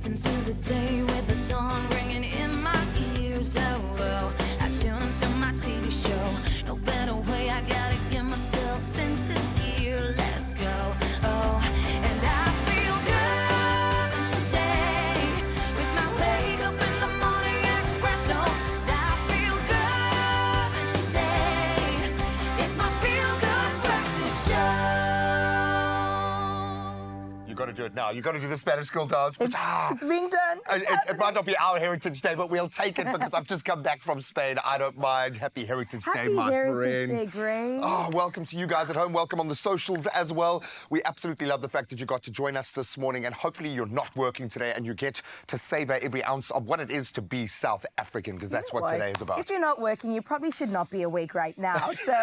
step into the day with the dawn ringing in my ears. Oh, oh, I tune into my TV show. No better way, I gotta get myself into gear. Let's go. Oh, and I feel good today with my wake up in the morning espresso. I feel good today. It's my feel good breakfast show. You got to do it now. You got to do the Spanish school dance. It's being done. It might not be our Heritage Day, but we'll take it because I've just come back from Spain. I don't mind. Happy Heritage Day, my Heritage friend. Day, Gray. Oh, welcome to you guys at home. Welcome on the socials as well. We absolutely love the fact that you got to join us this morning, and hopefully you're not working today and you get to savor every ounce of what it is to be South African, because that's what today is about. If you're not working, you probably should not be awake right now. So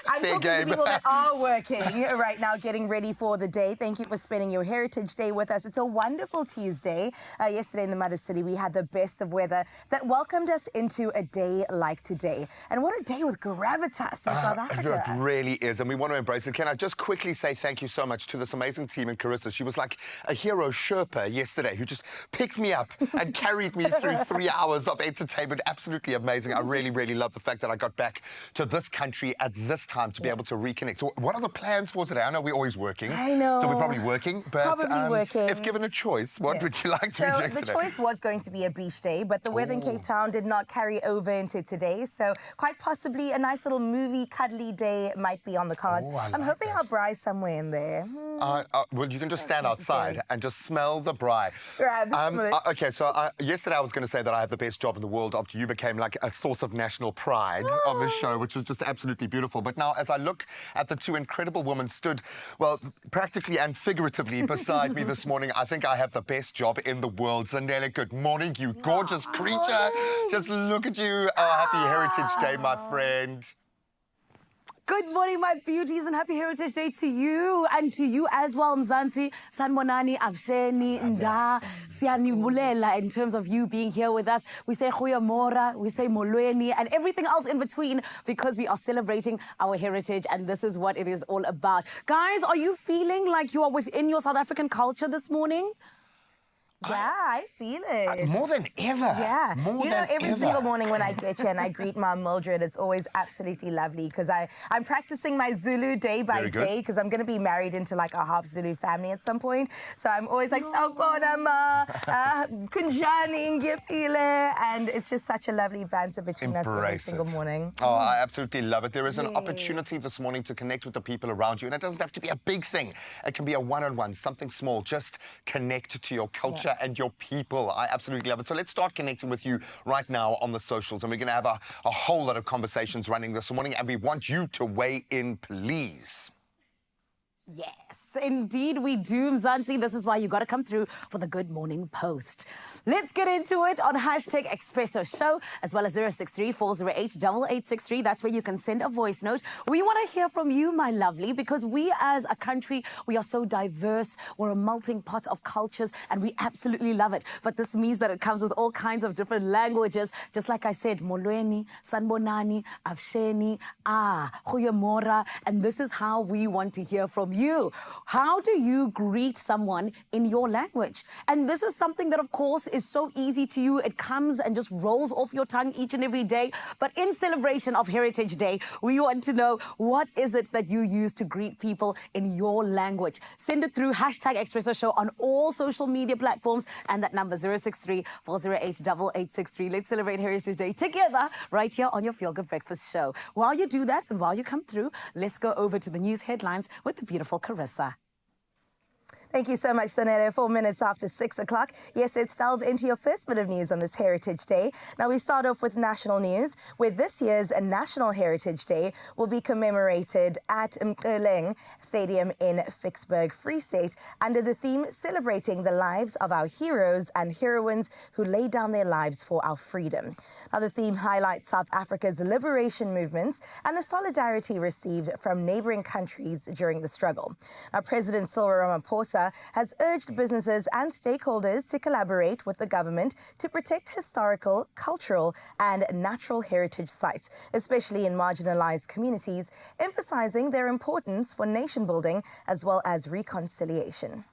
I'm Fair talking game. to people that are working right now, getting ready for the day. Thank you for spending your Heritage Day with us. It's a wonderful Tuesday. Yesterday in the Mother City, we had the best of weather that welcomed us into a day like today. And what a day with gravitas in South Africa. It really is, and we want to embrace it. Can I just quickly say thank you so much to this amazing team in Carissa. She was like a hero Sherpa yesterday who just picked me up and carried me through 3 hours of entertainment. Absolutely amazing. I really, really love the fact that I got back to this country at this time to be able to reconnect. So what are the plans for today? I know we're always working. I know. So we're probably working. But Probably working. if given a choice, what would you like to be doing the today? choice was going to be a beach day, but the weather in Cape Town did not carry over into today. So quite possibly a nice little movie, cuddly day might be on the cards. I'm hoping I'll braai somewhere in there. Well, you can just stand outside and just smell the braai. Okay, so yesterday I was going to say that I have the best job in the world after you became like a source of national pride of this show, which was just absolutely beautiful. But now, as I look at the two incredible women stood, well, practically and figuratively beside me this morning, I think I have the best job in the world. Zanele, good morning, you gorgeous creature. Just look at you. Oh, happy Heritage Day, my friend. Good morning, my beauties, and happy Heritage Day to you and to you as well, Mzansi, Sanbonani, Avsheni, Nda, Sianibulela, in terms of you being here with us. We say Goeiemorgen, we say Molweni, and everything else in between, because we are celebrating our heritage, and this is what it is all about. Guys, are you feeling like you are within your South African culture this morning? Yeah, I feel it. More than ever. Yeah. More than every ever. single morning when I get here and I greet Mom Mildred, it's always absolutely lovely because I'm practicing my Zulu day by day because I'm going to be married into like a half Zulu family at some point. So I'm always like, Sawubona ma, Kunjani, Ngiyaphile, and it's just such a lovely banter between us every single morning. Oh, I absolutely love it. There is an opportunity this morning to connect with the people around you, and it doesn't have to be a big thing. It can be a one-on-one, something small. Just connect to your culture and your people. I absolutely love it. So let's start connecting with you right now on the socials, and we're going to have a whole lot of conversations running this morning, and we want you to weigh in, please. Yes, indeed we do, Mzansi. This is why you got to come through for the Good Morning Post. Let's get into it on hashtag Expresso Show, as well as 063-408-8863. That's where you can send a voice note. We want to hear from you, my lovely, because we as a country, we are so diverse. We're a melting pot of cultures, and we absolutely love it. But this means that it comes with all kinds of different languages. Just like I said, Molweni, Sanbonani, Avsheni, Goeiemorgen. And this is how we want to hear from you. How do you greet someone in your language? And this is something that, of course, is so easy to you. It comes and just rolls off your tongue each and every day. But in celebration of Heritage Day, we want to know, what is it that you use to greet people in your language? Send it through hashtag Expresso Show on all social media platforms, and that number 063-408-8863. Let's celebrate Heritage Day together right here on your Feel Good Breakfast Show. While you do that and while you come through, let's go over to the news headlines with the beautiful Carissa. Thank you so much, Zanele. 4 minutes after 6 o'clock. Yes, let's delve into your first bit of news on this Heritage Day. Now, we start off with national news, where this year's National Heritage Day will be commemorated at Mqeleng Stadium in Vicksburg, Free State, under the theme celebrating the lives of our heroes and heroines who laid down their lives for our freedom. Now, the theme highlights South Africa's liberation movements and the solidarity received from neighboring countries during the struggle. Now, President Cyril Ramaphosa has urged businesses and stakeholders to collaborate with the government to protect historical, cultural, and natural heritage sites, especially in marginalized communities, emphasizing their importance for nation building as well as reconciliation.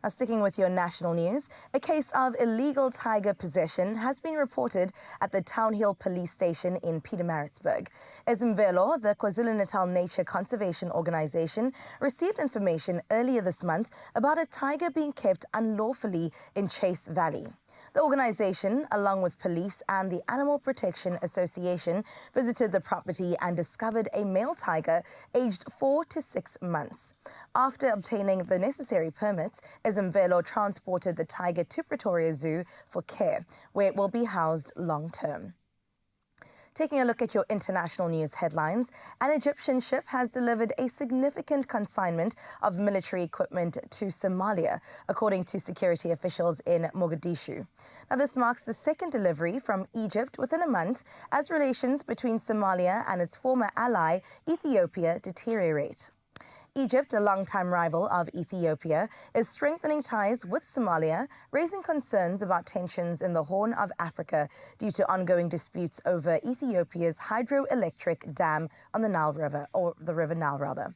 Now, sticking with your national news, a case of illegal tiger possession has been reported at the Townhill Police Station in Pietermaritzburg. Ezimvelo, the KwaZulu-Natal Nature Conservation Organization, received information earlier this month about a tiger being kept unlawfully in Chase Valley. The organization, along with police and the Animal Protection Association, visited the property and discovered a male tiger aged 4 to 6 months. After obtaining the necessary permits, Ezimvelo transported the tiger to Pretoria Zoo for care, where it will be housed long-term. Taking a look at your international news headlines, an Egyptian ship has delivered a significant consignment of military equipment to Somalia, according to security officials in Mogadishu. Now, this marks the second delivery from Egypt within a month as relations between Somalia and its former ally, Ethiopia, deteriorate. Egypt, a longtime rival of Ethiopia, is strengthening ties with Somalia, raising concerns about tensions in the Horn of Africa due to ongoing disputes over Ethiopia's hydroelectric dam on the Nile River, or the River Nile, rather.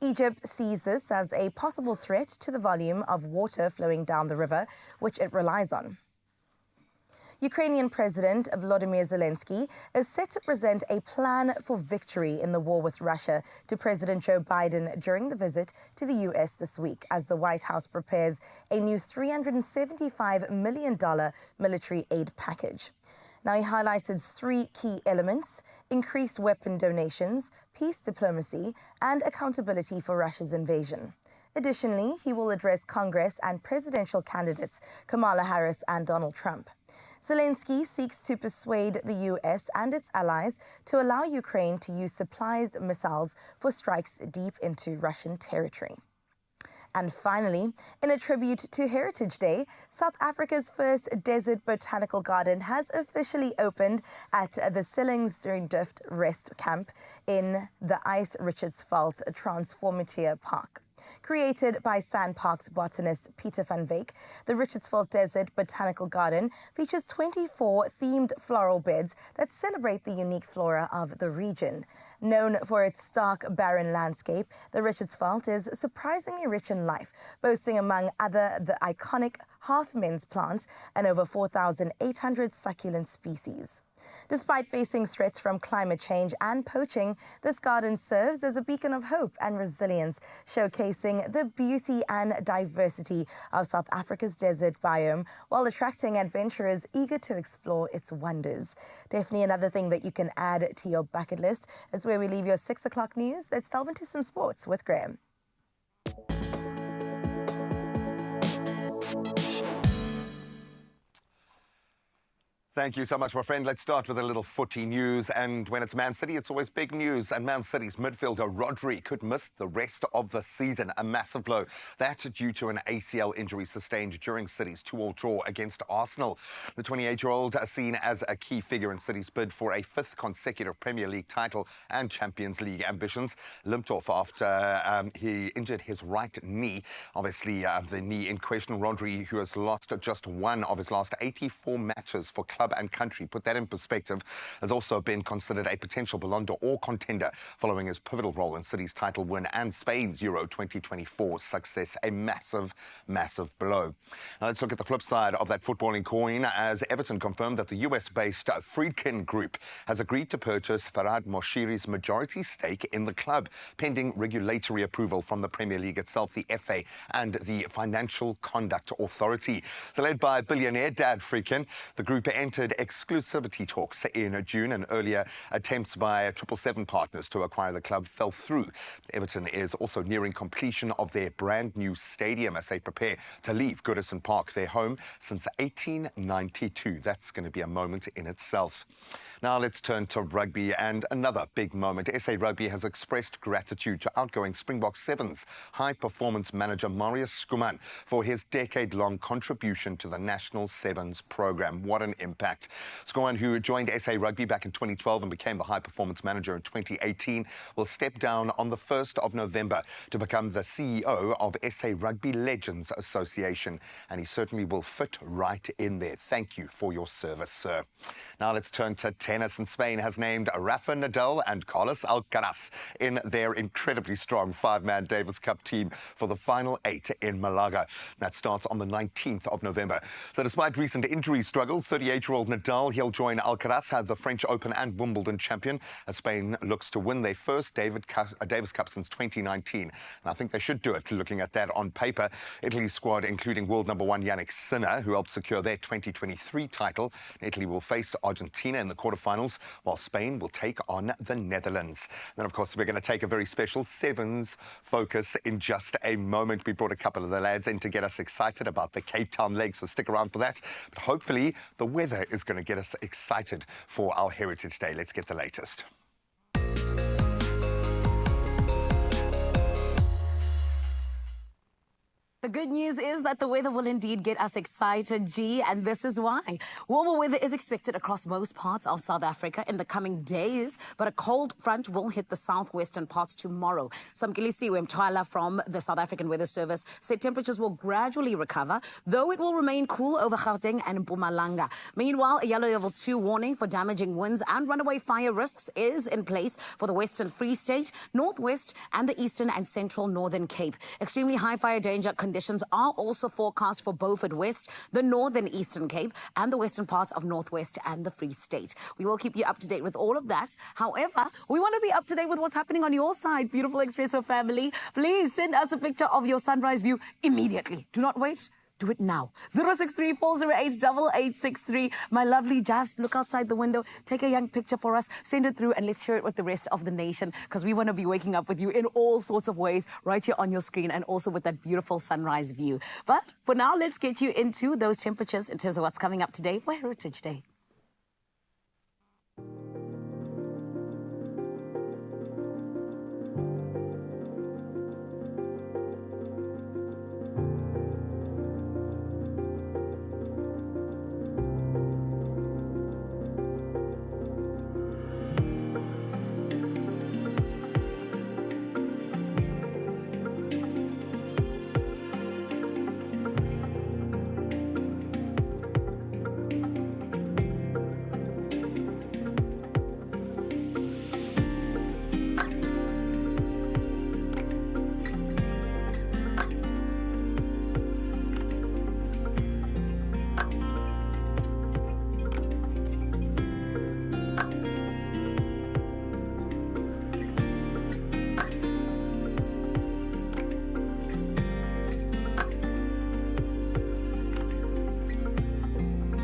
Egypt sees this as a possible threat to the volume of water flowing down the river, which it relies on. Ukrainian President Volodymyr Zelensky is set to present a plan for victory in the war with Russia to President Joe Biden during the visit to the U.S. this week, as the White House prepares a new $375 million military aid package. Now, he highlighted 3 key elements: increased weapon donations, peace diplomacy, and accountability for Russia's invasion. Additionally, he will address Congress and presidential candidates Kamala Harris and Donald Trump. Zelensky seeks to persuade the U.S. and its allies to allow Ukraine to use supplied missiles for strikes deep into Russian territory. And finally, in a tribute to Heritage Day, South Africa's first desert botanical garden has officially opened at the Selingsduft Rest Camp in the Ice Richardsveld Transformateur Park. Created by Sandparks botanist Peter van Wyk, the Richardsveld Desert Botanical Garden features 24 themed floral beds that celebrate the unique flora of the region. Known for its stark, barren landscape, the Richardsveld is surprisingly rich in life, boasting among other the iconic half-men's plants and over 4,800 succulent species. Despite facing threats from climate change and poaching, this garden serves as a beacon of hope and resilience, showcasing the beauty and diversity of South Africa's desert biome while attracting adventurers eager to explore its wonders. Definitely another thing that you can add to your bucket list. Is where we leave your 6 o'clock news. Let's delve into some sports with Graham. Thank you so much, my friend. Let's start with a little footy news. And when it's Man City, it's always big news. And Man City's midfielder Rodri could miss the rest of the season. A massive blow. That due to an ACL injury sustained during City's 2-2 draw against Arsenal. The 28-year-old is seen as a key figure in City's bid for a 5th consecutive Premier League title and Champions League ambitions. Limped off after he injured his right knee. Obviously, the knee in question. Rodri, who has lost just one of his last 84 matches for club and country, put that in perspective, has also been considered a potential Ballon d'Or contender following his pivotal role in City's title win and Spain's Euro 2024 success. A massive, massive blow. Now let's look at the flip side of that footballing coin, as Everton confirmed that the US-based Friedkin Group has agreed to purchase Farhad Moshiri's majority stake in the club, pending regulatory approval from the Premier League itself, the FA, and the Financial Conduct Authority. So led by billionaire Dad Friedkin, the group entered exclusivity talks in June, and earlier attempts by 777 partners to acquire the club fell through. Everton is also nearing completion of their brand new stadium as they prepare to leave Goodison Park, their home since 1892. That's going to be a moment in itself. Now let's turn to rugby, and another big moment. SA Rugby has expressed gratitude to outgoing Springbok Sevens high-performance manager Marius Skuman for his decade-long contribution to the National Sevens program. What an impact impact. Scoan, who joined SA Rugby back in 2012 and became the high-performance manager in 2018, will step down on the 1st of November to become the CEO of SA Rugby Legends Association, and he certainly will fit right in there. Thank you for your service, sir. Now let's turn to tennis, and Spain has named Rafa Nadal and Carlos Alcaraz in their incredibly strong five-man Davis Cup team for the final 8 in Malaga. That starts on the 19th of November. So despite recent injury struggles, 38-year-old Nadal, he'll join Alcaraz, the French Open and Wimbledon champion, as Spain looks to win their first Davis Cup since 2019. And I think they should do it, looking at that on paper. Italy's squad, including world number 1 Yannick Sinner, who helped secure their 2023 title. Italy will face Argentina in the quarterfinals, while Spain will take on the Netherlands. Then, of course, we're going to take a very special Sevens focus in just a moment. We brought a couple of the lads in to get us excited about the Cape Town leg, so stick around for that. But hopefully the weather is going to get us excited for our Heritage Day. Let's get the latest. The good news is that the weather will indeed get us excited, G, and this is why. Warmer weather is expected across most parts of South Africa in the coming days, but a cold front will hit the southwestern parts tomorrow. Samkilisiwe Mtwala from the South African Weather Service said temperatures will gradually recover, though it will remain cool over Gauteng and Mpumalanga. Meanwhile, a yellow level 2 warning for damaging winds and runaway fire risks is in place for the Western Free State, Northwest, and the Eastern and Central Northern Cape. Extremely high fire danger conditions are also forecast for Beaufort West, the Northern Eastern Cape, and the western parts of Northwest and the Free State. We will keep you up to date with all of that. However, we want to be up to date with what's happening on your side, beautiful Expresso family. Please send us a picture of your sunrise view immediately. Do not wait. Do it now. 063-408-8863. My lovely, just look outside the window, take a young picture for us, send it through, and let's share it with the rest of the nation, because we want to be waking up with you in all sorts of ways right here on your screen, and also with that beautiful sunrise view. But for now, let's get you into those temperatures in terms of what's coming up today for Heritage Day.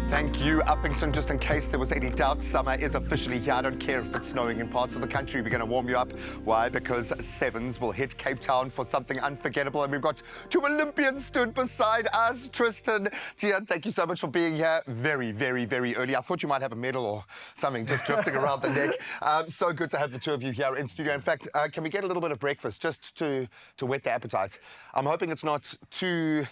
Thank you, Uppington. Just in case there was any doubt, summer is officially here. I don't care if it's snowing in parts of the country. We're going to warm you up. Why? Because Sevens will hit Cape Town for something unforgettable. And we've got 2 Olympians stood beside us. Tristan, Tian, thank you so much for being here very, very, very early. I thought you might have a medal or something just drifting around the neck. So good to have the two of you here in studio. In fact, can we get a little bit of breakfast just to whet the appetite? I'm hoping it's not too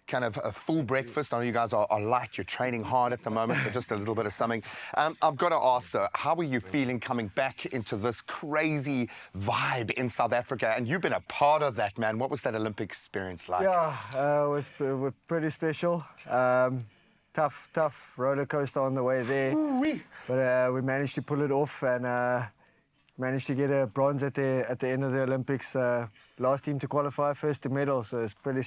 kind of a full breakfast. I know you guys are light. You're training hard at the moment, so just a little bit of something. I've got to ask, though, how are you feeling coming back into this crazy vibe in South Africa? And you've been a part of that, man. What was that Olympic experience like? Yeah, it was pretty special. Tough roller coaster on the way there. Ooh-wee. But we managed to pull it off and managed to get a bronze at the end of the Olympics. Last team to qualify, first to medal, so it's pretty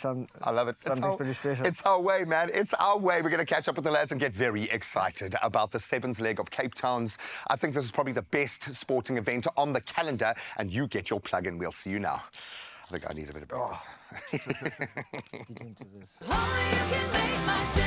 I love it. Something's pretty special. It's our way, man. It's our way. We're going to catch up with the lads and get very excited about the Sevens leg of Cape Town's. I think this is probably the best sporting event on the calendar, and you get your plug-in. We'll see you now. I think I need a bit of breakfast. Get into this. Only you can make my day.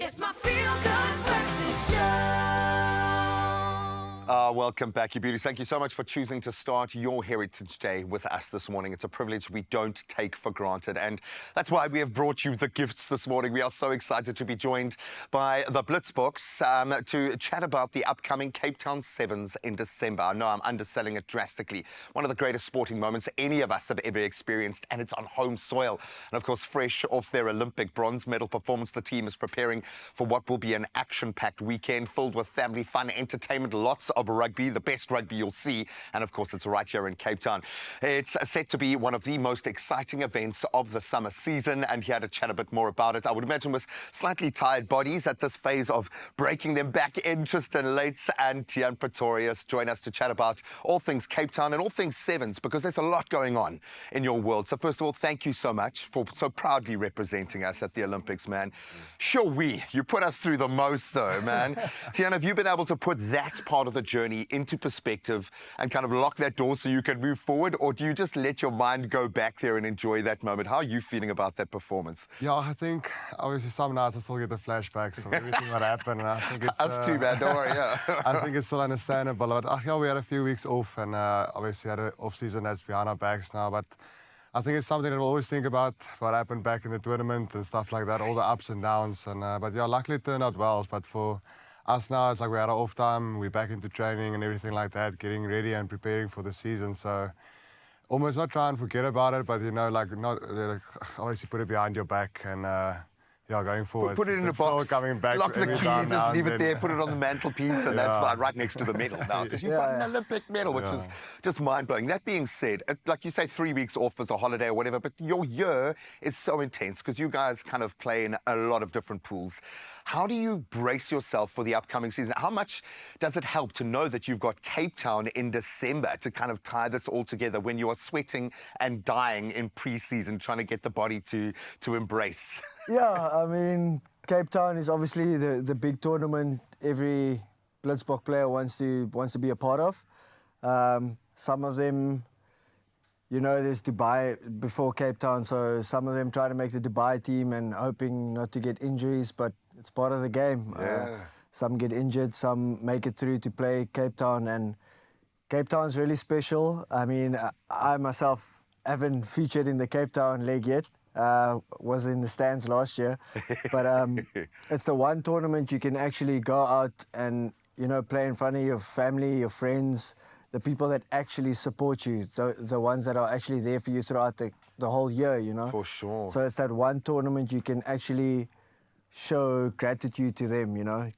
It's my feel-good breakfast show. Welcome back, you beauties. Thank you so much for choosing to start your Heritage Day with us this morning. It's a privilege we don't take for granted, and that's why we have brought you the gifts this morning. We are so excited to be joined by the blitzboks to chat about the upcoming Cape Town Sevens in December. I know I'm underselling it drastically. One of the greatest sporting moments any of us have ever experienced, and it's on home soil. And of course, fresh off their Olympic bronze medal performance, the team is preparing for what will be an action-packed weekend filled with family fun, entertainment, lots of rugby, the best rugby you'll see, and of course it's right here in Cape Town. It's set to be one of the most exciting events of the summer season, and here to chat a bit more about it, I would imagine with slightly tired bodies at this phase of breaking them back in, Tristan Lates and Tian Pretorius join us to chat about all things Cape Town and all things Sevens, because there's a lot going on in your world. So first of all, thank you so much for so proudly representing us at the Olympics, man. Sure, you put us through the most though, man. Tian, have you been able to put that part of the journey into perspective and kind of lock that door so you can move forward, or do you just let your mind go back there and enjoy that moment? How are you feeling about that performance? Yeah, I think obviously some nights I still get the flashbacks of everything that happened, and I think it's Us too, man. Don't worry. Yeah. I think it's still understandable. But yeah, we had a few weeks off, and obviously had an off season that's behind our backs now. But I think it's something that we'll always think about what happened back in the tournament and stuff like that, all the ups and downs. And but yeah, luckily it turned out well. But for us now, it's like we had our off time, we're back into training and everything like that, getting ready and preparing for the season. So almost not try and forget about it, but you know, like not obviously put it behind your back and yeah, going forward. Put it in a box, coming back lock the every key, time now just and leave it then. there, put it on the mantelpiece, and that's fine, right next to the medal now, because you've got an Olympic medal, which is just mind-blowing. That being said, like you say, 3 weeks off as a holiday or whatever, but your year is so intense because you guys kind of play in a lot of different pools. How do you brace yourself for the upcoming season? How much does it help to know that you've got Cape Town in December to kind of tie this all together when you are sweating and dying in pre-season, trying to get the body to embrace? Yeah, I mean, Cape Town is obviously the big tournament every blitzbok player wants to be a part of. Some of them, you know, there's Dubai before Cape Town, so some of them try to make the Dubai team and hoping not to get injuries, but it's part of the game. Some get injured, some make it through to play Cape Town, and Cape Town's really special. I mean, I myself haven't featured in the Cape Town leg yet. Was in the stands last year, but it's the one tournament you can actually go out and, you know, play in front of your family, your friends, the people that actually support you, the ones that are actually there for you throughout the whole year, you know. For sure. So it's that one tournament you can actually show gratitude to them, you know,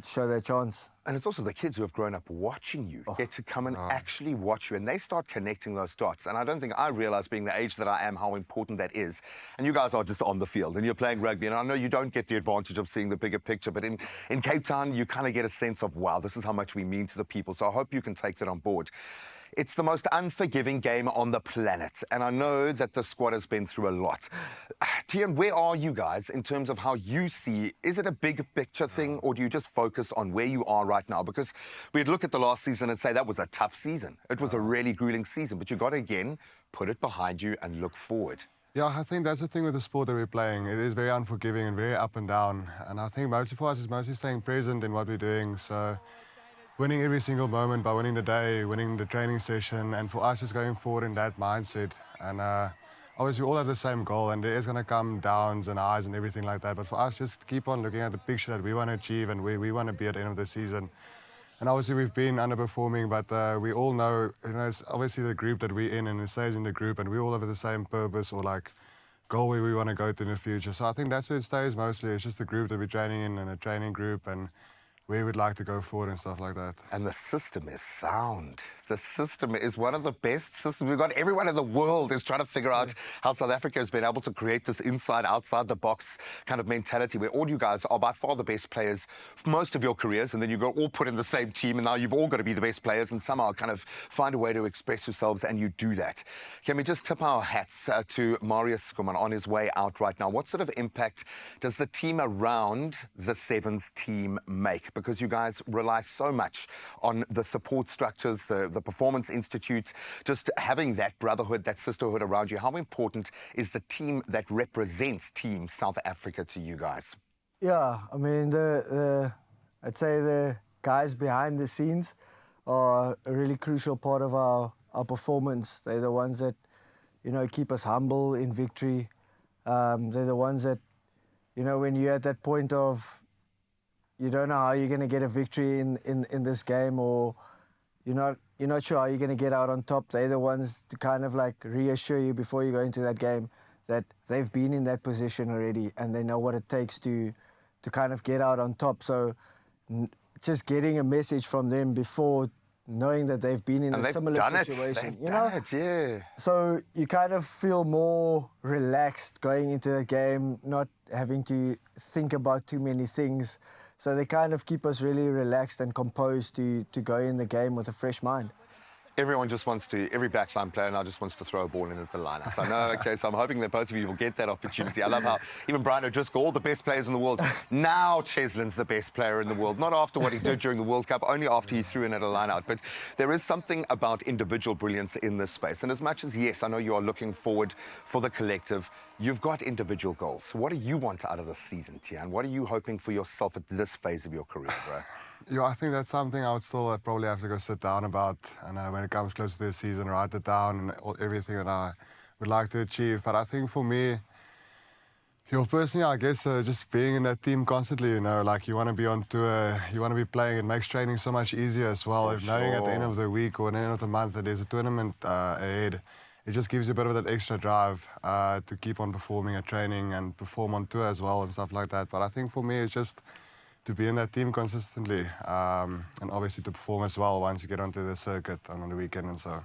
show their chance. And it's also the kids who have grown up watching you get to come and actually watch you, and they start connecting those dots. And I don't think I realised, being the age that I am, how important that is. And you guys are just on the field and you're playing rugby, and I know you don't get the advantage of seeing the bigger picture, but in Cape Town you kind of get a sense of, wow, this is how much we mean to the people. So I hope you can take that on board. It's the most unforgiving game on the planet, and I know that the squad has been through a lot. Tian, where are you guys in terms of how you see? Is it a big picture thing, or do you just focus on where you are right now? Because we'd look at the last season and say that was a tough season. It was a really grueling season, but you got to, again, put it behind you and look forward. Yeah, I think that's the thing with the sport that we're playing. It is very unforgiving and very up and down. And I think mostly for us is mostly staying present in what we're doing. So winning every single moment by winning the day, winning the training session, and for us just going forward in that mindset. And obviously we all have the same goal, and there is going to come downs and highs and everything like that. But for us, just keep on looking at the picture that we want to achieve and where we want to be at the end of the season. And obviously we've been underperforming, but we all know, you know, it's obviously the group that we're in, and it stays in the group, and we all have the same purpose or like goal where we want to go to in the future. So I think that's where it stays mostly. It's just the group that we're training in and a training group, and where we'd like to go forward and stuff like that. And the system is sound. The system is one of the best systems. We've got everyone in the world is trying to figure out how South Africa has been able to create this inside, outside the box kind of mentality where all you guys are by far the best players for most of your careers, and then you got all put in the same team, and now you've all got to be the best players and somehow kind of find a way to express yourselves, and you do that. Can we just tip our hats to Marius Skuman on his way out right now? What sort of impact does the team around the Sevens team make? Because you guys rely so much on the support structures, the Performance Institute, just having that brotherhood, that sisterhood around you. How important is the team that represents Team South Africa to you guys? Yeah, I mean, I'd say the guys behind the scenes are a really crucial part of our performance. They're the ones that, you know, keep us humble in victory. They're the ones that, you know, when you're at that point of you don't know how you're going to get a victory in this game, or you're not sure how you're going to get out on top, they're the ones to kind of like reassure you before you go into that game that they've been in that position already and they know what it takes to kind of get out on top. So just getting a message from them before knowing that they've been in a similar situation. They've done it, yeah. So you kind of feel more relaxed going into the game, not having to think about too many things. So they kind of keep us really relaxed and composed to go in the game with a fresh mind. Everyone just wants to, every backline player now just wants to throw a ball in at the line. I know, okay, so I'm hoping that both of you will get that opportunity. I love how even Brian O'Driscoll, all the best players in the world, now Cheslin's the best player in the world. Not after what he did during the World Cup, only after he threw in at a line-out. But there is something about individual brilliance in this space. And as much as, yes, I know you are looking forward for the collective, you've got individual goals. What do you want out of this season, Tian? What are you hoping for yourself at this phase of your career, bro? Yeah, I think that's something I would still probably have to go sit down about. And when it comes closer to the season, write it down and everything that I would like to achieve. But I think for me, personally, I guess just being in that team constantly, you know, like you want to be on tour, you want to be playing. It makes training so much easier as well. If knowing at the end of the week or at the end of the month that there's a tournament ahead, it just gives you a bit of that extra drive to keep on performing at training and perform on tour as well and stuff like that. But I think for me, it's just to be in that team consistently and obviously to perform as well once you get onto the circuit and on the weekend and so.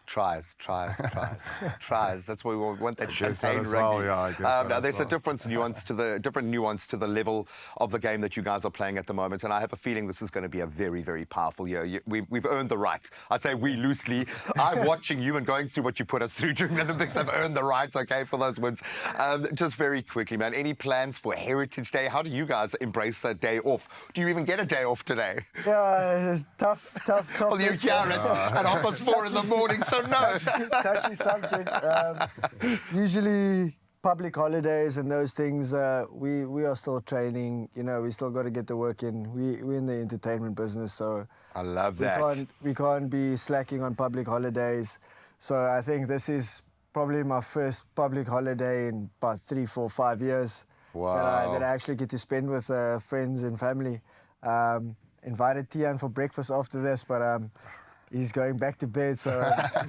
Tries. That's what we want, that champagne rugby. Well, yeah, I guess now, there's a different nuance to the level of the game that you guys are playing at the moment, and I have a feeling this is going to be a very, very powerful year. We've earned the right. I say we loosely. I'm watching you and going through what you put us through during the Olympics. I've earned the rights, okay, for those wins. Just very quickly, man, any plans for Heritage Day? How do you guys embrace that day off? Do you even get a day off today? Yeah, it's tough topic. Well, you hear it at 4:30 in the morning, so no. Touchy subject. Usually public holidays and those things, we are still training. You know, we still got to get the work in. We're in the entertainment business, so I love that. We can't be slacking on public holidays. So I think this is probably my first public holiday in about 3, 4, 5 years. Wow. That I actually get to spend with friends and family. Invited Tian for breakfast after this, but he's going back to bed, so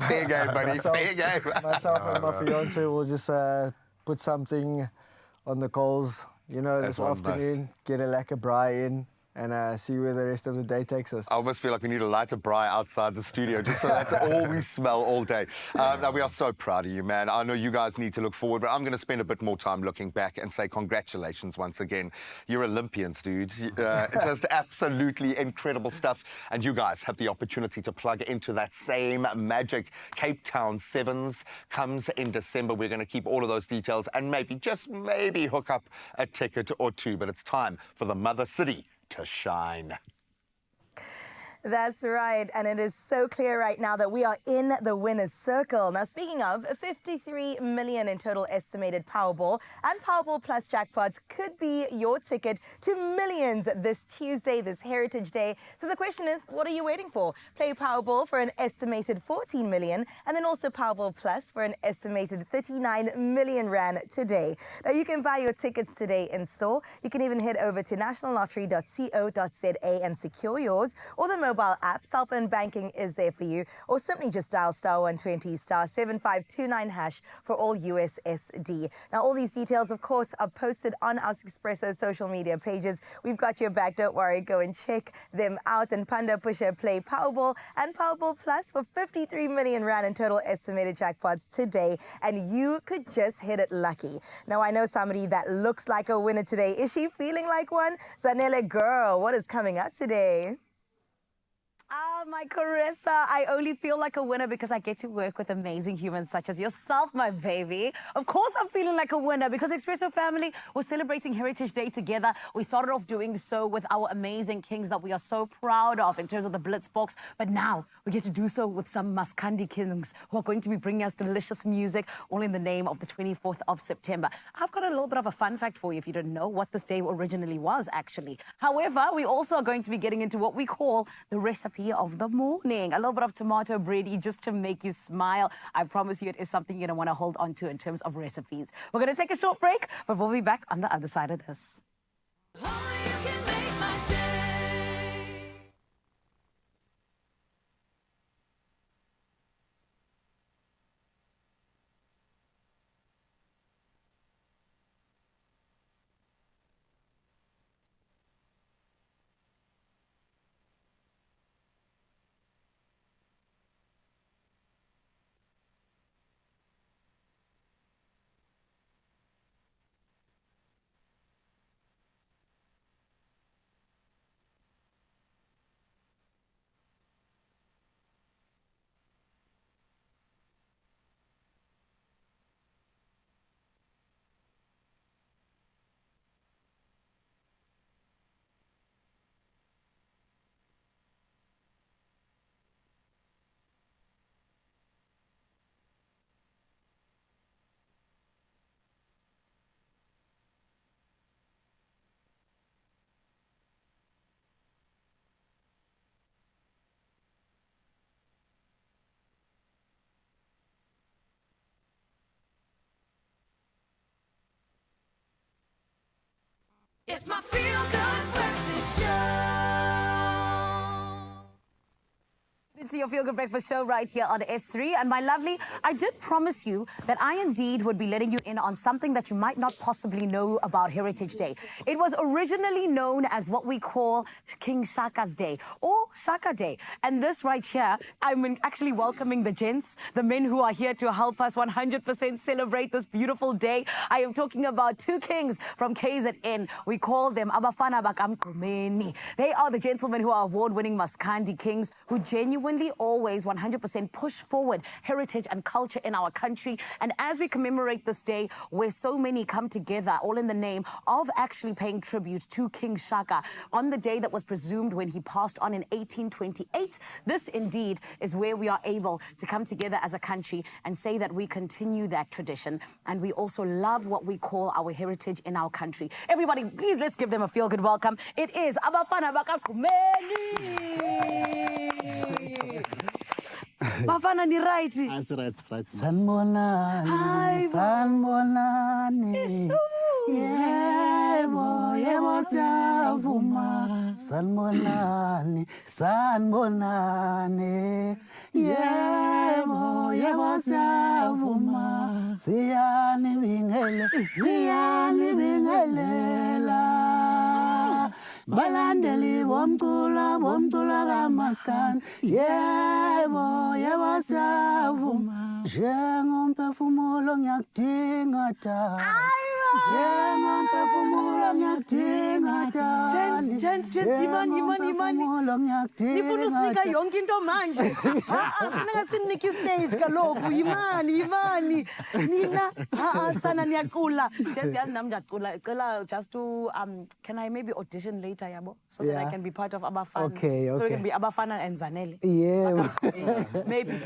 fair game, buddy. Fair game. Myself and my fiance will just put something on the coals, you know, this afternoon, get a lekker braai in, and see where the rest of the day takes us. I almost feel like we need a lighter braai outside the studio, just so that's all we smell all day. Now, we are so proud of you, man. I know you guys need to look forward, but I'm going to spend a bit more time looking back and say congratulations once again. You're Olympians, dude. Just absolutely incredible stuff. And you guys have the opportunity to plug into that same magic. Cape Town Sevens comes in December. We're going to keep all of those details and maybe, just maybe, hook up a ticket or two. But it's time for the Mother City to shine. That's right, and it is so clear right now that we are in the winner's circle. Now, speaking of, 53 million in total estimated Powerball and Powerball Plus jackpots could be your ticket to millions this Tuesday, this Heritage Day. So the question is, what are you waiting for? Play Powerball for an estimated 14 million and then also Powerball Plus for an estimated 39 million rand today. Now, you can buy your tickets today in store. You can even head over to nationallottery.co.za and secure yours, or the mobile app. Cell phone banking is there for you, or simply just dial *120 *7529 hash for all USSD. Now, all these details, of course, are posted on our Expresso social media pages. We've got your back. Don't worry. Go and check them out. And Panda Pusher play Powerball and Powerball Plus for 53 million rand in total estimated jackpots today, and you could just hit it lucky. Now, I know somebody that looks like a winner today. Is she feeling like one? Zanele, girl, what is coming up today? Ah, my Carissa, I only feel like a winner because I get to work with amazing humans such as yourself, my baby. Of course, I'm feeling like a winner because Expresso family was celebrating Heritage Day together. We started off doing so with our amazing kings that we are so proud of in terms of the blitzboks. But now we get to do so with some Maskandi kings who are going to be bringing us delicious music, all in the name of the 24th of September. I've got a little bit of a fun fact for you if you don't know what this day originally was, actually. However, we also are going to be getting into what we call the recipe of the morning. A little bit of tomato bredie just to make you smile. I promise you it is something you're going to want to hold on to in terms of recipes. We're going to take a short break, but we'll be back on the other side of this. Only you can make my day. It's my feel-good breakfast show. To your Feel Good Breakfast show right here on S3. And my lovely, I did promise you that I indeed would be letting you in on something that you might not possibly know about Heritage Day. It was originally known as what we call King Shaka's Day or Shaka Day. And this right here, I'm actually welcoming the gents, the men who are here to help us 100% celebrate this beautiful day. I am talking about two kings from KZN. We call them Abafana Bakamkumeni. They are the gentlemen who are award-winning Maskandi kings who genuinely always 100% push forward heritage and culture in our country. And as we commemorate this day, where so many come together, all in the name of actually paying tribute to King Shaka on the day that was presumed when he passed on in 1828, this indeed is where we are able to come together as a country and say that we continue that tradition. And we also love what we call our heritage in our country. Everybody, please, let's give them a feel-good welcome. It is Abafana Bakakumeni. Bafana ni right. That's right. Sanbonani, Sanbonani. Yebo siyavuma. Sanbonani, Sanbonani. Yebo siyavuma. Siyani bingelela. Balandeli bomcula kamaskan. Yebo siyavuma. Njengomphefumulo ngiyakudinga tani. Njengomphefumulo ngiyakudinga tani. Gents, yimani. Nifuna usinika yonke into manje. Funeka sinike istage kaloku. Yimani. Nina, sana niyacula. Gents, yazi nami ngiyacula. Icela just to, can I maybe audition later, yabo? So that I can be part of Abafana. Okay. So it can be Abafana and Zanele. Yeah. Maybe.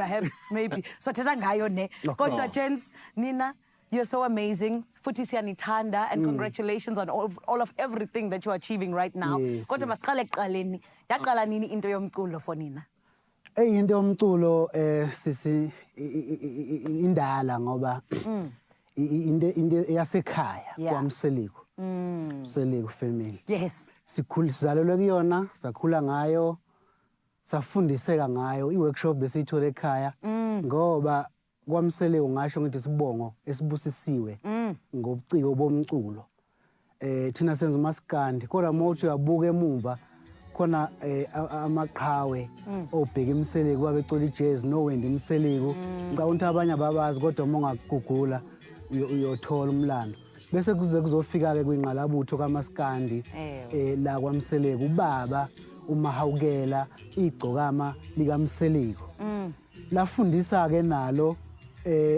So thetha ngayo ne. Kodwa gents, Nina, you're so amazing. Futhi siyanithanda and congratulations on all of everything that you're achieving right now. Kodwa masiqale ekuqaleni. Yaqala nini into yomculo for Nina? Into yomculo sisi indala ngoba into yasekhaya kwaMseliko. Mseliko family. Yes. Sizalelwe kuyona, sakhula ngayo, safundiseka ngayo. I-workshop besiyithola ekhaya ngoba kwaMseliko ngasho ngithi sibongo esibusisiwe ngobuciko bomculo. Thina senza umaskandi kodwa mawuthi uyabuka emuva khona amaqhawe obheka imseleko babecula ijazz no Wendy Mseleko. Ngicabanga ukuthi abanye ababazi kodwa uma ungagugula uyothola umlando. Bese kuzofika ke kwinqalabutho kaMaskandi la kwaMseleko ubaba umahawukela igcokama likamseliko lafundisa ke nalo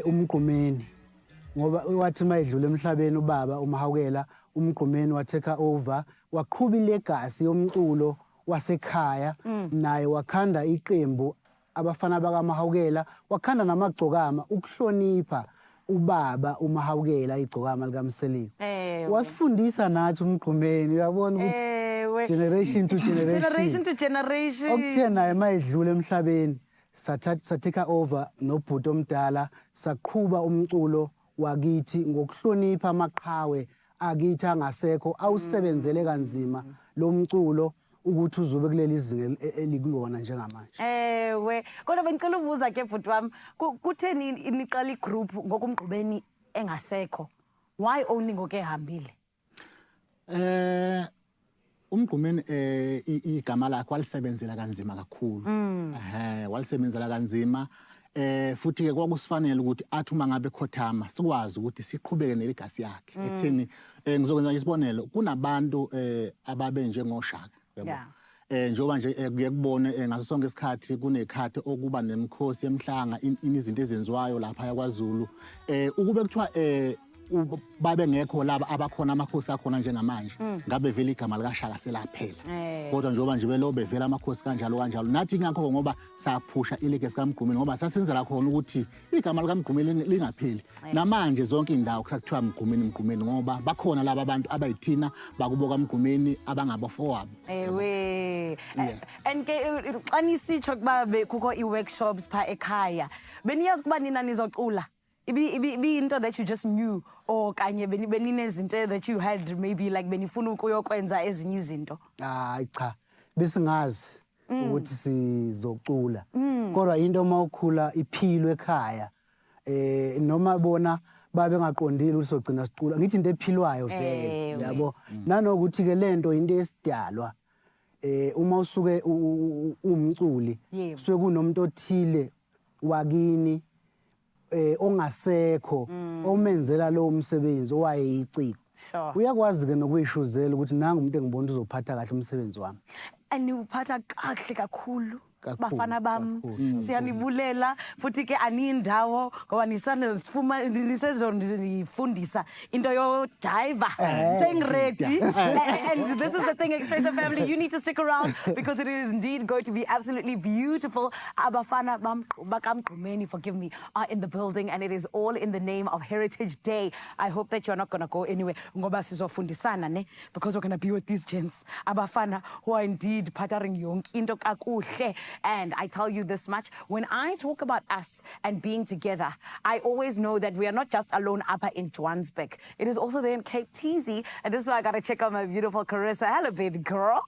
umgqumeni ngoba wathi mayedlula emhlabeni ubaba umahawukela umgqumeni watheka over waqhuba ilegacy yomculo wasekhaya naye wakhanda iqembu abafana bakamahawukela wakhanda namagcokama ukuhlonipha ubaba umahawukela igcokama likamseliko wasifundisa nathi umgqumeni uyabona ukuthi generation to generation okuthe naye mayedlula emhlabeni satheka over nobhuti omdala saqhuba umculo wakithi ngokuhlonipha amaqhawe akithi angasekho awusebenzele kanzima lo mculo ukuthi uzobe kuleli izinga elikulona njengamanje. Ewe, kodwa bengicela ubuza ke futhi wami, kutheni niqala igroup ngokumgqubeni engasekho? Why only ngoke ehambile? Umgqumeni igama lakhe walisebenzela kanzima kakhulu. Walisebenzela kanzima. Futhi ke kwakusifanele ukuthi athi uma ngabe khothama sikwazi ukuthi siqhubeke neligasi yakhe. Ekutheni ngizokwenza isibonelo kunabantu ababe njengoShaka. Njengoba nje kuye kubone ngaso sonke isikhathi kunekhathi okuba nemikhosi emhlanga izinto ezenziwayo lapha yakwaZulu ukube kuthiwa babe ngekho laba abakhona amakhosi akhona njengamanje ngabe vele igama likaShaka selaphela kodwa njengoba nje belo bevela amakhosi kanjalo nathi ngakho ngoba saphusha ilegacy kaMgqumeni ngoba sasenzela khona ukuthi igama likaMgqumeni lingapheli namanje zonke indawo kusathiwa Mgqumeni ngoba bakhona laba abantu abayithina bakuboka Mgqumeni abangabafowabo. Ewe and ke xa nisitsho kuba kukho i-workshops pha ekhaya beniyazi kuba nina nizocula Ibi into that you just knew or kanye beninezinto that you had maybe like benifuna ukuyokwenza ezinye izinto? Hayi cha besingazi ukuthi sizocula kodwa into mawukhula iphilo ekhaya noma bona babe ngaqondile ukuthi sogcina sicula ngithi into ephilwayo vele yabo nanokuthi ke lento into esidalwa uma usuke umculi suke kunomuntu othile wakini ongasekho omenzela lo umsebenzi owayeyiciko uyakwazi ke nokuyishuzela ukuthi nanga umuntu engibona uzophatha kahle umsebenzi wami aniwuphatha kahle kakhulu bafana bam siyanibulela futhi ke anindawo ngoba nisezondifundisa into yo diver saying ready and this is the thing Expresso family you need to stick around because it is indeed going to be absolutely beautiful. Abafana bam bakamgqumeni forgive me are in the building and it is all in the name of Heritage Day. I hope that you're not going to go anywhere ngoba sizofundisana ne because we're going to be with these gents abafana who are indeed phathering yonke into kakuhle. And I tell you this much, when I talk about us and being together, I always know that we are not just alone upper in Johannesburg. It is also there in Cape Teasy. And this is why I got to check out my beautiful Carissa. Hello, baby girl.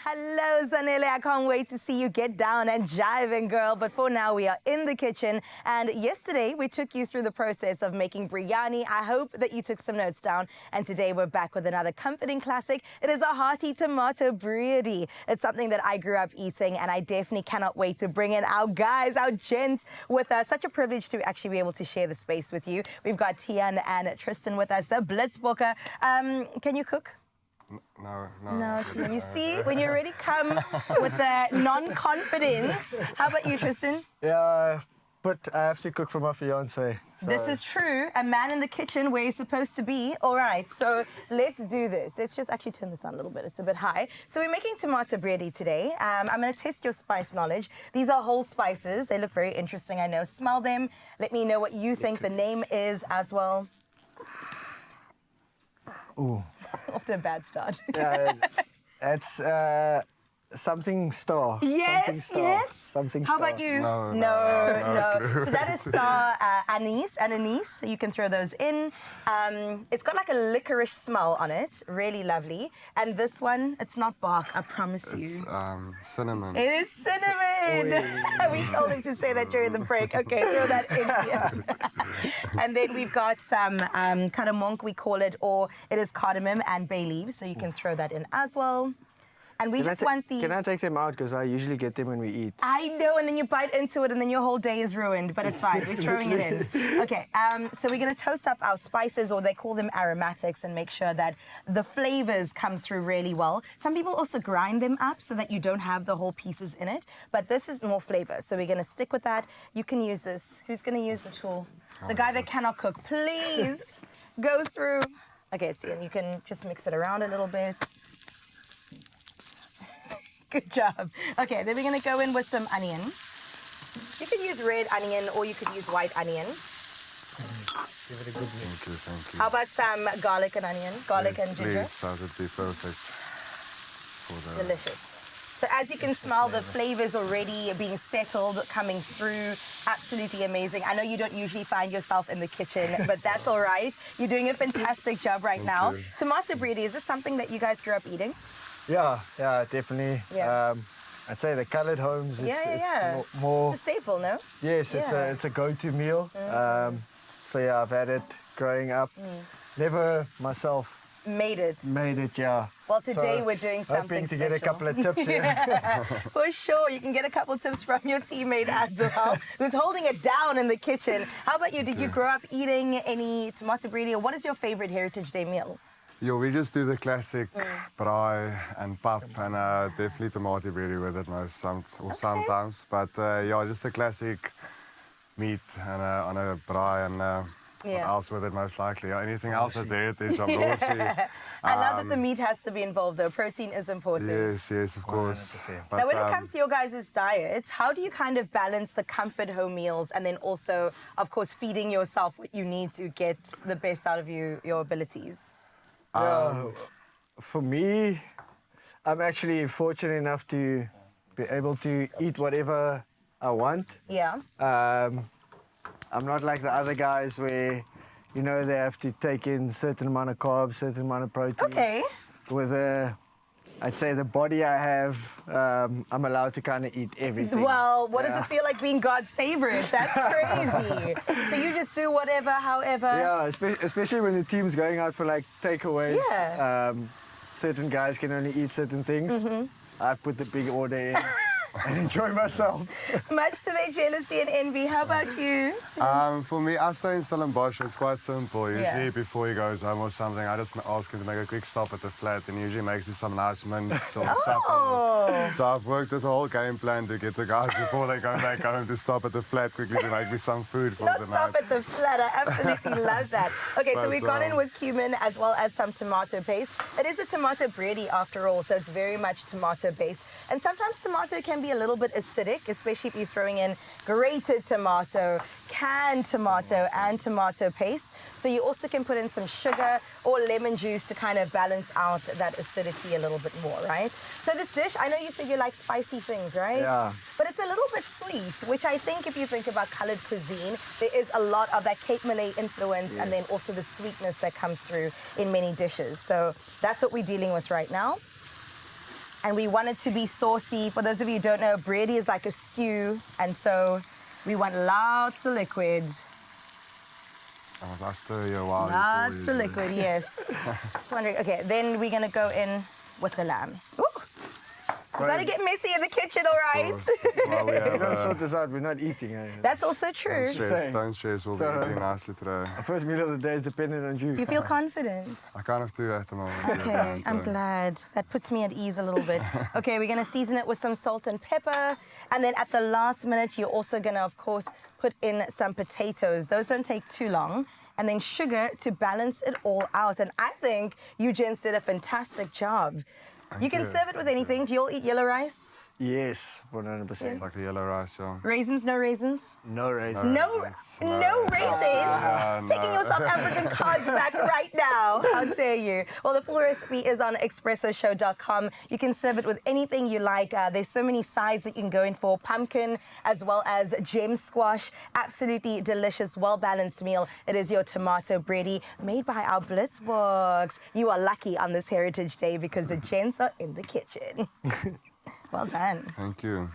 Hello, Zanele. I can't wait to see you get down and jiving, girl. But for now, we are in the kitchen. And yesterday, we took you through the process of making biryani. I hope that you took some notes down. And today, we're back with another comforting classic. It is a hearty tomato bredie. It's something that I grew up eating, and I definitely cannot wait to bring in our guys, our gents, with us. Such a privilege to actually be able to share the space with you. We've got Tian and Tristan with us, the blitzboks. Can you cook? No. Tian. You see, when you already come with the non-confidence. How about you, Tristan? Yeah, but I have to cook for my fiance. So. This is true. A man in the kitchen where he's supposed to be. All right, so let's do this. Let's just actually turn this on a little bit. It's a bit high. So we're making tomato bredie today. I'm going to test your spice knowledge. These are whole spices. They look very interesting, I know. Smell them. Let me know what you think the name is as well. Ooh. Off to a bad start. It's something star. Yes, something star. yes. Something How star. about you? No. So that is star anise. So you can throw those in. It's got like a licorice smell on it. Really lovely. And this one, it's not bark, I promise you. It's cinnamon. It is cinnamon. We told him to say that during the break. Okay, throw that in here. And then we've got some cardamom, we call it, or it is cardamom and bay leaves. So you can throw that in as well. And we just want these. Can I take them out? Because I usually get them when we eat. I know, and then you bite into it, and then your whole day is ruined, but it's fine. We're throwing it in. Okay, so we're going to toast up our spices, or they call them aromatics, and make sure that the flavors come through really well. Some people also grind them up so that you don't have the whole pieces in it, but this is more flavor, so we're going to stick with that. You can use this. Who's going to use the tool? The guy that cannot cook. Please go through. Okay, Etienne, you can just mix it around a little bit. Good job. Okay, then we're going to go in with some onion. You could use red onion or you could use white onion. Give it a good mix. Thank you, thank you. How about some garlic and onion? Garlic and ginger? Please, that would be perfect. For the... Delicious. So as you can smell, the flavors already being settled, coming through. Absolutely amazing. I know you don't usually find yourself in the kitchen, but that's all right. You're doing a fantastic job right now. you. Tomato bredie, is this something that you guys grew up eating? Yeah, definitely. Yeah. I'd say the coloured homes, it's more... It's a staple, no? Yes, it's a go-to meal. So yeah, I've had it growing up. Never myself Made it. Yeah. Well, today So, we're doing something hoping to special. get a couple of tips here. For sure, you can get a couple tips from your teammate as well, who's holding it down in the kitchen. How about you? Did you grow up eating any tomato bredie, or what is your favorite Heritage Day meal? Yeah, we just do the classic braai and pap and definitely tomato bredie with it sometimes. But yeah, just a classic meat and on a braai and what else with it most likely. Yeah, anything else that's heritage, I'm not I love that the meat has to be involved, though. Protein is important. Yes, of course. But, Now, when it comes to your guys' diet, how do you kind of balance the comfort home meals and then also, of course, feeding yourself what you need to get the best out of your abilities? For me, I'm actually fortunate enough to be able to eat whatever I want. Yeah. I'm not like the other guys where, you know, they have to take in certain amount of carbs, certain amount of protein. Okay. With I'd say the body I have, I'm allowed to kind of eat everything. Well, what does it feel like being God's favorite? That's crazy. So you just do whatever, however. Yeah, especially when the team's going out for like takeaways. Yeah. Certain guys can only eat certain things. I put the big order in. And enjoy myself. Much to their jealousy and envy. How about you? for me, I stay in Stellenbosch. It's quite simple. Usually Yeah. before he goes home or something, I just ask him to make a quick stop at the flat, and he usually makes me some nice mince or something. So I've worked this whole game plan to get the guys before they go back home to stop at the flat quickly to make me some food for Not the stop night. at the flat. I absolutely love that. Okay, so But, we've gone in with cumin as well as some tomato paste. It is a tomato bredie after all, so it's very much tomato based. And sometimes tomato can be a little bit acidic, especially if you're throwing in grated tomato, canned tomato, and tomato paste. So you also can put in some sugar or lemon juice to kind of balance out that acidity a little bit more, right? So this dish, I know you said you like spicy things, right? Yeah. But it's a little bit sweet, which I think if you think about coloured cuisine, there is a lot of that Cape Malay influence and then also the sweetness that comes through in many dishes. So that's what we're dealing with right now. And we want it to be saucy. For those of you who don't know, bredie is like a stew. And so we want lots of liquid. I stir you a while. Lots of liquid, yes. Just wondering. Okay, then we're going to go in with the lamb. Ooh. You gotta get messy in the kitchen, all right? That's why we We're going to have sort this out. We're not eating. That's also true. don't stress. We'll be eating nicely today. The first meal of the day is dependent on you. You feel confident? I kind of do at the moment. Okay, I'm glad. That puts me at ease a little bit. Okay, we're gonna season it with some salt and pepper. And then at the last minute, you're also gonna, of course, put in some potatoes. Those don't take too long. And then sugar to balance it all out. And I think you gents did a fantastic job. You can serve it with anything. Do you all eat yellow rice? Yes, 100%. Like the yellow rice, yeah. Raisins, no raisins? No raisins. No raisins? Taking your South African cards back right now. How dare you? Well, the full recipe is on expressoshow.com. You can serve it with anything you like. There's so many sides that you can go in for. Pumpkin as well as gem squash. Absolutely delicious, well-balanced meal. It is your tomato bredie made by our blitzboks. You are lucky on this Heritage Day because the gents are in the kitchen. Well done. Thank you.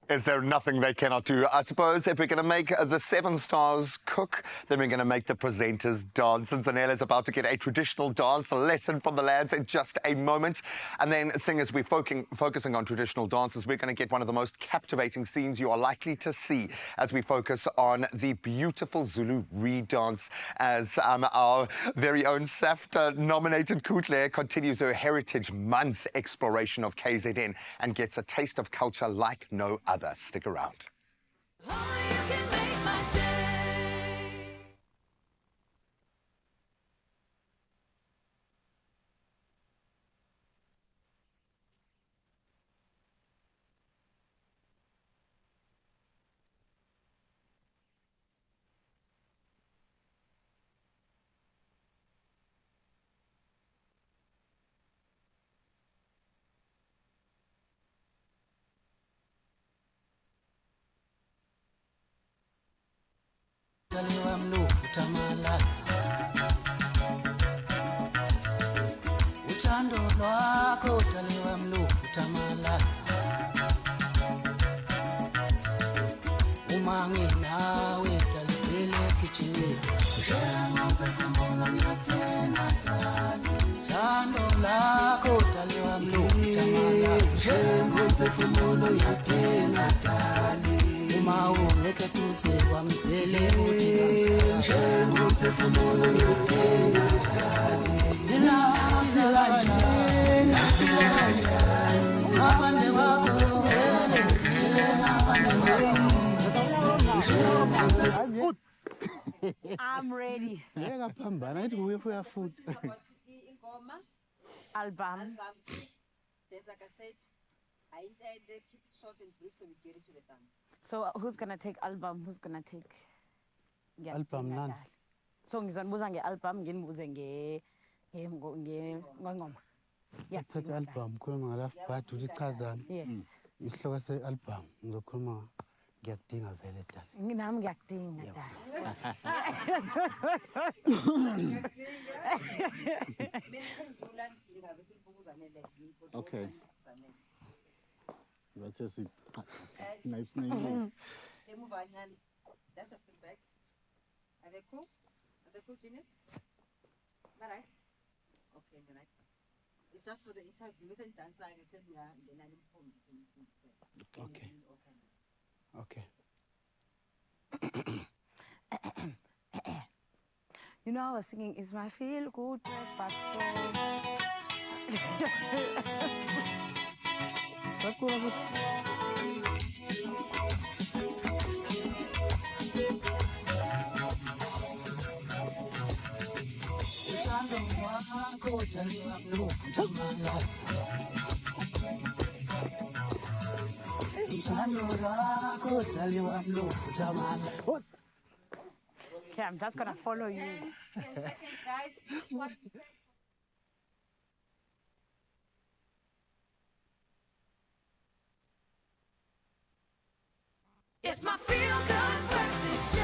Is there nothing they cannot do? I suppose if we're going to make the 7 stars cook, then we're going to make the presenters dance. And Zanelle's about to get a traditional dance lesson from the lads in just a moment. And then, seeing as we're focusing on traditional dances, we're going to get one of the most captivating scenes you are likely to see as we focus on the beautiful Zulu re-dance as our very own SAFTA-nominated Culinary continues her Heritage Month exploration of KZN and gets a taste of culture like no other. Stick around. Only you can make my day. Utaliwa mnuku tamala Utando lwako utaliwa mnuku tamala Umangi nawe talipele kichini Tando lako utaliwa mnuku tamala Mauleke tuse wa mpele Mphefumulo ngithenga I'm ready. Ngiyapambana ngithi kuye futhi. Album. There's like I said, I intended keep it short and brief so we get into the dance. So who's gonna take album? Who's gonna take Album nani? So ngizonibuza nge-album nginibuze ngengoma. Yeah. Thatha album khuluma ngalafu but uthi chazana. Yes. Isihloko se-album ngizokhuluma ngiyakudinga vele dala. Nami ngiyakudinga dala. Okay. That's just it. Nice name. Hey, move on, Nani. That's a feedback. Are they cool? Are they cool, Genius? Am I right? Okay, then it's just for the interviews and dance. I said, yeah, and then I Okay. Okay. You know, I was singing, "It's my feel good breakfast song." Okay, I'm just gonna follow you. 10 seconds, guys. It's my feel-good breakfast show.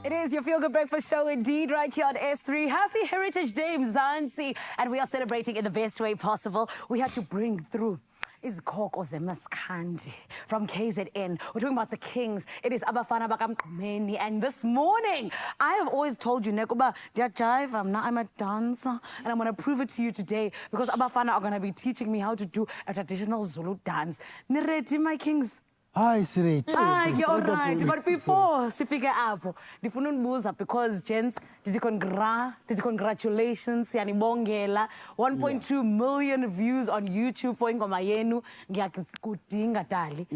It is your Feel Good Breakfast show indeed, right here on S3. Happy Heritage Day, Mzansi. And we are celebrating in the best way possible. We had to bring through izikoko zemaskandi from KZN. We're talking about the kings. It is Abafana Bakamkumeni. And this morning, I have always told you, Nekuba, Jive, I'm a dancer. And I'm going to prove it to you today because Abafana are going to be teaching me how to do a traditional Zulu dance. Nireti, my kings. Hi, Siri. You're all right. But before sifike apho, ndifuna unibuza because gents, did congratulations, yanibongela. 1.2 million views on YouTube for ingoma yenu. Ngiyakudinga dali.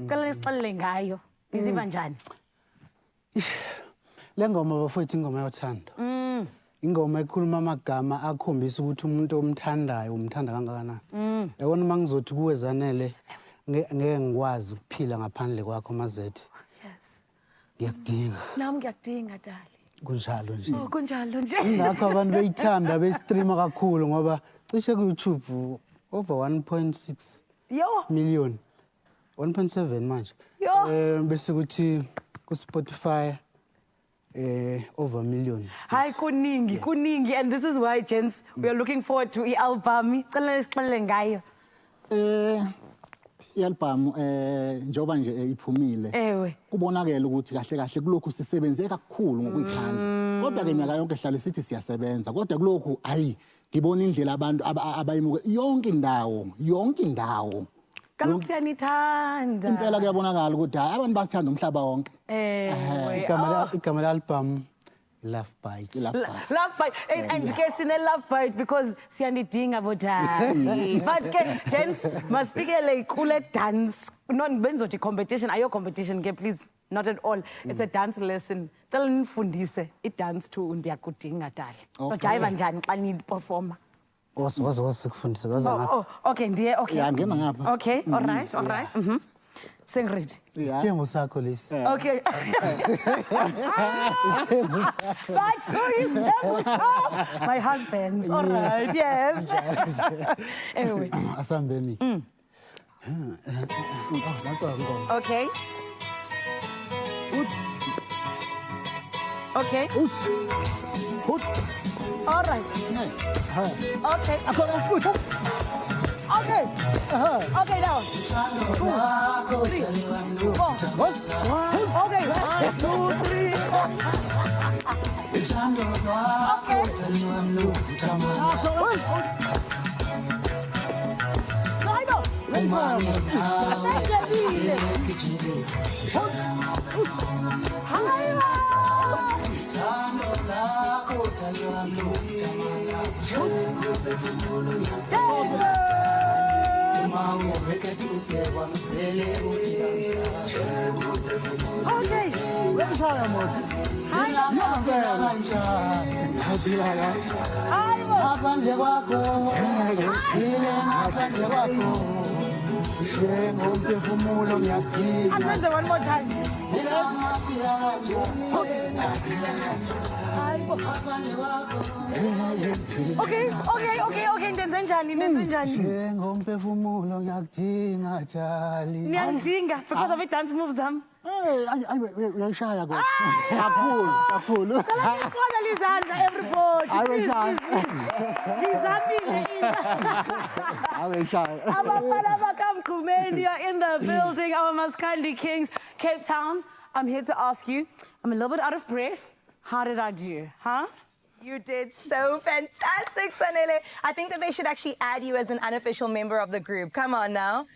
Cela nisixelele ngayo. Niziva njani? Le ngoma bafowethu ingoma yothando. Ingoma ekhuluma amagama akhombisa ukuthi umuntu omthandayo umthanda kangakanani. Yabona mangizothi kuwe Zanele ngeke ngikwazi ukuphila ngaphandle kwakho mazethi. Yes. Ngiyakudinga. Nami ngiyakudinga dali. Kunjalo nje. Oh, kunjalo nje. Ngakho abantu beyithanda bestreama kakhulu ngoba cishe ku YouTube over 1.6 million. 1.7 manje. Bese kuthi ku Spotify over a million. Hi, kuningi. And this is why, gents, we are looking forward to the album. Cela nisixelele ngayo. i-album njengoba nje iphumile Ewe. kubonakala ukuthi kahle kahle kulokhu sisebenze kakhulu ngokuyikhandla kodwa ke minyaka yonke hlale sithi siyasebenza kodwa kulokhu hayi ngibona indlela abantu abayimuke yonke indawo Kaloku siyanithanda. impela kuyabonakala ukuthi hayi abantu basithanda umhlaba wonke Ewe. igama le-album Love Bite. Love bite. And ke sine love bite because siyanidinga bodali. But ke gents masipikele kule dance. No benzothi competition, ayo competition ke please. Not at all. It's a dance lesson. Tell nifundise i-dance to ndiyakudinga dali. So jive njani xa ni perform? Sikufundise kaza Oh, okay, ndiye okay. Ya ngena ngapha Okay, all right. Singrid. isithembu sakho lesi. Okay. That's who is my husband's. All right, yes. Anyway. Asambeni. That's all I'm going. Okay. Okay. All right. Okay. Okay. Okay, now. 2, 3, 4. Okay, 1, 2, 3. One more time. Okay, ndenze njani? Njengomphefumulo ngiyakudinga jali. Niyangidinga because of i-dance moves zami. uyayishaya kodwa kakhulu Khona lizandla everybody. Lizamile aweshaya Abafana bakamkhumeni are in the building. Our Maskandi Kings, Cape Town. I'm here to ask you, I'm a little bit out of breath. How did I do, huh? You did so fantastic, Sanele. I think that they should actually add you as an unofficial member of the group. Come on now.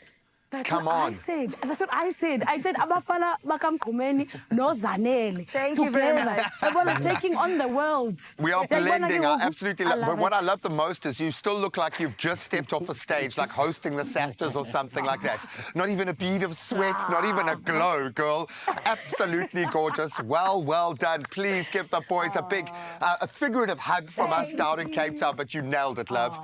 That's what I said. That's what I said. I said Abafana Bakamkhumeni no Zanele. Thank you very much. We're taking on the world. We are blending. I absolutely love it. But what it. I love the most is you still look like you've just stepped off a stage, like hosting the SAFTAs or something like that. Not even a bead of sweat, not even a glow, girl. Absolutely gorgeous. Well done. Please give the boys a big, a figurative hug from us down in Cape Town. But you nailed it, love.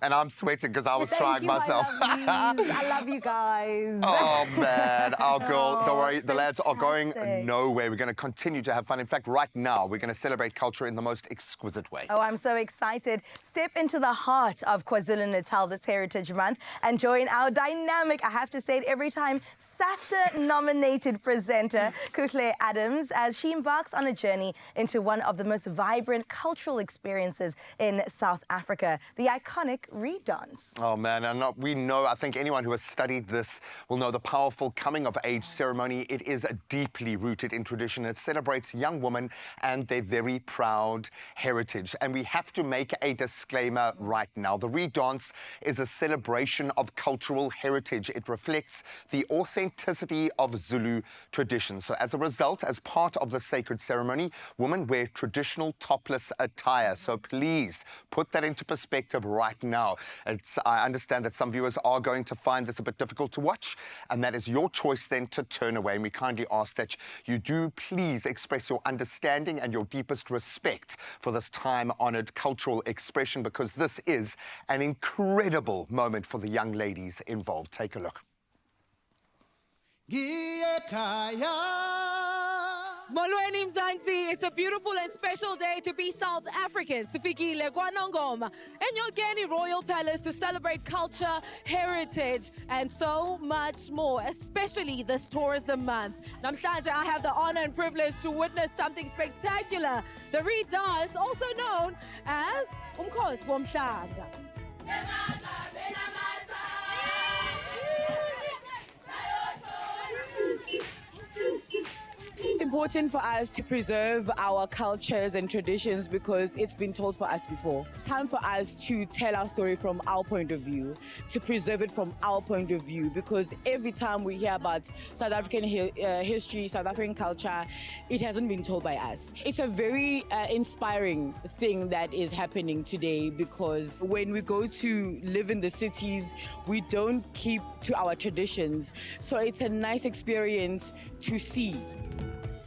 And I'm sweating because I was trying myself. I love you guys. Oh, man. Our girl, don't worry, the lads are going nowhere. We're going to continue to have fun. In fact, right now, we're going to celebrate culture in the most exquisite way. Oh, I'm so excited. Step into the heart of KwaZulu-Natal this Heritage Month and join our dynamic, I have to say it every time, SAFTA-nominated presenter, Culinary Adams, as she embarks on a journey into one of the most vibrant cultural experiences in South Africa, the iconic Reed dance. Oh, man, and we know, I think anyone who has studied this will know the powerful coming-of-age ceremony. It is deeply rooted in tradition. It celebrates young women and their very proud heritage. And we have to make a disclaimer right now. The Reed dance is a celebration of cultural heritage. It reflects the authenticity of Zulu tradition. So as a result, as part of the sacred ceremony, women wear traditional topless attire. So please put that into perspective right now. I understand that some viewers are going to find this a bit difficult to watch, and that is your choice then to turn away. And we kindly ask that you do please express your understanding and your deepest respect for this time-honoured cultural expression, because this is an incredible moment for the young ladies involved. Take a look. Molweni Mzansi, it's a beautiful and special day to be South African. Sifikile kwaNongoma, eNyokeni Royal Palace to celebrate culture, heritage, and so much more, especially this tourism month. Namhlanje, I have the honor and privilege to witness something spectacular, the Reed dance, also known as Umkhosi Womhlanga. important for us to preserve our cultures and traditions because it's been told for us before. It's time for us to tell our story from our point of view, to preserve it from our point of view, because every time we hear about South African history, South African culture, it hasn't been told by us. It's a very inspiring thing that is happening today, because when we go to live in the cities, we don't keep to our traditions. So it's a nice experience to see.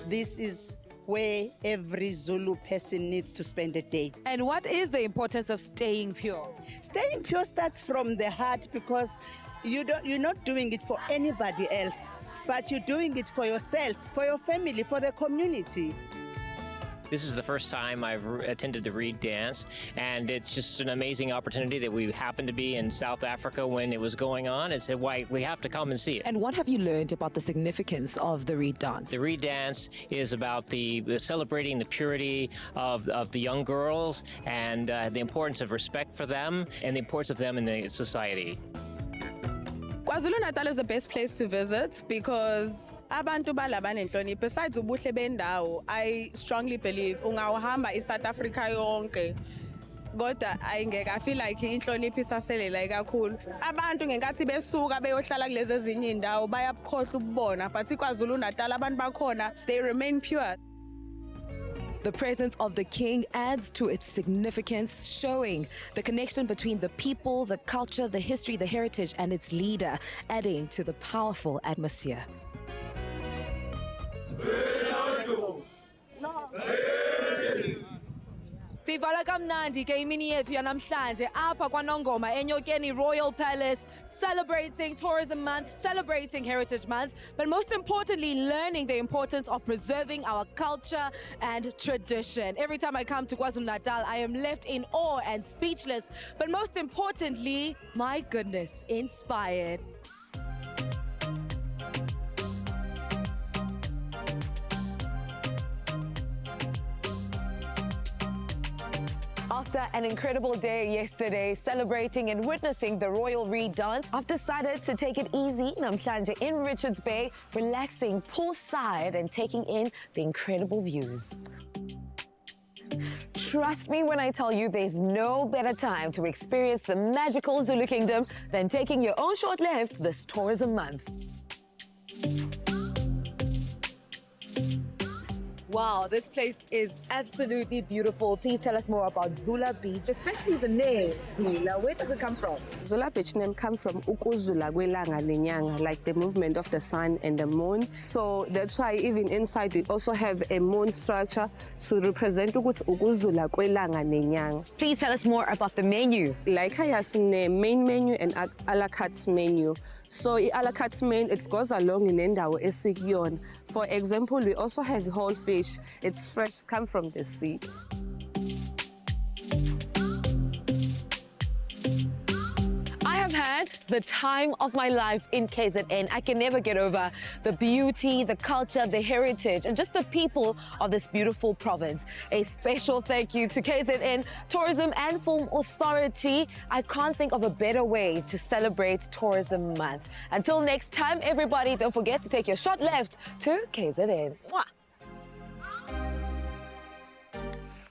This is where every Zulu person needs to spend a day. And what is the importance of staying pure? Staying pure starts from the heart, because you're not doing it for anybody else, but you're doing it for yourself, for your family, for the community. This is the first time I've attended the Reed dance, and it's just an amazing opportunity that we happened to be in South Africa when it was going on. It's why we have to come and see it. And what have you learned about the significance of the Reed dance? The Reed dance is about the celebrating the purity of the young girls and the importance of respect for them and the importance of them in the society. KwaZulu-Natal is the best place to visit because abantu balabana enhlonipho. Besides ubuhle bendawo, I strongly believe ungawuhamba iSouth Africa yonke. Kodwa ayingeke, I feel like inhlonipho isaselela kakhulu. Abantu ngenkathi besuka beyohlala kulezi ezinye indawo bayabukhohlwa ukubona, but KwaZulu-Natal abantu bakhona, they remain pure. The presence of the king adds to its significance, showing the connection between the people, the culture, the history, the heritage, and its leader, adding to the powerful atmosphere. Sivala kamnandi ke imini yethu yanamhlanje apha kwaNongoma eNyokeni Royal Palace, celebrating Tourism Month, celebrating Heritage Month, but most importantly, learning the importance of preserving our culture and tradition. Every time I come to KwaZulu-Natal, I am left in awe and speechless, but most importantly, my goodness, inspired. After an incredible day yesterday, celebrating and witnessing the Royal Reed dance, I've decided to take it easy namhlanje in Richards Bay, relaxing poolside and taking in the incredible views. Trust me when I tell you there's no better time to experience the magical Zulu Kingdom than taking your own short lift this tourism month. Wow, this place is absolutely beautiful. Please tell us more about Zula Beach, especially the name Zula. Where does it come from? Zula Beach name comes from ukuzula kwelanga nenyanga, like the movement of the sun and the moon. So that's why even inside we also have a moon structure to represent ukuzula kwelanga nenyanga. Please tell us more about the menu. Like I have a main menu and a la carte menu. So a la carte menu, it goes along in endawo esikyon. For example, we also have whole fish. It's fresh, come from the sea. I have had the time of my life in KZN. I can never get over the beauty, the culture, the heritage, and just the people of this beautiful province. A special thank you to KZN Tourism and Film Authority. I can't think of a better way to celebrate Tourism Month. Until next time, everybody, don't forget to take your short left to KZN. Mwah.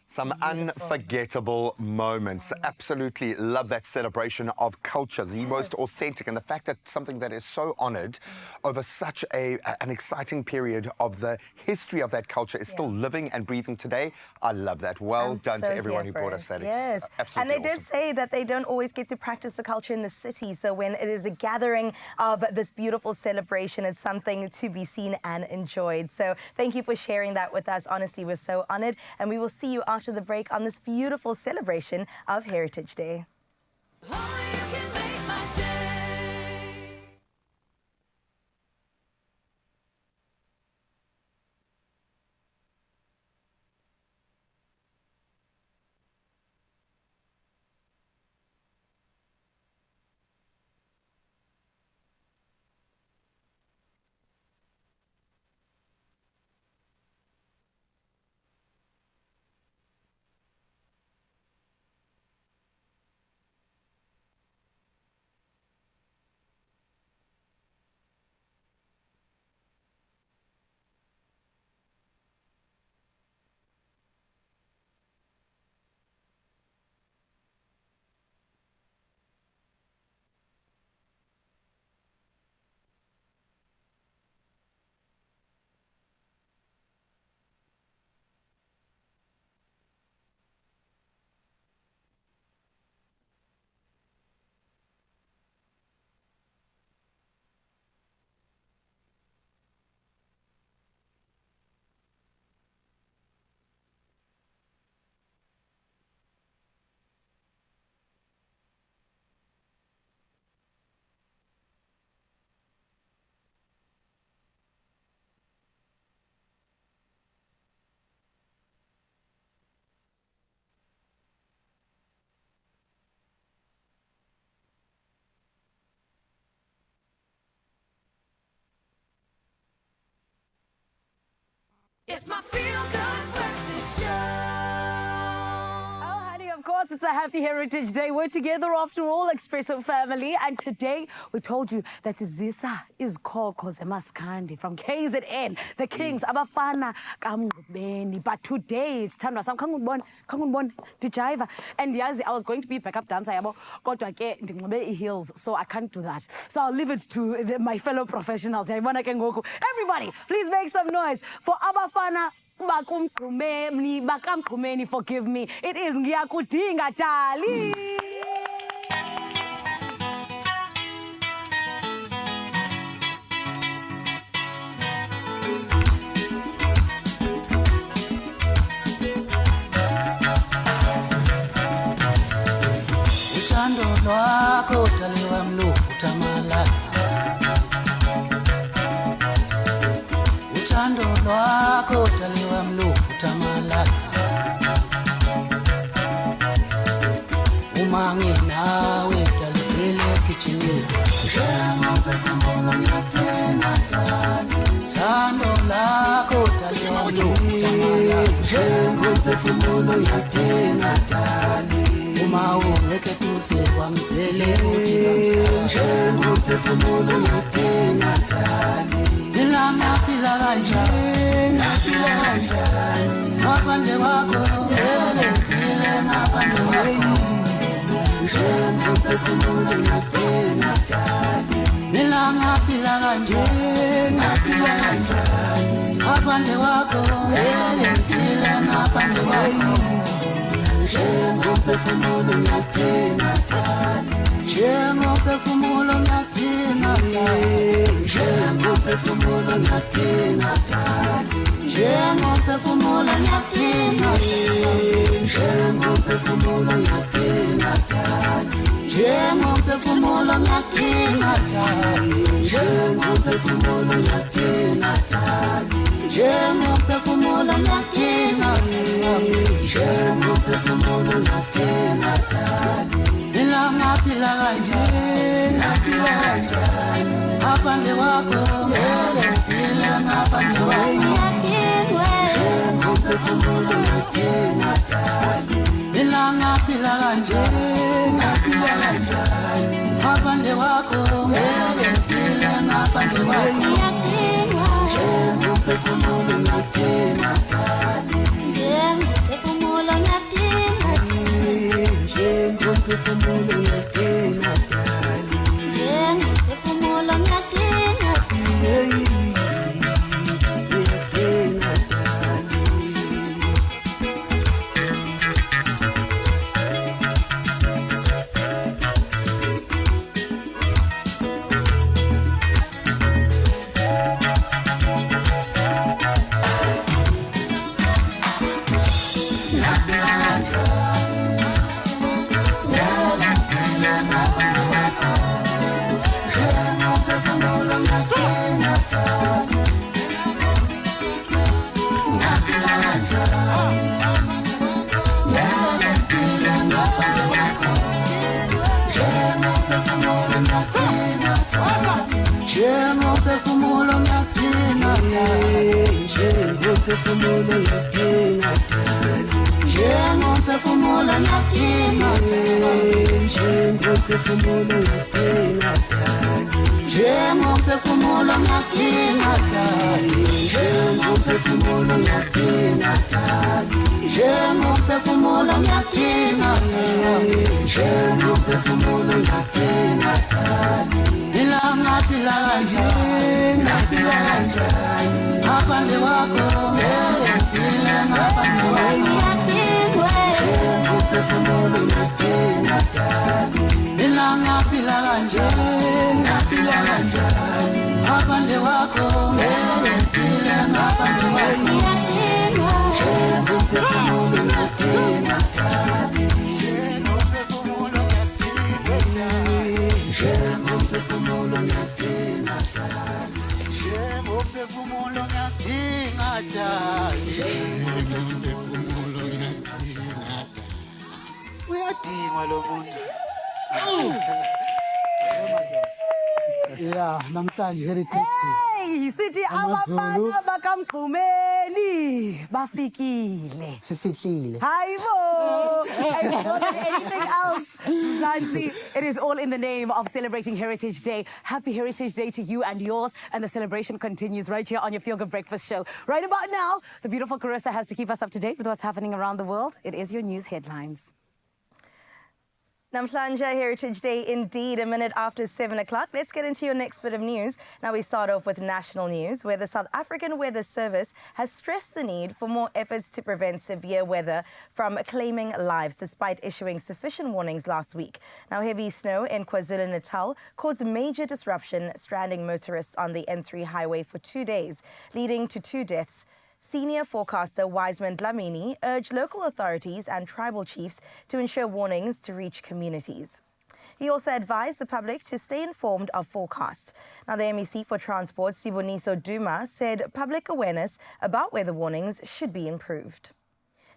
Some unforgettable moments. Absolutely love that celebration of culture, the most authentic, and the fact that something that is so honoured over such an exciting period of the history of that culture is still living and breathing today. I love that. Well done to everyone who brought us that. Yes, Absolutely and they did say that they don't always get to practice the culture in the city. So when it is a gathering of this beautiful celebration, it's something to be seen and enjoyed. So thank you for sharing that with us. Honestly, we're so honoured, and we will see you after the break on this beautiful celebration of Heritage Day. It's my feel-good breakfast show. Oh, honey, of course, it's a happy Heritage Day. We're together after all, Expresso family. And today, we told you that Zisa is called Kozemaskandi from KZN, the Kings, Abafana Kamgubeni. But today, it's Tandwa Sam Kangunbon, Dijiva. And Yazi, I was going to be backup dancer, got to heels, so I can't do that. So I'll leave it to my fellow professionals. Everybody, please make some noise for Abafana Bakamkumeni, forgive me. It is Ngiyakudinga Dali. Uthando lwakho daliwa mluphuta malala. Uthando lwakho daliwa mluphuta malala. Uma nginawe dalivele kitchini. Njengoba kumbona ngiyathena dali. Uthando lakho daliwa mluphuta malala. Njengoba kumbona ngiyathena dali. Uma ungeke duze kwamvele njengophefumulo ngiyathena dali. Phila kanjani ngaphandle kwakho phile ngaphandle kwakho njengophefumulo ngiyathena dali. Phila kanjani ngaphandle kwakho phile ngaphandle kwakho njengophefumulo ngiyathena dali. Njengophefumulo ngiyathena dali. Njengophefumulo ngiyathena dali. Njengophefumulo ngiyathena dali. Njengophefumulo ngiyathena dali. Njengophefumulo ngiyathena dali. Njengophefumulo ngiyathena dali. Njengophefumulo ngiyathena dali. Njengophefumulo ngiyathena dali. Phila kanjani ngaphandle kwakho phile ngaphandle kwakho njengophefumulo ngiyathena dali. Phila kanjani ngaphandle kwakho phile ngaphandle kwakho njengophefumulo ngiyathena dali. Njengophefumulo ngiyathena dali. Njengophefumulo ngiyathena dali. Njengophefumulo ngiyathena dali. Njengophefumulo ngiyathena dali. Njengophefumulo ngiyathena dali. Njengophefumulo ngiyathena dali. Njengophefumulo ngiyathena dali. Njengophefumulo ngiyathena dali. Njengophefumulo ngiyathena dali. Njengophefumulo ngiyathena dali. Njengophefumulo ngiyathena dali. Phila kanjani ngaphandle kwakho phile ngaphandle kwakho njengophefumulo ngiyathena dali. Phila kanjani ngaphandle kwakho phile ngaphandle kwakho njengophefumulo ngiyathena dali. Njengophefumulo ngiyathena dali. Njengophefumulo ngiyathena dali. Njengophefumulo ngiyathena dali. Uyadingwa lo muntu. Yeah, namhlanje Heritage Day. Hey, sithi AmaZulu. abafana bakamqhumeni bafikile. Sifihlile. Hayibo! And more than anything else, Zanzi, it is all in the name of celebrating Heritage Day. Happy Heritage Day to you and yours, and the celebration continues right here on your Feel Good Breakfast show. Right about now, the beautiful Carissa has to keep us up to date with what's happening around the world. It is your news headlines. Namhlanje Heritage Day indeed, a minute after 7 o'clock. Let's get into your next bit of news. Now we start off with national news, where the South African Weather Service has stressed the need for more efforts to prevent severe weather from claiming lives, despite issuing sufficient warnings last week. Now, heavy snow in KwaZulu-Natal caused major disruption, stranding motorists on the N3 highway for 2 days, leading to 2 deaths. Senior forecaster Wiseman Dlamini urged local authorities and tribal chiefs to ensure warnings to reach communities. He also advised the public to stay informed of forecasts. Now, the MEC for Transport, Siboniso Duma, said public awareness about weather warnings should be improved.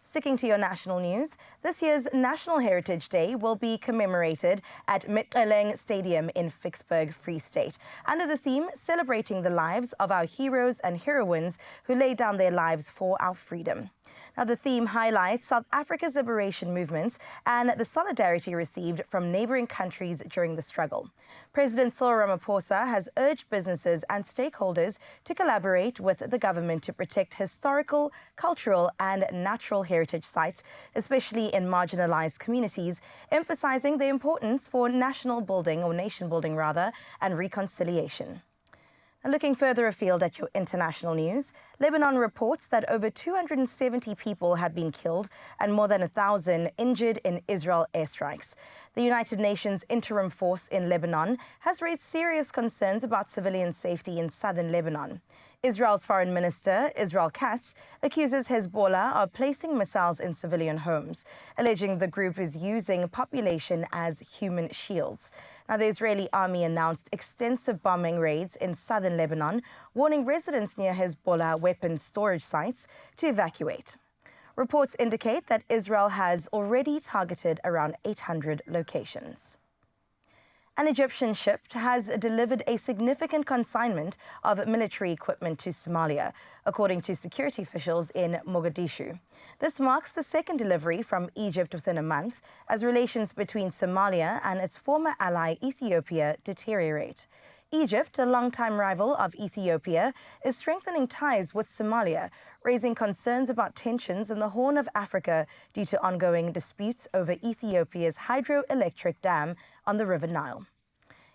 Sticking to your national news, this year's National Heritage Day will be commemorated at Mitqeleng Stadium in Vicksburg, Free State, under the theme celebrating the lives of our heroes and heroines who laid down their lives for our freedom. Now, the theme highlights South Africa's liberation movements and the solidarity received from neighbouring countries during the struggle. President Cyril Ramaphosa has urged businesses and stakeholders to collaborate with the government to protect historical, cultural and natural heritage sites, especially in marginalised communities, emphasising the importance for national building, or nation building rather, and reconciliation. Now, looking further afield at your international news, Lebanon reports that over 270 people have been killed and more than 1,000 injured in Israel airstrikes. The United Nations Interim Force in Lebanon has raised serious concerns about civilian safety in southern Lebanon. Israel's Foreign Minister, Israel Katz, accuses Hezbollah of placing missiles in civilian homes, alleging the group is using population as human shields. Now, the Israeli army announced extensive bombing raids in southern Lebanon, warning residents near Hezbollah weapons storage sites to evacuate. Reports indicate that Israel has already targeted around 800 locations. An Egyptian ship has delivered a significant consignment of military equipment to Somalia, according to security officials in Mogadishu. This marks the second delivery from Egypt within a month, as relations between Somalia and its former ally Ethiopia deteriorate. Egypt, a longtime rival of Ethiopia, is strengthening ties with Somalia, raising concerns about tensions in the Horn of Africa due to ongoing disputes over Ethiopia's hydroelectric dam on the River Nile.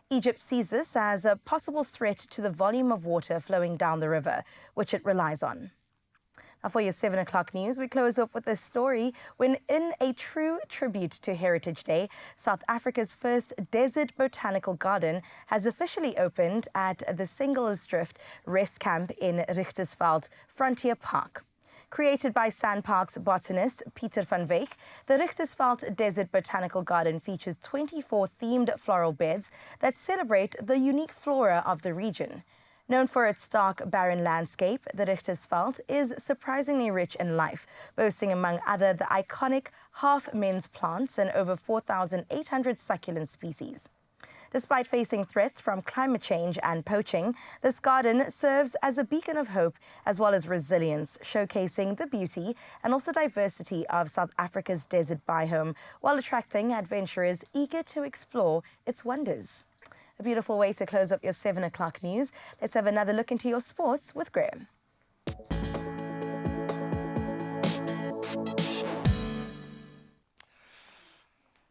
Egypt sees this as a possible threat to the volume of water flowing down the river, which it relies on. Now, for your 7 o'clock news, we close off with this story when, in a true tribute to Heritage Day, South Africa's first desert botanical garden has officially opened at the Singelesdrift Rest Camp in Richtersveld Frontier Park. Created by SANParks botanist Pieter van Wyk, the Richtersveld Desert Botanical Garden features 24 themed floral beds that celebrate the unique flora of the region. Known for its stark, barren landscape, the Richtersveld is surprisingly rich in life, boasting among other the iconic half-men's plants and over 4,800 succulent species. Despite facing threats from climate change and poaching, this garden serves as a beacon of hope as well as resilience, showcasing the beauty and also diversity of South Africa's desert biome while attracting adventurers eager to explore its wonders. A beautiful way to close up your 7 o'clock news. Let's have another look into your sports with Graham.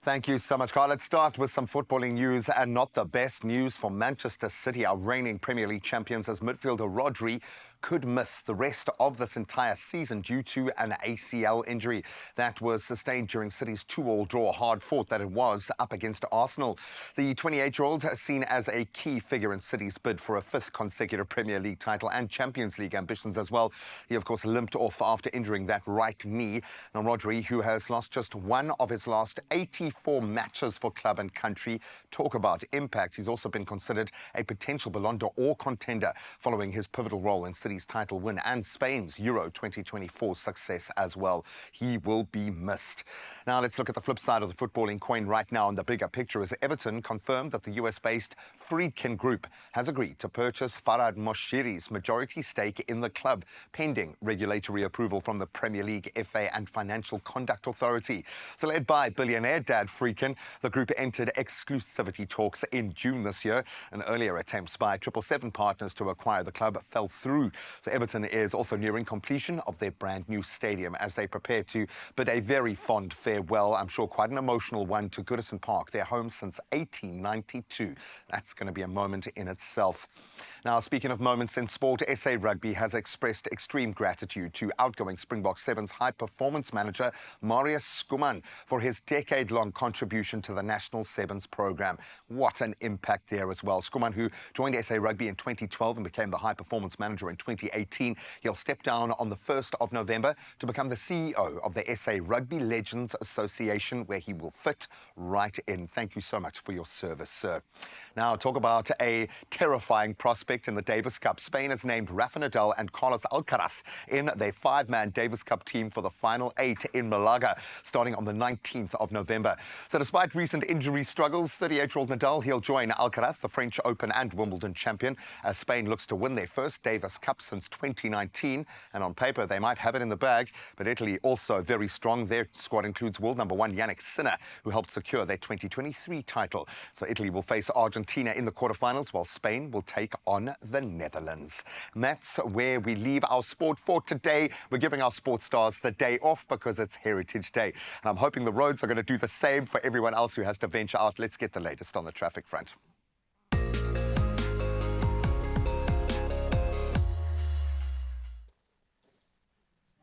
Thank you so much, Carl. Let's start with some footballing news, and not the best news for Manchester City, our reigning Premier League champions, as midfielder Rodri could miss the rest of this entire season due to an ACL injury that was sustained during City's 2-2 draw, hard-fought that it was, up against Arsenal. The 28-year-old is seen as a key figure in City's bid for a 5th consecutive Premier League title and Champions League ambitions as well. He, of course, limped off after injuring that right knee. Now, Rodri, who has lost just one of his last 84 matches for club and country, talk about impact. He's also been considered a potential Ballon d'Or contender following his pivotal role in City's Italy's title win and Spain's Euro 2024 success as well. He will be missed. Now let's look at the flip side of the footballing coin right now, and the bigger picture is Everton confirmed that the US-based Friedkin Group has agreed to purchase Farhad Moshiri's majority stake in the club, pending regulatory approval from the Premier League, FA and Financial Conduct Authority. So led by billionaire dad Friedkin, the group entered exclusivity talks in June this year, and earlier attempts by 777 partners to acquire the club fell through. So Everton is also nearing completion of their brand new stadium as they prepare to bid a very fond farewell, I'm sure quite an emotional one, to Goodison Park, their home since 1892. That's going to be a moment in itself. Now, speaking of moments in sport, SA Rugby has expressed extreme gratitude to outgoing Springbok Sevens high-performance manager Marius Skuman for his decade-long contribution to the National Sevens program. What an impact there as well. Skuman, who joined SA Rugby in 2012 and became the high-performance manager in 2018, he'll step down on the 1st of November to become the CEO of the SA Rugby Legends Association, where he will fit right in. Thank you so much for your service, sir. Now, talk about a terrifying prospect in the Davis Cup. Spain has named Rafa Nadal and Carlos Alcaraz in their 5-man Davis Cup team for the final 8 in Malaga, starting on the 19th of November. So despite recent injury struggles, 38-year-old Nadal, he'll join Alcaraz, the French Open and Wimbledon champion, as Spain looks to win their first Davis Cup since 2019. And on paper, they might have it in the bag, but Italy also very strong. Their squad includes world number 1 Yannick Sinner, who helped secure their 2023 title. So Italy will face Argentina in the quarterfinals, while Spain will take on the Netherlands. And that's where we leave our sport for today. We're giving our sports stars the day off because it's Heritage Day. And I'm hoping the roads are going to do the same for everyone else who has to venture out. Let's get the latest on the traffic front.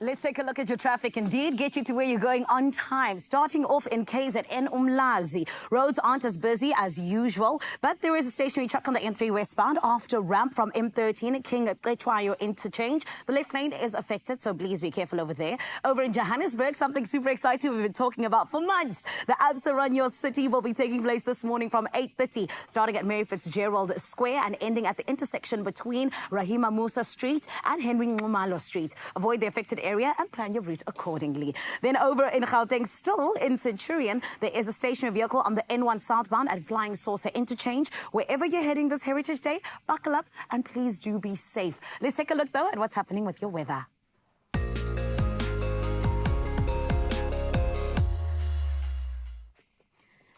Let's take a look at your traffic. Indeed, get you to where you're going on time. Starting off in KZN Umlazi. Roads aren't as busy as usual, but there is a stationary truck on the N3 westbound after ramp from M13 King Qetwayo interchange. The left lane is affected, so please be careful over there. Over in Johannesburg, something super exciting we've been talking about for months. The Absa Run Your City will be taking place this morning from 8:30, starting at Mary Fitzgerald Square and ending at the intersection between Rahima Musa Street and Henry Nxumalo Street. Avoid the affected area and plan your route accordingly. Then over in Gauteng, still in Centurion, there is a stationary vehicle on the N1 southbound at Flying Saucer interchange. Wherever you're heading this Heritage Day, buckle up and please do be safe. Let's take a look though at what's happening with your weather.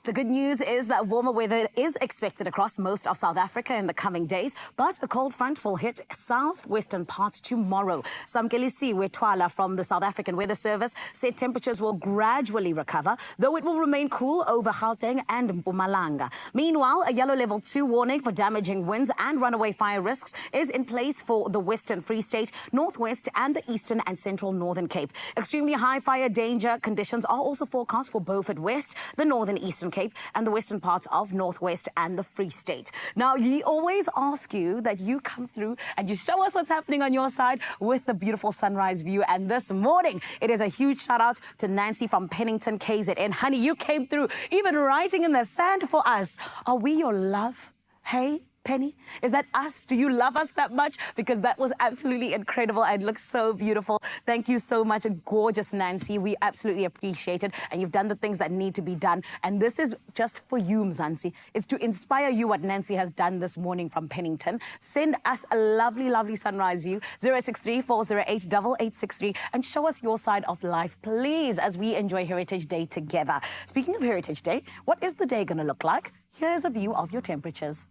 The good news is that warmer weather is expected across most of South Africa in the coming days, but a cold front will hit southwestern parts tomorrow. Samkelisi Wetwala from the South African Weather Service said temperatures will gradually recover, though it will remain cool over Gauteng and Mpumalanga. Meanwhile, a yellow level 2 warning for damaging winds and runaway fire risks is in place for the Western Free State, Northwest and the Eastern and Central Northern Cape. Extremely high fire danger conditions are also forecast for Beaufort West, the Northern Eastern Cape and the western parts of Northwest and the Free State. Now, we always ask you that you come through and you show us what's happening on your side with the beautiful sunrise view. And this morning, it is a huge shout out to Nancy from Pennington, KZN. Honey, you came through, even writing in the sand for us. Are we your love? Hey? Penny, is that us? Do you love us that much? Because that was absolutely incredible and looks so beautiful. Thank you so much, gorgeous Nancy. We absolutely appreciate it. And you've done the things that need to be done. And this is just for you, Mzansi. It's to inspire you what Nancy has done this morning from Pennington. Send us a lovely, lovely sunrise view, 063-408-8863, and show us your side of life, please, as we enjoy Heritage Day together. Speaking of Heritage Day, what is the day going to look like? Here's a view of your temperatures.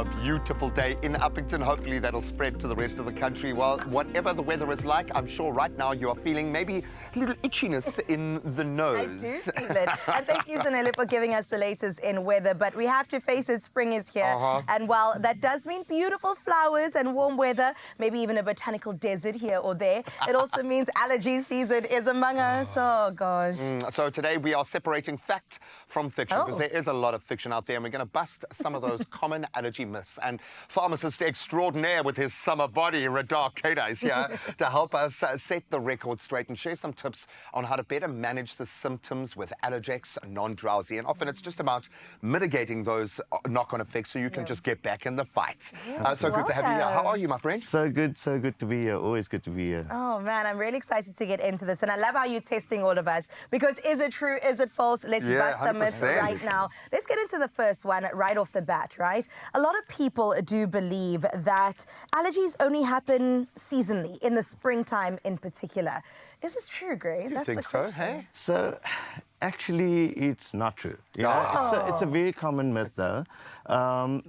a beautiful day in Uppington. Hopefully that'll spread to the rest of the country. Well, whatever the weather is like, I'm sure right now you are feeling maybe a little itchiness in the nose. I do feel it. And thank you, Zanele, for giving us the latest in weather. But we have to face it, spring is here. And while that does mean beautiful flowers and warm weather, maybe even a botanical desert here or there, it also means allergy season is among us. Oh, gosh. So today we are separating fact from fiction, because there is a lot of fiction out there, and we're going to bust some of those common allergy myths. And pharmacist extraordinaire with his summer body, Radar Keda, is here to help us set the record straight and share some tips on how to better manage the symptoms with Allergex non-drowsy. And often it's just about mitigating those knock-on effects so you can just get back in the fight. So good to have you here. How are you, my friend? So good to be here. Always good to be here. Oh, man, I'm really excited to get into this. And I love how you're testing all of us, because is it true? Is it false? Let's bust some myths right now. Let's get into the first one right off the bat, right? A lot of people do believe that allergies only happen seasonally, in the springtime in particular. Is this true, Gray? You think so, hey? So, actually, it's not true. You know, it's a very common myth, though.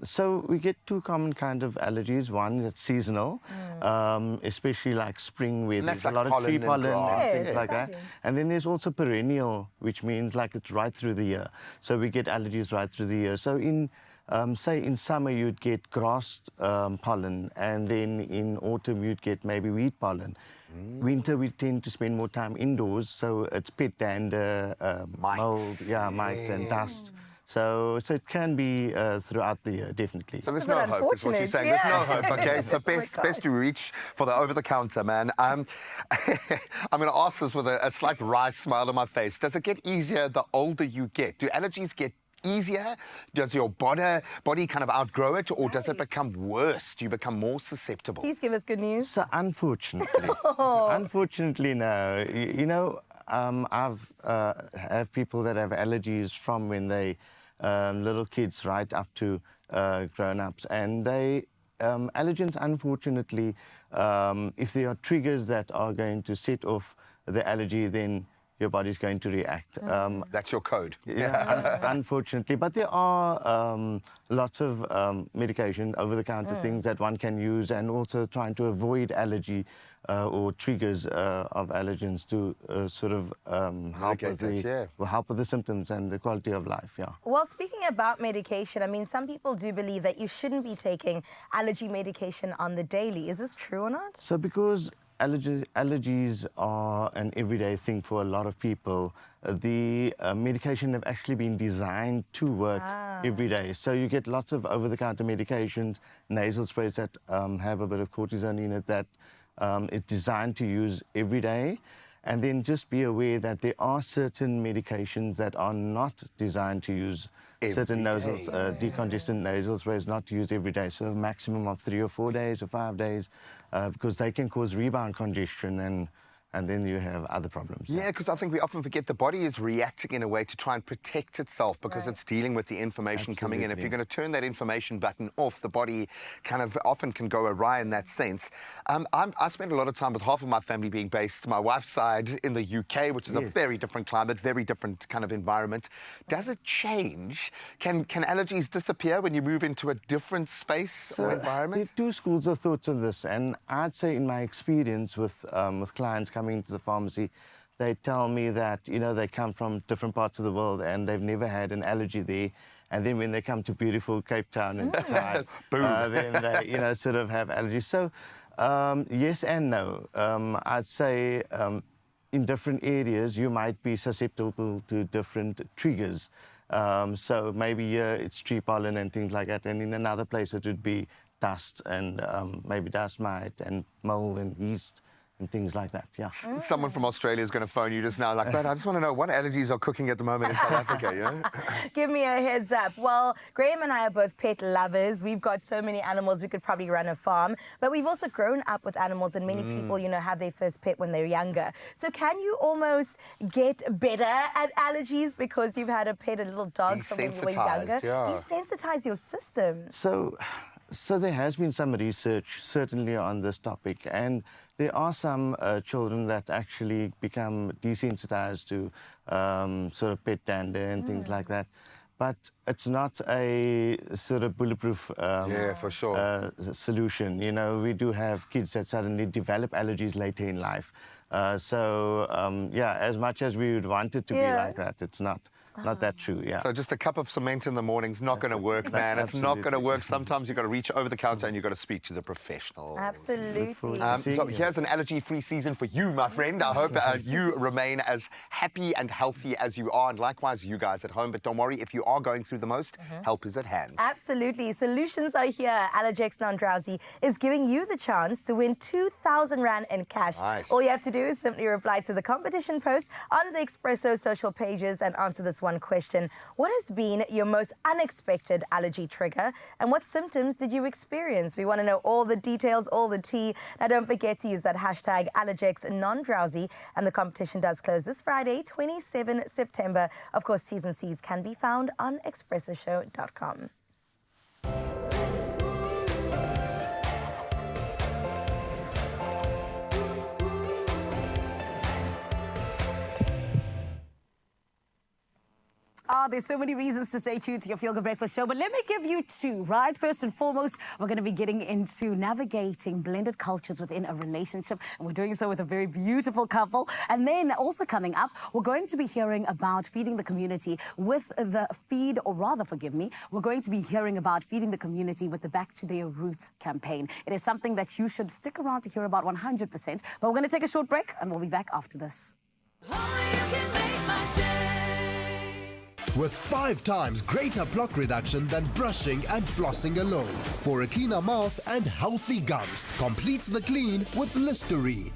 So we get two common kind of allergies. One is seasonal, especially like spring, where there's a lot of tree pollen and things like that. And then there's also perennial, which means like it's right through the year. So we get allergies right through the year. So in say in summer you'd get grass pollen, and then in autumn you'd get maybe wheat pollen. Winter we tend to spend more time indoors, so it's pet dander, mold, mites and dust. So it can be throughout the year, definitely. So there's no hope, is what you're saying. There's no hope, okay? So best to reach for the over-the-counter, man. I'm going to ask this with a slight wry smile on my face. Does it get easier the older you get? Do allergies get easier? Does your body kind of outgrow it, or does it become worse? Do you become more susceptible? Please give us good news. So unfortunately, unfortunately, no. You know, I've have people that have allergies from when they little kids right up to grown-ups, and they allergens, unfortunately, if there are triggers that are going to set off the allergy, then your body's going to react. That's your code. Unfortunately. But there are lots of medication, over-the-counter things that one can use, and also trying to avoid allergy or triggers of allergens to sort of help with the symptoms and the quality of life, Well, speaking about medication, I mean, some people do believe that you shouldn't be taking allergy medication on the daily. Is this true or not? So because allergies are an everyday thing for a lot of people, the medication have actually been designed to work every day. So you get lots of over-the-counter medications, nasal sprays that have a bit of cortisone in it that is designed to use every day. And then just be aware that there are certain medications that are not designed to use certain nasals, decongestant nasal sprays, not to use every day. So a maximum of 3 or 4 days or 5 days, because they can cause rebound congestion, and then you have other problems. Yeah, because I think we often forget the body is reacting in a way to try and protect itself, because it's dealing with the information coming in. If you're going to turn that information button off, the body kind of often can go awry in that sense. I spend a lot of time with half of my family being based, my wife's side, in the UK, which is a very different climate, very different kind of environment. Does it change? Can allergies disappear when you move into a different space or environment? There are two schools of thoughts on this, and I'd say in my experience with clients coming into the pharmacy, they tell me that, you know, they come from different parts of the world and they've never had an allergy there. And then when they come to beautiful Cape Town and then they, you know, sort of have allergies. So, yes and no. I'd say in different areas you might be susceptible to different triggers. So maybe here it's tree pollen and things like that, and in another place it would be dust and maybe dust mite and mold and yeast and things like that, Someone from Australia is going to phone you just now like, but I just want to know what allergies are cooking at the moment in South Africa, you know? Give me a heads up. Well, Graham and I are both pet lovers. We've got so many animals, we could probably run a farm. But we've also grown up with animals, and many people, you know, have their first pet when they're younger. So can you almost get better at allergies because you've had a pet, a little dog, from when you were younger? Desensitize your system. So there has been some research, certainly, on this topic, and there are some children that actually become desensitized to sort of pet dander and things like that. but it's not a sort of bulletproof yeah, for sure. Solution. You know, we do have kids that suddenly develop allergies later in life. Yeah, as much as we would want it to be like that, it's not that true, yeah. So just a cup of cement in the morning's not going to work, man. It's not going to work. Sometimes you've got to reach over the counter and you've got to speak to the professionals. Absolutely. So here's an allergy-free season for you, my friend. I hope you remain as happy and healthy as you are, and likewise you guys at home. But don't worry, if you are going through the most, help is at hand. Absolutely. Solutions are here. Allergex Non-Drowsy is giving you the chance to win 2,000 Rand in cash. Nice. All you have to do is simply reply to the competition post on the Expresso social pages and answer this one question. What has been your most unexpected allergy trigger, and what symptoms did you experience? We want to know all the details, all the tea. Now, don't forget to use that hashtag Allergex Non-Drowsy, and the competition does close this Friday, 27 September. Of course, T's and C's can be found on expressoshow.com. There's so many reasons to stay tuned to your Feel Good Breakfast show, but let me give you two, right? First and foremost, we're going to be getting into navigating blended cultures within a relationship, and we're doing so with a very beautiful couple. And then also coming up, we're going to be hearing about feeding the community with the we're going to be hearing about feeding the community with the Back to Their Roots campaign. It is something that you should stick around to hear about 100%, but we're going to take a short break, and we'll be back after this. With 5 times greater plaque reduction than brushing and flossing alone. For a cleaner mouth and healthy gums, completes the clean with Listerine.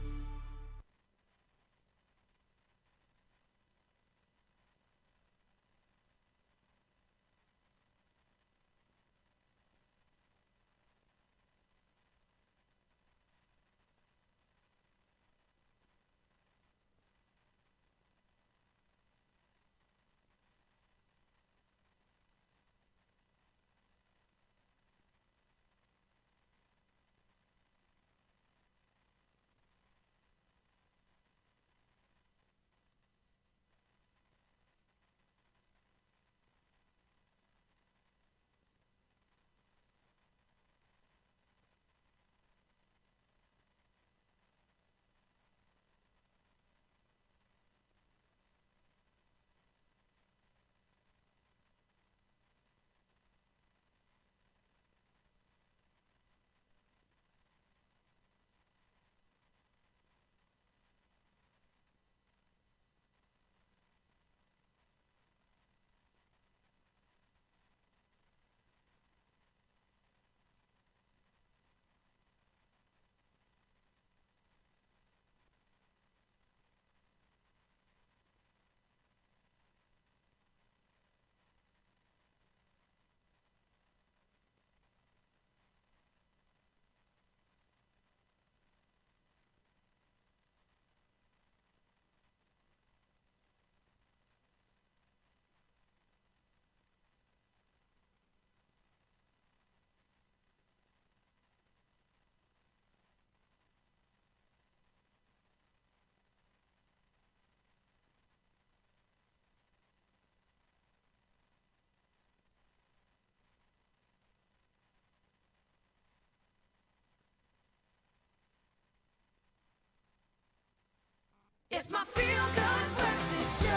It's my Feel Good Breakfast Show.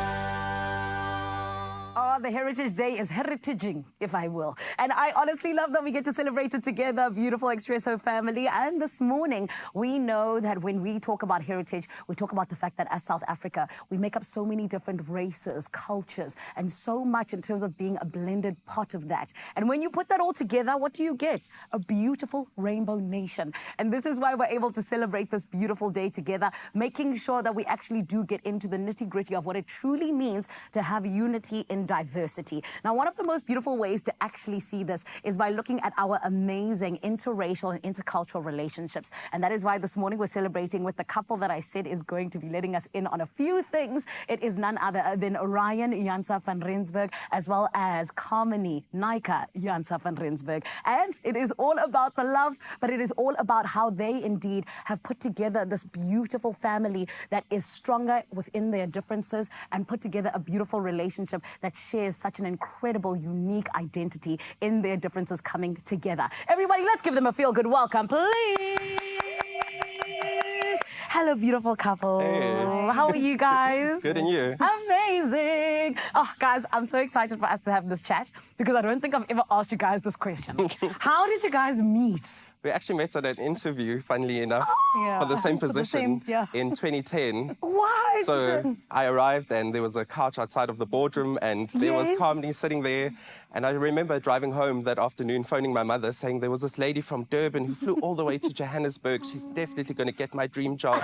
The Heritage Day is heritaging, if I will. And I honestly love that we get to celebrate it together, beautiful Expresso family. And this morning, we know that when we talk about heritage, we talk about the fact that as South Africa, we make up so many different races, cultures, and so much in terms of being a blended pot of that. And when you put that all together, what do you get? A beautiful rainbow nation. And this is why we're able to celebrate this beautiful day together, making sure that we actually do get into the nitty-gritty of what it truly means to have unity in diversity. Now, one of the most beautiful ways to actually see this is by looking at our amazing interracial and intercultural relationships. And that is why this morning we're celebrating with the couple that I said is going to be letting us in on a few things. It is none other than Ryan Jansa van Rensburg, as well as Carmony Naika Jansa van Rensburg. And it is all about the love, but it is all about how they indeed have put together this beautiful family that is stronger within their differences and put together a beautiful relationship that shares such an incredible, unique identity in their differences coming together. Everybody, let's give them a feel-good welcome, please. Hello, beautiful couple. Hey. How are you guys? Good, and you? Amazing. Oh, guys, I'm so excited for us to have this chat because I don't think I've ever asked you guys this question. How did you guys meet? We actually met at an interview, funnily enough, Yeah. for the same For the position same, yeah. in 2010. What? So I arrived and there was a couch outside of the boardroom and there was Yes. Carmody sitting there. And I remember driving home that afternoon, phoning my mother, saying there was this lady from Durban who flew all the way to Johannesburg. She's definitely going to get my dream job.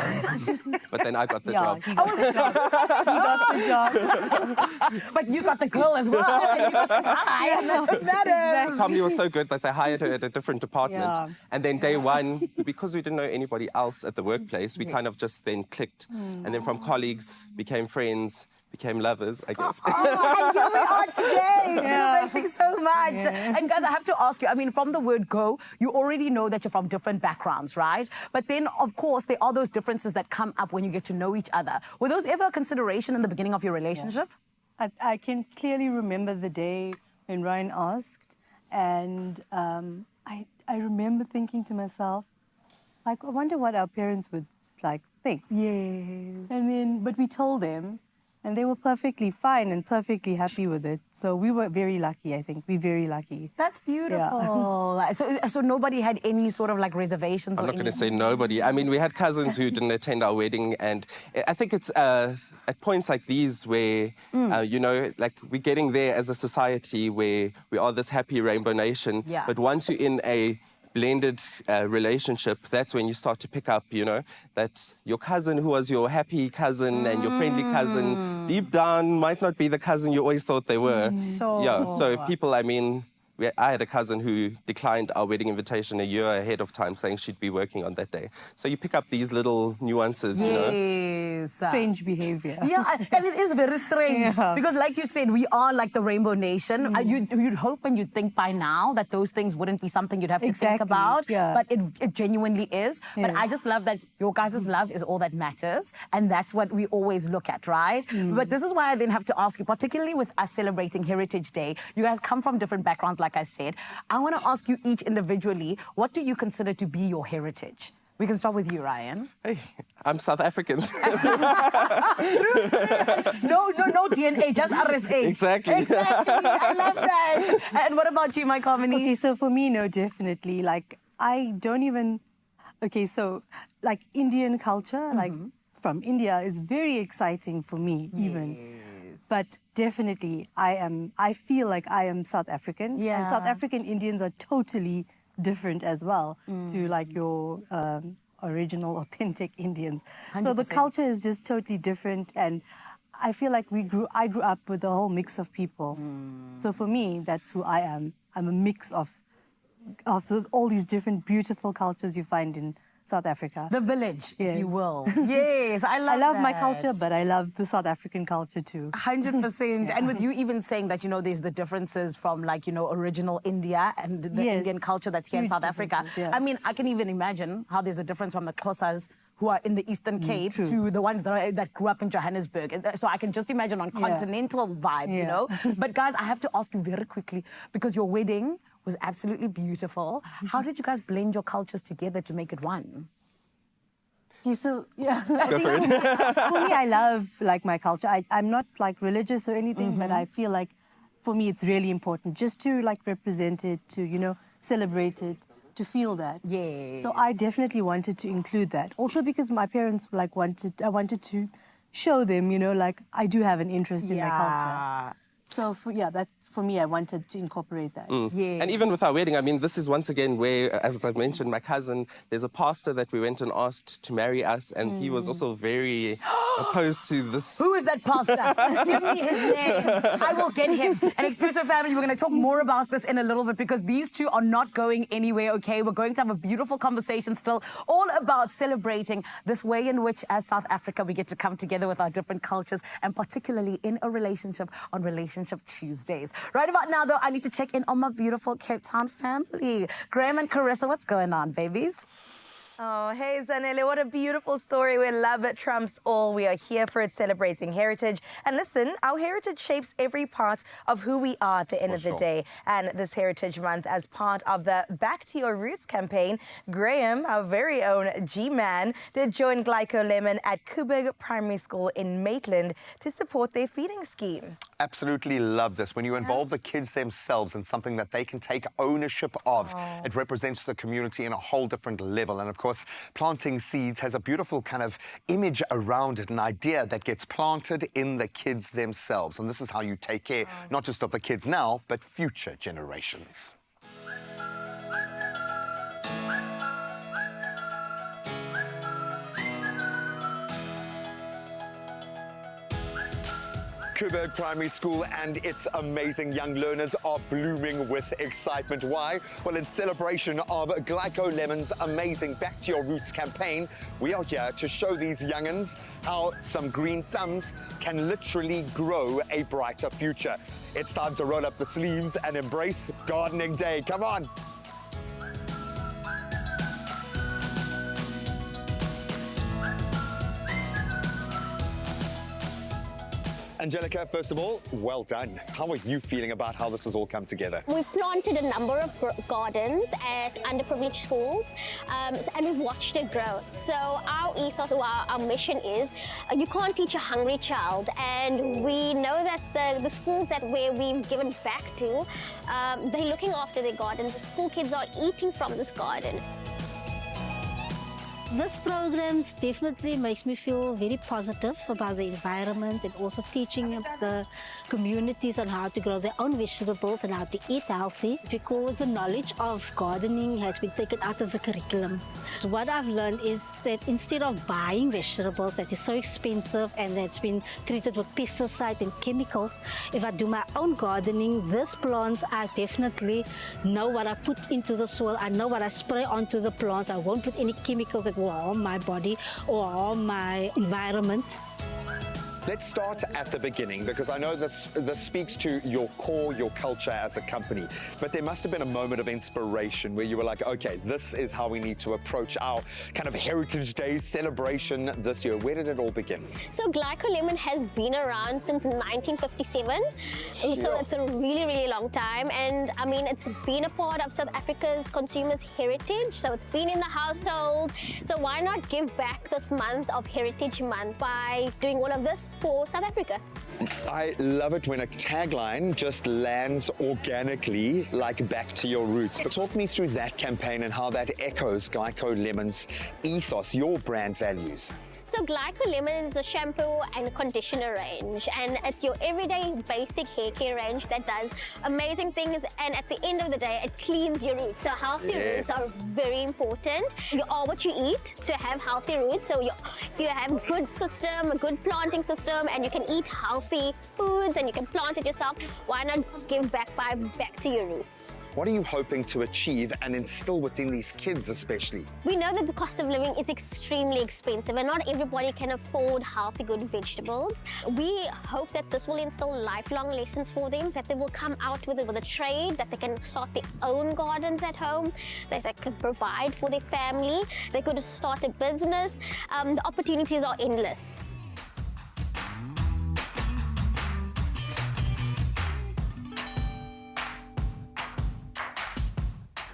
But then I got the job. He got the job. He got the job. But you got the girl as well. And you got the guy, and that's what matters. Comedy was so good that they hired her at a different department. Yeah. And then day one, because we didn't know anybody else at the workplace, we kind of just then clicked. And then from colleagues, became friends, became lovers, I guess. Oh, and here we are today, celebrating so much. Yeah. And guys, I have to ask you, I mean, from the word go, you already know that you're from different backgrounds, right? But then, of course, there are those differences that come up when you get to know each other. Were those ever a consideration in the beginning of your relationship? I can clearly remember the day when Ryan asked, and I remember thinking to myself, like, I wonder what our parents would like think. Yes. And then, but we told them, and they were perfectly fine and perfectly happy with it. So we were very lucky, I think. We're very lucky. That's beautiful. So nobody had any sort of like reservations? I'm or not going to anything? say nobody. I mean, we had cousins who didn't attend our wedding, and I think it's at points like these where, you know, like we're getting there as a society where we are this happy rainbow nation, Yeah. but once you're in a blended relationship, that's when you start to pick up, you know, that your cousin who was your happy cousin and your friendly cousin, deep down might not be the cousin you always thought they were. So people, I mean, I had a cousin who declined our wedding invitation a year ahead of time, saying she'd be working on that day. So you pick up these little nuances, you know. Yes. Strange behavior. Yeah, and it is very strange. Yeah. Because like you said, we are like the Rainbow Nation. You'd hope and you'd think by now that those things wouldn't be something you'd have to think about. Yeah. But it genuinely is. But Yeah. I just love that your guys' love is all that matters. And that's what we always look at, right? But this is why I then have to ask you, particularly with us celebrating Heritage Day, you guys come from different backgrounds, like I said. I want to ask you each individually, what do you consider to be your heritage? We can start with you, Ryan. Hey, I'm South African. No DNA, just RSA. Exactly. Exactly. I love that. And what about you, my Carmody? Okay, so for me, no, definitely. Like, I don't even... Okay, so, like, Indian culture, like, from India is very exciting for me, even. But definitely, I feel like I am South African. Yeah. And South African Indians are totally different as well to, like, your original, authentic Indians. So the 100%. culture is just totally different, and I feel like I grew up with a whole mix of people. So for me, that's who I am. I'm a mix of all these different beautiful cultures you find in South Africa. The village, yes. if you will. Yes, I love I love my that. culture, but I love the South African culture too. 100%. And with you even saying that, you know, there's the differences from, like, you know, original India and the Yes. Indian culture that's here in Huge South Africa. differences, yeah. I mean, I can even imagine how there's a difference from the Xhosas who are in the Eastern Cape true. to the ones that grew up in Johannesburg. And so I can just imagine on continental vibes, you Yeah. know. But guys, I have to ask you very quickly, because your wedding was absolutely beautiful. How did you guys blend your cultures together to make it one? So, yeah. Go for it. For me, I love, like, my culture. I'm not, like, religious or anything, but I feel like, for me, it's really important just to, like, represent it, to, you know, celebrate it, to feel that. Yeah. So I definitely wanted to include that. Also because my parents, like, I wanted to show them, you know, like, I do have an interest in my culture. So, that's for me, I wanted to incorporate that. Yeah. And even with our wedding, I mean, this is once again where, as I've mentioned, my cousin, there's a pastor that we went and asked to marry us, and he was also very opposed to this. Who is that pastor? Give me his name. I will get him. And Expresso family, we're going to talk more about this in a little bit because these two are not going anywhere, okay? We're going to have a beautiful conversation still, all about celebrating this way in which, as South Africa, we get to come together with our different cultures, and particularly in a relationship on Relationship Tuesdays. Right about now, though, I need to check in on my beautiful Cape Town family. Graham and Carissa, what's going on, babies? Oh, hey, Zanele, what a beautiful story where love trumps all. We are here for it, celebrating heritage. And listen, our heritage shapes every part of who we are at the end of the day. And this Heritage Month, as part of the Back to Your Roots campaign, Graham, our very own G-Man, did join Glyco Lemon at Kubig Primary School in Maitland to support their feeding scheme. Absolutely love this. When you involve the kids themselves in something that they can take ownership of, it represents the community in a whole different level. And of course, planting seeds has a beautiful kind of image around it, an idea that gets planted in the kids themselves. And this is how you take care, not just of the kids now, but future generations. Kubig Primary School and its amazing young learners are blooming with excitement. Why? Well, in celebration of Glyco Lemon's amazing Back to Your Roots campaign, we are here to show these young'uns how some green thumbs can literally grow a brighter future. It's time to roll up the sleeves and embrace gardening day. Come on. Angelica, first of all, well done. How are you feeling about how this has all come together? We've planted a number of gardens at underprivileged schools, and we've watched it grow. So our ethos, or our mission is, you can't teach a hungry child. And we know that the schools where we've given back to, they're looking after their gardens. The school kids are eating from this garden. This program definitely makes me feel very positive about the environment and also teaching the communities on how to grow their own vegetables and how to eat healthy, because the knowledge of gardening has been taken out of the curriculum. So what I've learned is that instead of buying vegetables that is so expensive and that's been treated with pesticides and chemicals, if I do my own gardening, these plants, I definitely know what I put into the soil. I know what I spray onto the plants. I won't put any chemicals that will harm my body or harm my environment. Let's start at the beginning, because I know this speaks to your core, your culture as a company. But there must have been a moment of inspiration where you were like, okay, this is how we need to approach our kind of Heritage Day celebration this year. Where did it all begin? So Glyco Lemon has been around since 1957. So it's a really, really long time. And I mean, it's been a part of South Africa's consumers' heritage. So it's been in the household. So why not give back this month of Heritage Month by doing all of this for South Africa? I love it when a tagline just lands organically, like Back to Your Roots. But talk me through that campaign and how that echoes Glyco Lemon's ethos, your brand values. So Glyco Lemon is a shampoo and conditioner range, and it's your everyday basic hair care range that does amazing things, and at the end of the day, it cleans your roots. So healthy roots are very important. You are what you eat to have healthy roots. So if you have a good system, a good planting system, and you can eat healthy foods and you can plant it yourself, why not give back by Back to Your Roots? What are you hoping to achieve and instill within these kids especially? We know that the cost of living is extremely expensive and not everybody can afford healthy, good vegetables. We hope that this will instill lifelong lessons for them, that they will come out with a trade, that they can start their own gardens at home, that they can provide for their family, they could start a business. The opportunities are endless.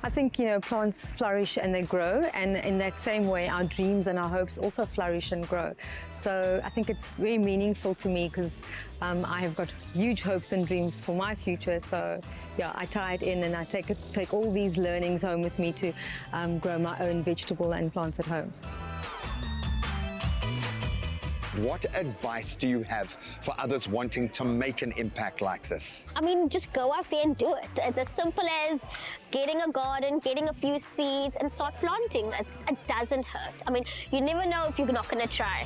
I think, plants flourish and they grow, and in that same way, our dreams and our hopes also flourish and grow. So I think it's very meaningful to me because I have got huge hopes and dreams for my future. So yeah, I tie it in and I take all these learnings home with me to grow my own vegetable and plants at home. What advice do you have for others wanting to make an impact like this? I mean, just go out there and do it. It's as simple as getting a garden, getting a few seeds and start planting. It doesn't hurt. I mean, you never know if you're not going to try.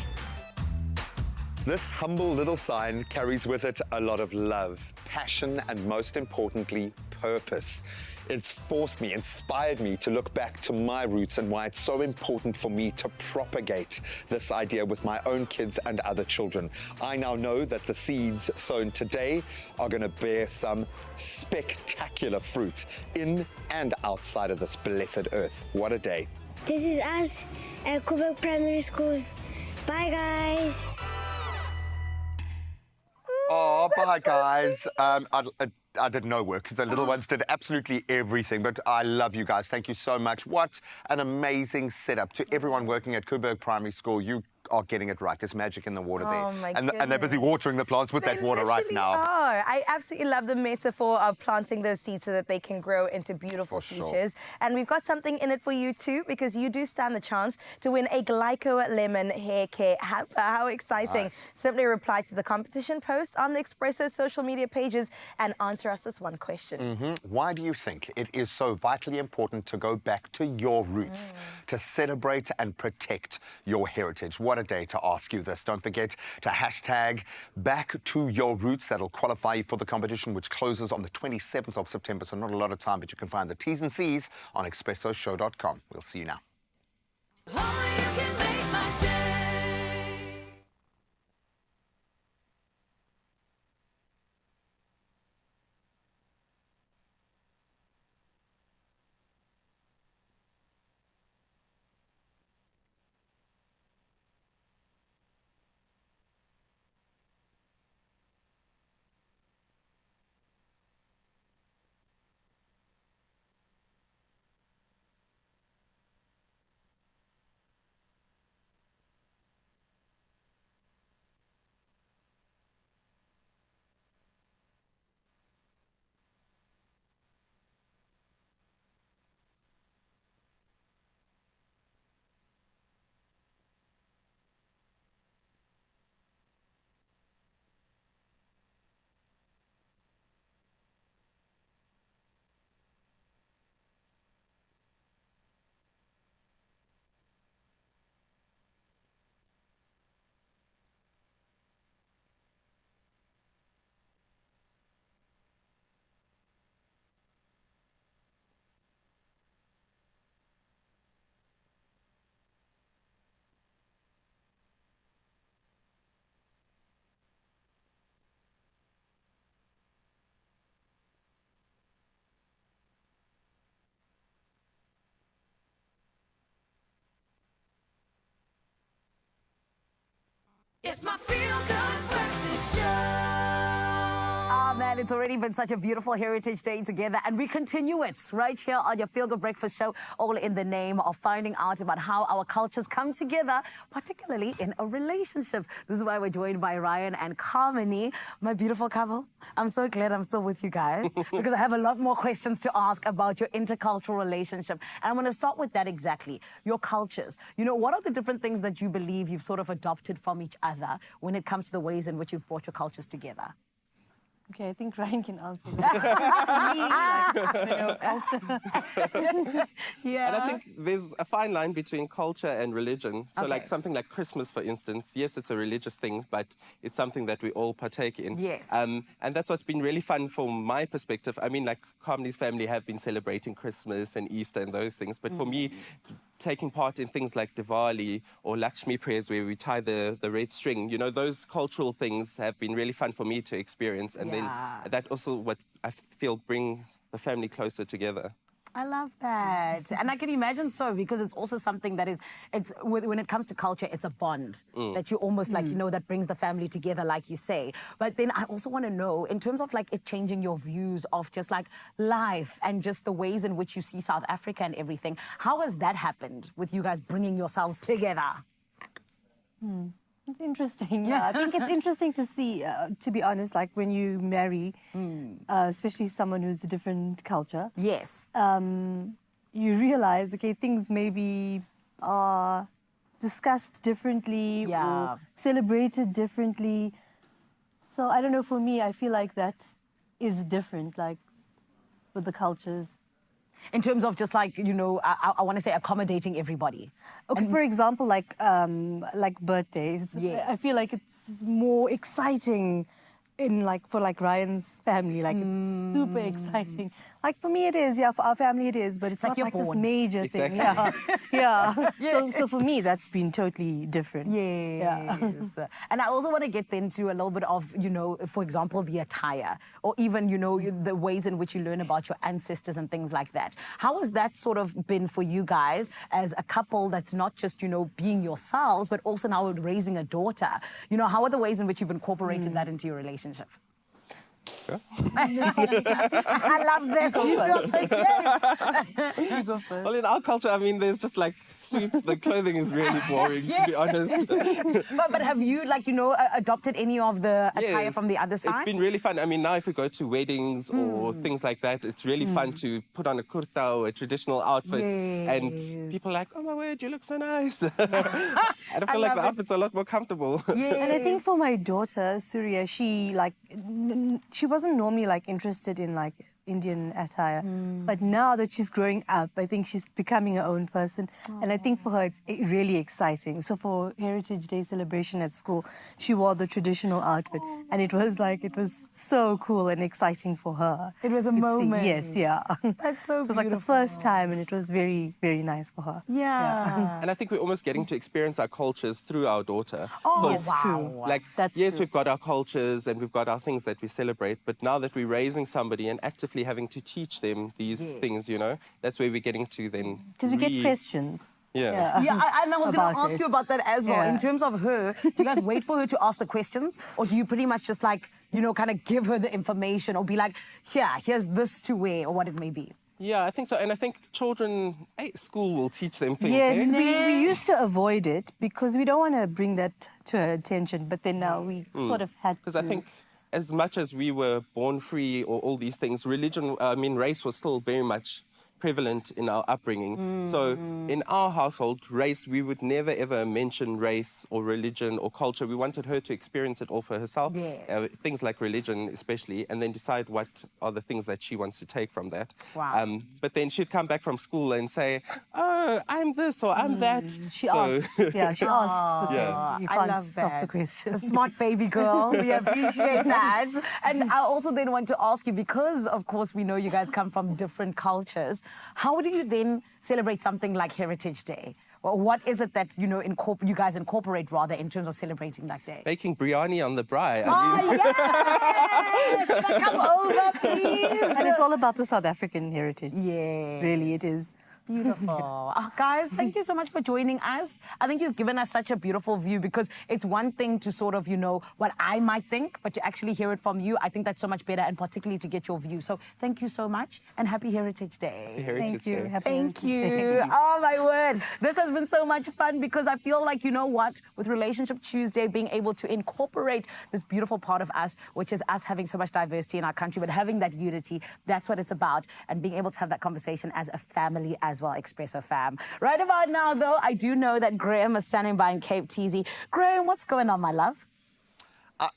This humble little sign carries with it a lot of love, passion, and most importantly, purpose. It's forced me, inspired me to look back to my roots and why it's so important for me to propagate this idea with my own kids and other children. I now know that the seeds sown today are going to bear some spectacular fruit in and outside of this blessed earth. What a day. This is us at Quebec Primary School. Bye, guys. Oh, bye, guys. I did no work. The little ones did absolutely everything, but I love you guys. Thank you so much. What an amazing setup. To everyone working at Kuberg Primary School, you are getting it right. There's magic in the water there. Oh, my And they're busy watering the plants with that water right now. I absolutely love the metaphor of planting those seeds so that they can grow into beautiful futures. And we've got something in it for you too, because you do stand the chance to win a Glyco Lemon hair care hamper. How exciting. Nice. Simply reply to the competition post on the Expresso social media pages and answer us this one question. Why do you think it is so vitally important to go back to your roots, to celebrate and protect your heritage? What a day to ask you this. Don't forget to hashtag back to your roots. That'll qualify you for the competition, which closes on the 27th of September, so not a lot of time, but you can find the T's and C's on expressoshow.com. We'll see you now. It's my feel-good breakfast show. Oh, man, it's already been such a beautiful Heritage Day together, and we continue it right here on your Feel Good Breakfast Show, all in the name of finding out about how our cultures come together, particularly in a relationship. This is why we're joined by Ryan and Carmony, my beautiful couple. I'm so glad I'm still with you guys because I have a lot more questions to ask about your intercultural relationship. And I'm going to start with that exactly, your cultures. You know, what are the different things that you believe you've sort of adopted from each other when it comes to the ways in which you've brought your cultures together? Okay, I think Ryan can answer that. Yeah. And I think there's a fine line between culture and religion. So like something like Christmas, for instance, yes, it's a religious thing, but it's something that we all partake in. Yes. And that's what's been really fun from my perspective. I mean, like Carmony's family have been celebrating Christmas and Easter and those things. But for me, taking part in things like Diwali or Lakshmi prayers where we tie the red string, you know, those cultural things have been really fun for me to experience. And then that also what I feel brings the family closer together. I love that. And I can imagine so, because it's also something that is, when it comes to culture, it's a bond that you almost like, you know, that brings the family together, like you say. But then I also want to know, in terms of like it changing your views of just like life and just the ways in which you see South Africa and everything, how has that happened with you guys bringing yourselves together? It's interesting, yeah. I think it's interesting to see, to be honest, like when you marry, especially someone who's a different culture. Yes. You realize, okay, things maybe are discussed differently or celebrated differently. So I don't know, for me, I feel like that is different, like with the cultures. In terms of just like, you know, I want to say accommodating everybody. Okay, for example, like birthdays. Yes. I feel like it's more exciting in like for like Ryan's family. Like it's super exciting. Like for me it is, yeah, for our family it is, but it's not you're like this born. major Exactly. thing. Yeah. So for me that's been totally different. Yes. And I also want to get into a little bit of, for example, the attire, or even, the ways in which you learn about your ancestors and things like that. How has that sort of been for you guys as a couple that's not just, being yourselves, but also now raising a daughter? How are the ways in which you've incorporated that into your relationship? I love this. You two are so cute. You go first. Well, in our culture, I mean, there's just like suits. The clothing is really boring, to be honest. but have you, adopted any of the attire from the other side? It's been really fun. I mean, now if we go to weddings or things like that, it's really fun to put on a kurta or a traditional outfit. And people are like, oh my word, you look so nice. And I feel like the outfit's a lot more comfortable. And I think for my daughter, Surya, she wasn't normally interested in Indian attire, but now that she's growing up, I think she's becoming her own person, and I think for her it's really exciting. So for Heritage Day celebration at school, she wore the traditional outfit, and it was so cool and exciting for her. It was a moment. Yes, yeah. That's so beautiful. It was like the first time, and it was very, very nice for her. Yeah. And I think we're almost getting to experience our cultures through our daughter. Oh, that's true. Yes, we've got our cultures and we've got our things that we celebrate, but now that we're raising somebody and actively having to teach them these things, that's where we're getting to then. Because we get questions. Yeah. And I was going to ask you about that as well. Yeah. In terms of her, do you guys wait for her to ask the questions, or do you pretty much just kind of give her the information, or be like, here's this to wear, or what it may be? Yeah, I think so. And I think children, school will teach them things. Yes, we used to avoid it because we don't want to bring that to her attention, but then now we sort of had to. Because I think as much as we were born free or all these things, race was still very much prevalent in our upbringing. So in our household, race, we would never ever mention race or religion or culture. We wanted her to experience it all for herself, things like religion especially, and then decide what are the things that she wants to take from that. Wow. But then she'd come back from school and say, oh, I'm this or I'm that. She asked. Yeah, she asked. Yeah. You I can't love stop that. the questions. A smart baby girl. We appreciate that. And I also then want to ask you, because of course we know you guys come from different cultures, how do you then celebrate something like Heritage Day? Well, what is it that, you guys incorporate rather in terms of celebrating that day? Making biryani on the braai. Yes! Come over, please! And it's all about the South African heritage. Yeah. Really, it is. Beautiful. Guys, thank you so much for joining us. I think you've given us such a beautiful view, because it's one thing to sort of, what I might think, but to actually hear it from you, I think that's so much better, and particularly to get your view. So thank you so much, and happy Heritage Day. Thank you. Happy Thank Heritage you. Day. Oh, my word. This has been so much fun, because I feel like, with Relationship Tuesday, being able to incorporate this beautiful part of us, which is us having so much diversity in our country, but having that unity, that's what it's about, and being able to have that conversation as a family as well, Expresso fam. Right about now, though, I do know that Graham is standing by in Cape Teasy. Graham, what's going on, my love?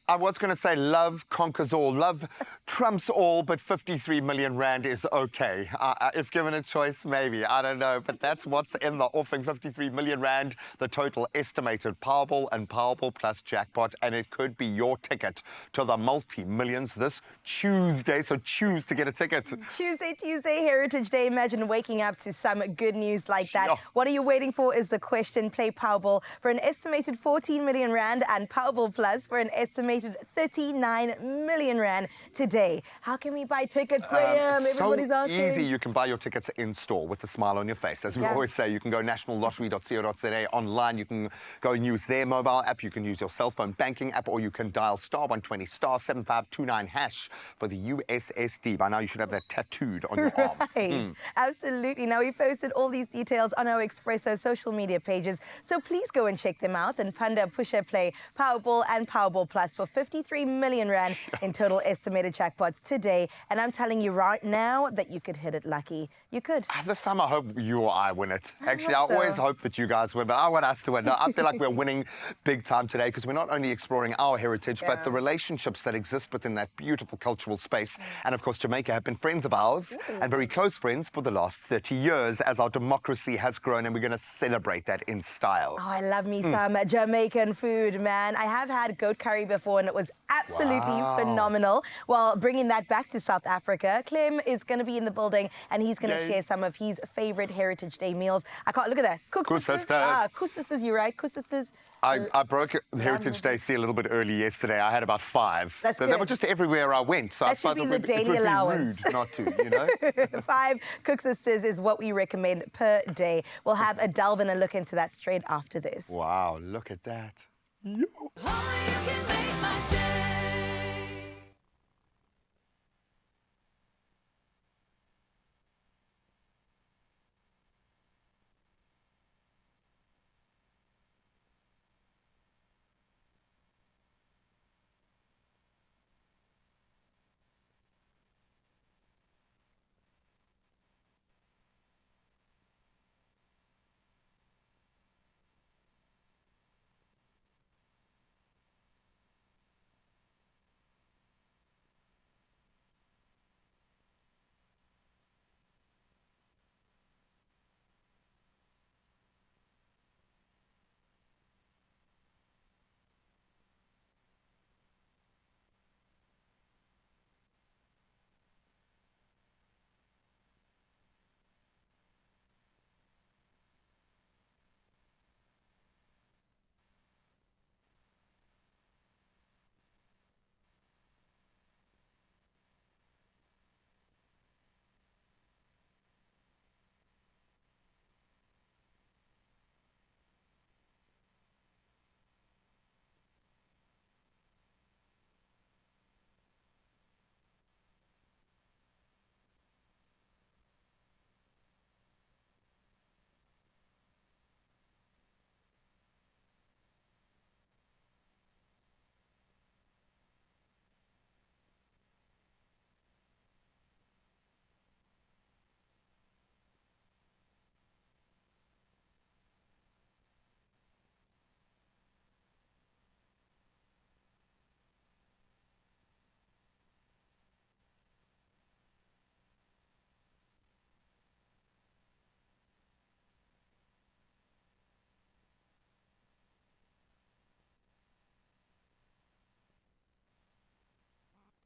I was going to say love conquers all. Love trumps all, but 53 million rand is okay. If given a choice, maybe. I don't know. But that's what's in the offing, 53 million rand, the total estimated Powerball and Powerball Plus jackpot. And it could be your ticket to the multi-millions this Tuesday. So choose to get a ticket. Tuesday, Heritage Day. Imagine waking up to some good news like that. What are you waiting for is the question. Play Powerball for an estimated 14 million rand and Powerball Plus for an estimated 39 million rand today. How can we buy tickets, Graham? Everybody's asking. Easy. You can buy your tickets in store with a smile on your face. As we always say, you can go nationallottery.co.za online. You can go and use their mobile app. You can use your cell phone banking app, or you can dial *120 *7529# for the USSD. By now, you should have that tattooed on your arm. Right. Absolutely. Now, we posted all these details on our Expresso social media pages, so please go and check them out. And Panda, Pusher, Play Powerball and Powerball Plus for 53 million rand in total estimated jackpots today. And I'm telling you right now that you could hit it lucky. You could. This time I hope you or I win it. Actually, I always hope that you guys win, but I want us to win. No, I feel like we're winning big time today, because we're not only exploring our heritage, but the relationships that exist within that beautiful cultural space. And of course, Jamaica have been friends of ours and very close friends for the last 30 years as our democracy has grown, and we're going to celebrate that in style. Oh, I love me some Jamaican food, man. I have had goat curry before and it was absolutely phenomenal. Well, bringing that back to South Africa, Clem is going to be in the building and he's going to share some of his favorite Heritage Day meals. I can't look at that. Cook Sisters. Cook Sisters, you're right. Cook Sisters. I broke Heritage Day Sea a little bit early yesterday. I had about 5. That's They were just everywhere I went. So I That should thought be it the would, daily it would allowance. be rude not to, you know? 5 Cook Sisters is what we recommend per day. We'll have a delve and a look into that straight after this. Wow, look at that.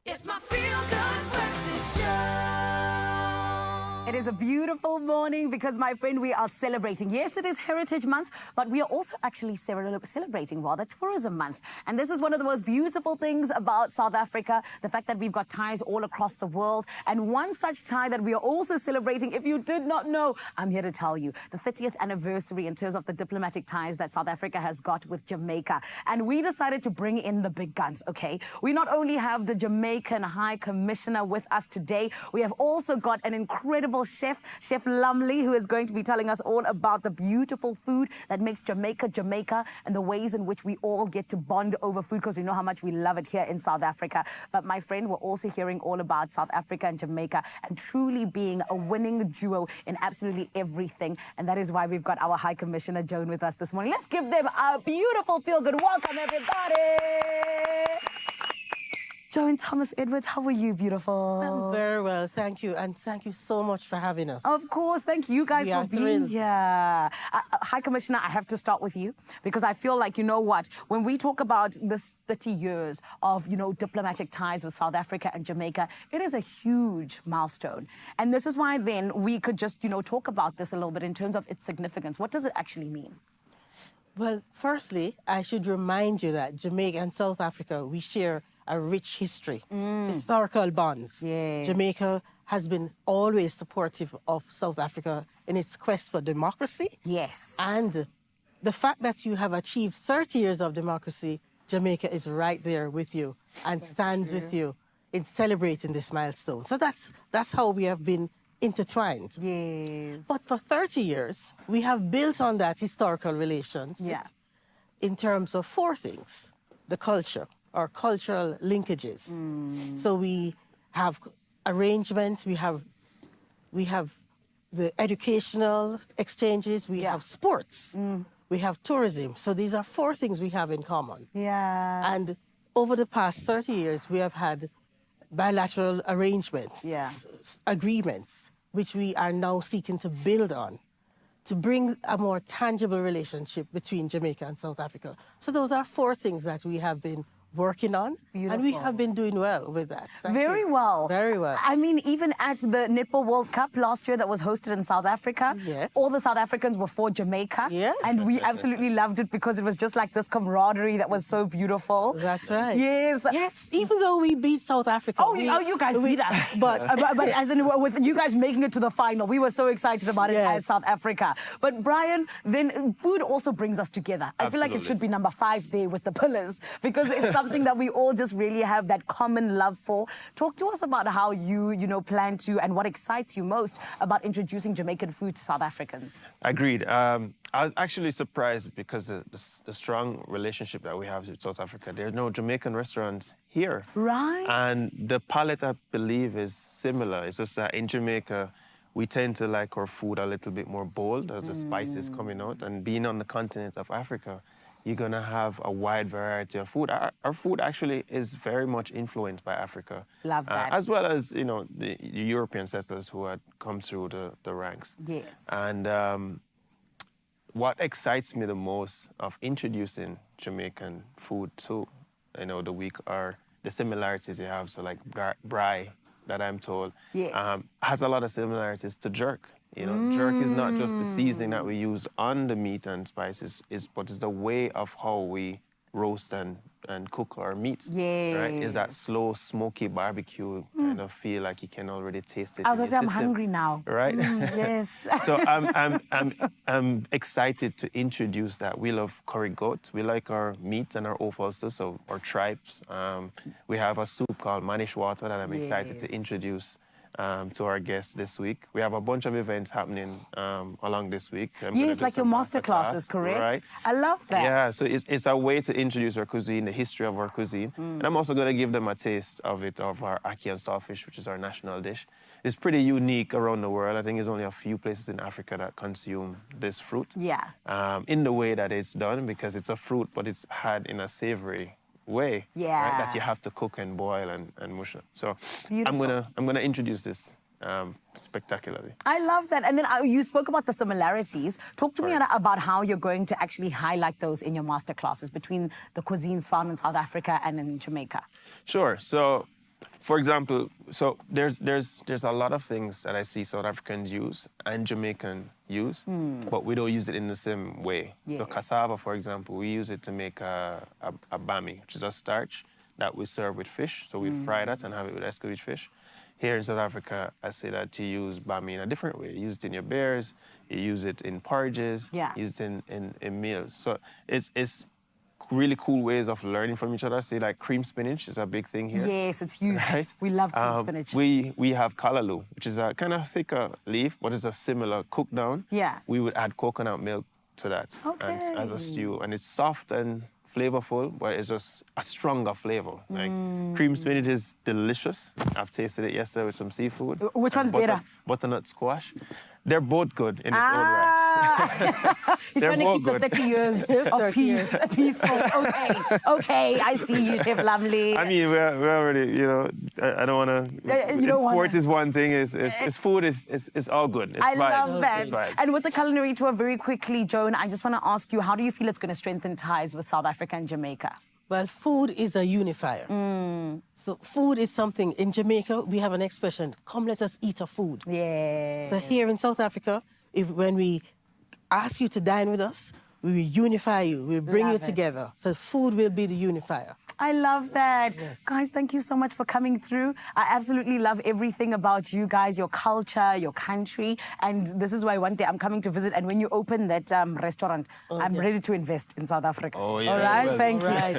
It's my feel-good breakfast show. It is a beautiful morning because, my friend, we are celebrating. Yes, it is Heritage Month, but we are also actually celebrating Tourism Month. And this is one of the most beautiful things about South Africa, the fact that we've got ties all across the world. And one such tie that we are also celebrating, if you did not know, I'm here to tell you, the 30th anniversary in terms of the diplomatic ties that South Africa has got with Jamaica. And we decided to bring in the big guns, okay? We not only have the Jamaican High Commissioner with us today, we have also got an incredible chef, Chef Lumley, who is going to be telling us all about the beautiful food that makes Jamaica, Jamaica, and the ways in which we all get to bond over food because we know how much we love it here in South Africa. But my friend, we're also hearing all about South Africa and Jamaica and truly being a winning duo in absolutely everything. And that is why we've got our High Commissioner, Joan, with us this morning. Let's give them a beautiful feel-good welcome, everybody. Joan Thomas Edwards, how are you, beautiful? I'm very well, thank you. And thank you so much for having us. Of course, thank you guys We for are being thrilled. here. High Commissioner, I have to start with you because I feel like, you know what, when we talk about this 30 years of, you know, diplomatic ties with South Africa and Jamaica, it is a huge milestone. And this is why then we could just, you know, talk about this a little bit in terms of its significance. What does it actually mean? Well, firstly, I should remind you that Jamaica and South Africa, we share a rich history, historical bonds. Jamaica has been always supportive of South Africa in its quest for democracy. Yes. And the fact that you have achieved 30 years of democracy, Jamaica is right there with you and stands with you in celebrating this milestone. So that's how we have been intertwined. Yes. But for 30 years, we have built on that historical relationship in terms of 4 things. The culture, or cultural linkages. So we have arrangements, we have the educational exchanges, we have sports, we have tourism. So these are 4 things we have in common. Yeah. And over the past 30 years, we have had bilateral arrangements, agreements, which we are now seeking to build on to bring a more tangible relationship between Jamaica and South Africa. So those are 4 things that we have been working on. And we have been doing well with that. Very well. Very well. I mean, even at the Netball World Cup last year that was hosted in South Africa, all the South Africans were for Jamaica. Yes. And we absolutely loved it because it was just like this camaraderie that was so beautiful. That's right. Yes. Yes, even though we beat South Africa. You guys beat us. But as in, with you guys making it to the final, we were so excited about it as South Africa. But Brian, then food also brings us together. I feel like it should be number 5 there with the pillars because it's something that we all just really have that common love for. Talk to us about how you plan to and what excites you most about introducing Jamaican food to South Africans. Agreed. I was actually surprised because of the strong relationship that we have with South Africa. There are no Jamaican restaurants here. Right. And the palate, I believe, is similar. It's just that in Jamaica, we tend to like our food a little bit more bold as the spices coming out. And being on the continent of Africa, you're going to have a wide variety of food. Our food actually is very much influenced by Africa. Love that. As well as, the European settlers who had come through the ranks. Yes. And what excites me the most of introducing Jamaican food to, the week are the similarities you have. So like bredie, that I'm told, has a lot of similarities to jerk. Jerk is not just the seasoning that we use on the meat and spices, but it's the way of how we roast and cook our meats. Right? Is that slow, smoky barbecue kind of feel like you can already taste it. I was going to say, I'm hungry now. Right? Yes. So I'm excited to introduce that. We love curry goat. We like our meat and our offals too, so our tripes. We have a soup called manish water that I'm excited to introduce to our guests this week. We have a bunch of events happening along this week. Yes, like your master classes, correct? Right. I love that. Yeah, so it's a way to introduce our cuisine, the history of our cuisine. And I'm also going to give them a taste of our ackee and saltfish, which is our national dish. It's pretty unique around the world. I think there's only a few places in Africa that consume this fruit. Yeah. In the way that it's done, because it's a fruit, but it's had in a savory way, right, that you have to cook and boil and mush up. So I'm gonna introduce this spectacularly. I love that. And then you spoke about the similarities. Talk to me about how you're going to actually highlight those in your master classes between the cuisines found in South Africa and in Jamaica. Sure. So, for example, there's a lot of things that I see South Africans use and Jamaican use, but we don't use it in the same way. So cassava, for example, we use it to make a bami, which is a starch that we serve with fish. So we fry that and have it with escovitch fish. Here in South Africa, I say that you use bami in a different way. You use it in your beers, you use it in porridges, you use it in meals. So it's really cool ways of learning from each other. Say like cream spinach is a big thing here. Yes, it's huge. Right? We love cream spinach. We have kalaloo, which is a kind of thicker leaf, but it's a similar cook down. Yeah. We would add coconut milk to that as a stew. And it's soft and flavorful, but it's just a stronger flavor. Like cream spinach is delicious. I've tasted it yesterday with some seafood. Which one's better? Butternut squash. They're both good in its own right. He's trying to keep the 30 years of peace. Peaceful. Okay, I see you, Chef Lamley. I mean, we're already, I don't want to. Sport is one thing. It's food is all good. It's I vibes. love that. It's vibes. And with the culinary tour, very quickly, Joan, I just want to ask you, how do you feel it's going to strengthen ties with South Africa and Jamaica? Well, food is a unifier. So food is something. In Jamaica, we have an expression, come let us eat our food. Yeah. So here in South Africa, when we ask you to dine with us, we will unify you. We'll bring you together. So food will be the unifier. I love that. Yes. Guys, thank you so much for coming through. I absolutely love everything about you guys, your culture, your country. And this is why one day I'm coming to visit. And when you open that restaurant, I'm ready to invest in South Africa. Oh, yeah. All right? Well, thank you. Right.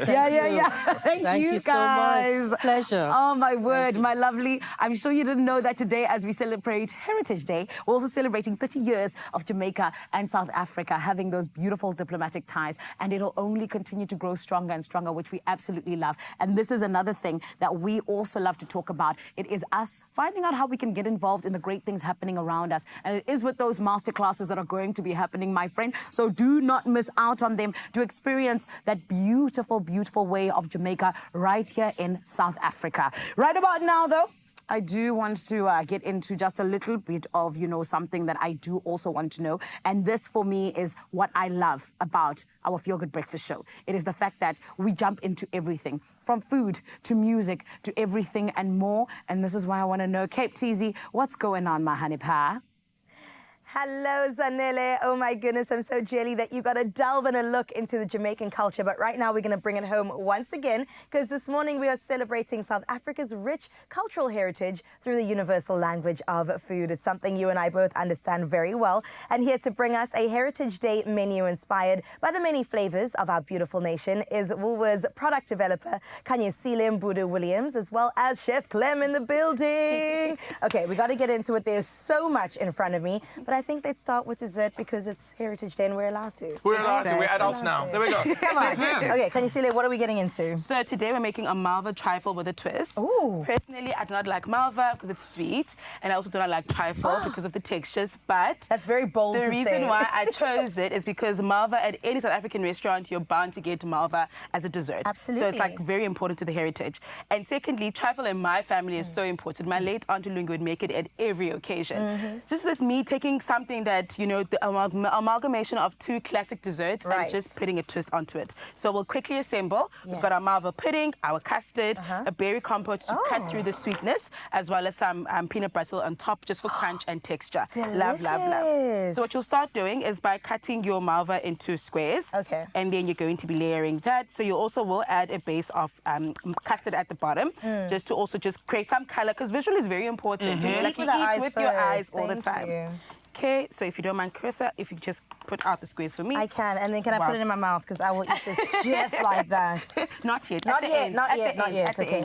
Thank you, guys. So much. Pleasure. Oh, my word, my lovely. I'm sure you didn't know that today, as we celebrate Heritage Day, we're also celebrating 30 years of Jamaica and South Africa having those beautiful diplomatic ties. And it'll only continue to grow stronger and stronger, which we absolutely love. And this is another thing that we also love to talk about. It is us finding out how we can get involved in the great things happening around us. And it is with those master classes that are going to be happening, my friend. So do not miss out on them to experience that beautiful, beautiful way of Jamaica right here in South Africa. Right about now, though, I do want to get into just a little bit of, something that I do also want to know. And this, for me, is what I love about our Feel Good Breakfast show. It is the fact that we jump into everything, from food to music to everything and more. And this is why I want to know, Cape Teasy, what's going on, my honey pie? Hello, Zanele. Oh my goodness, I'm so jelly that you got to delve in a look into the Jamaican culture. But right now we're going to bring it home once again, because this morning we are celebrating South Africa's rich cultural heritage through the universal language of food. It's something you and I both understand very well. And here to bring us a Heritage Day menu inspired by the many flavors of our beautiful nation is Woolworths product developer Kanyesile Mbudu Williams, as well as Chef Clem in the building. Okay, we got to get into it. There's so much in front of me, but I think let's start with dessert because it's Heritage Day and we're allowed to. We're allowed to. We're adults now. There we go. Come on. Okay, Kanyesile, what are we getting into? So today we're making a malva trifle with a twist. Ooh. Personally, I do not like malva because it's sweet, and I also do not like trifle because of the textures, but that's very bold to say. The reason why I chose it is because malva, at any South African restaurant, you're bound to get malva as a dessert. Absolutely. So it's like very important to the heritage. And secondly, trifle in my family is so important. My late Aunt Lungu would make it at every occasion. Just with me taking something that, the amalgamation of two classic desserts and just putting a twist onto it. So we'll quickly assemble. We've got our malva pudding, our custard, a berry compote to cut through the sweetness, as well as some peanut butter on top just for crunch and texture. Delicious. Love, love, love. So what you'll start doing is by cutting your malva into squares. Okay. And then you're going to be layering that. So you also will add a base of custard at the bottom, just to also just create some color, because visual is very important. Like you eat with your eyes all the time. Okay, so if you don't mind, Carissa, if you just put out the squares for me. I can, and then can I put it in my mouth? Because I will eat this just like that. Not yet. Not yet, not yet. Okay.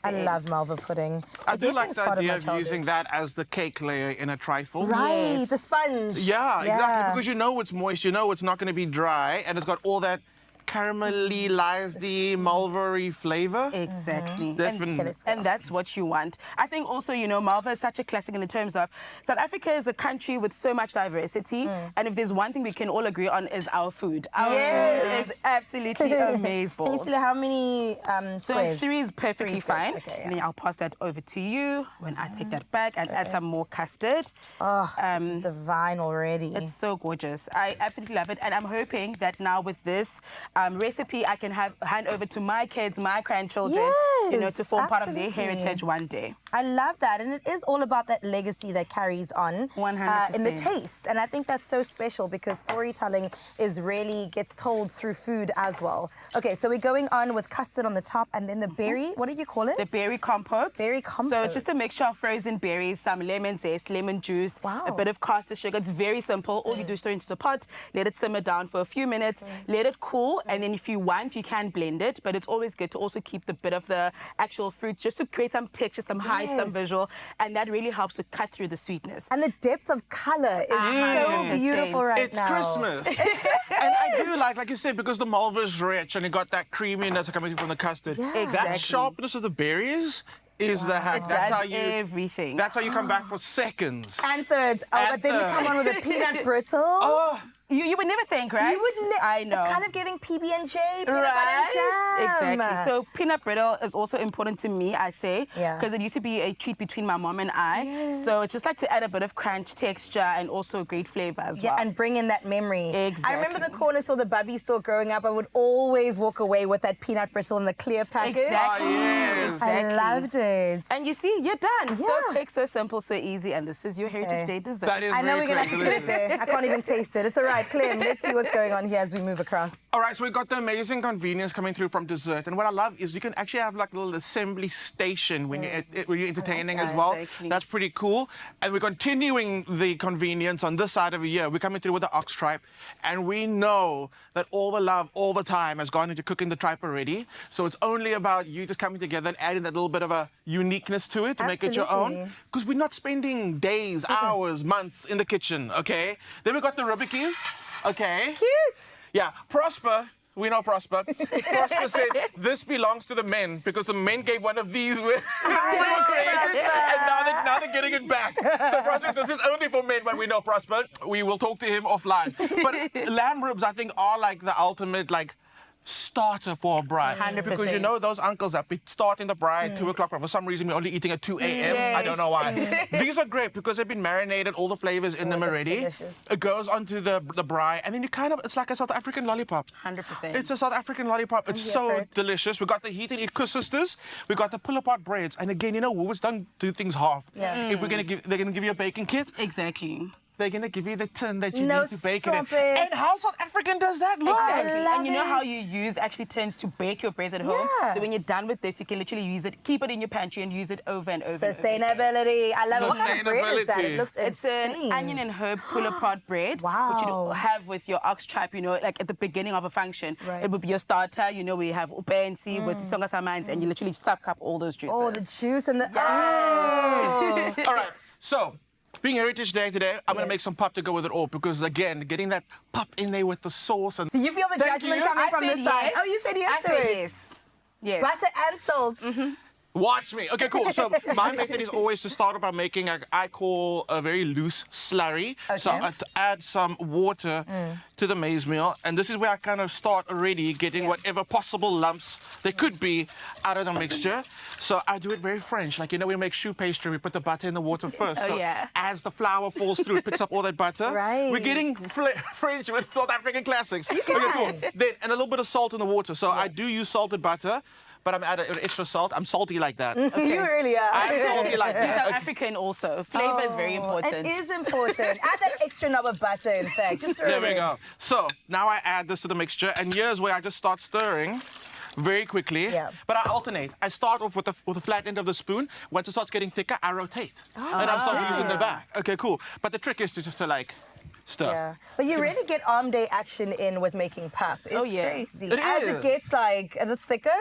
I love malva pudding. I do like the idea of using that as the cake layer in a trifle. Right, the sponge. Yeah, exactly, because you know it's moist, you know it's not going to be dry, and it's got all that caramelized malva-y flavor. Exactly. Definitely. And that's what you want. I think also, malva is such a classic in the terms of South Africa is a country with so much diversity, and if there's one thing we can all agree on is our food. Our food is absolutely amazing. Can you see how many squares? So 3 is perfectly fine. Okay, and then I'll pass that over to you when I take that back and add some more custard. Oh, this is divine already. It's so gorgeous. I absolutely love it. And I'm hoping that now with this recipe, I can hand over to my kids, my grandchildren, to form part of their heritage one day. I love that. And it is all about that legacy that carries on 100%. In the taste. And I think that's so special because storytelling really gets told through food as well. Okay, so we're going on with custard on the top and then the berry, what did you call it? The berry compote. Berry compote. So it's just a mixture of frozen berries, some lemon zest, lemon juice, a bit of caster sugar. It's very simple. All you do is throw it into the pot, let it simmer down for a few minutes, let it cool, and then if you want, you can blend it, but it's always good to also keep the bit of the actual fruit just to create some texture, some height, some visual, and that really helps to cut through the sweetness. And the depth of color is so beautiful right now. It's Christmas. And I do like you said, because the malva is rich and it got that creaminess coming from the custard. Exactly. That sharpness of the berries is the hack. It That's does how you everything. That's how you come back for seconds. And thirds. But then you come on with a peanut brittle. Oh. You would never think, right? You would I know. It's kind of giving PB&J, peanut butter and jam. Exactly. So peanut brittle is also important to me, I say, Yeah. because it used to be a treat between my mom and I. Yes. So it's just like to add a bit of crunch, texture, and also great flavor as well. Yeah, and bring in that memory. Exactly. I remember the corner store, the Bubby store growing up. I would always walk away with that peanut brittle in the clear package. Exactly. I loved it. And you see, you're done. So Yeah. quick, so simple, so easy, and this is your Heritage Day dessert. That is I know very we're going to have to put it there. I can't even taste it. It's all right, Clem. Let's see what's going on here as we move across. All right, so we've got the amazing convenience coming through from dessert. And what I love is you can actually have like a little assembly station when you're entertaining as well. Exactly. That's pretty cool. And we're continuing the convenience on this side of the year. We're coming through with the ox tripe. And we know that all the love, all the time has gone into cooking the tripe already. So it's only about you just coming together and adding that little bit of a uniqueness to it to make it your own. Because we're not spending days, hours, months in the kitchen, okay? Then we've got the Rubikis. Okay. Cute. Yeah. Prosper. We know Prosper. Prosper said, this belongs to the men because the men gave one of these when we were created, and now they're getting it back. So Prosper, this is only for men, but we know Prosper. We will talk to him offline. But lamb ribs, I think, are like the ultimate, starter for a braai. 100%. Because you know those uncles that be starting the braai at 2 o'clock, but for some reason we're only eating at 2 a.m. I don't know why. These are great because they've been marinated, all the flavors in them already. Delicious. It goes onto the braai, and then you kind of, it's like a South African lollipop. 100%. It's a South African lollipop. It's so delicious. We got the Heat and Eat sisters. We got the pull-apart breads. And again, you know, Woolworths don't do things half. Yeah. If they're gonna give you a baking kit. Exactly. They're gonna give you the tin that you No, need to bake it in. stop it. And how South African does that look? Exactly. love And you know how it. you use actually tins to bake your breads at home? Yeah. So when you're done with this, you can literally use it, keep it in your pantry and use it over and over. Sustainability. I love it. What kind of bread is that? It looks It's insane. an onion and herb pull-apart bread, which you have with your ox tripe, you know, like at the beginning of a function. Right. It would be your starter, you know, we have upensi with songa samans, and you literally suck up all those juices. Oh, the juice and the... Yes. Oh. All right, so being Heritage Day today, I'm gonna make some pop to go with it all because again, getting that pop in there with the sauce and. Do you feel the Thank judgment you. coming I from said this side? yes. Oh, you said yes I to said it. yes. Yes. Butter and salt. Watch me. Okay, cool. So my method is always to start off by making I call a very loose slurry. So I add some water to the maize meal, and this is where I kind of start already getting whatever possible lumps there could be out of the mixture. So I do it very French, like you know we make choux pastry, we put the butter in the water first. Oh, so yeah. as the flour falls through, it picks up all that butter. Right. We're getting French with South African classics. Okay, cool. Then and a little bit of salt in the water. So I do use salted butter. But I'm adding extra salt. I'm salty like that. Okay. You really are. I'm salty like that. South African also. Flavor is very important. It is important. Add that extra knob of butter, in fact. Just There we go. So now I add this to the mixture, and here's where I just start stirring very quickly. Yeah. But I alternate. I start off with the flat end of the spoon. Once it starts getting thicker, I rotate. And I start using the back. Okay, cool. But the trick is to just to like stir. Yeah. But you really get arm day action in with making pap. It's crazy. As it gets like a bit thicker,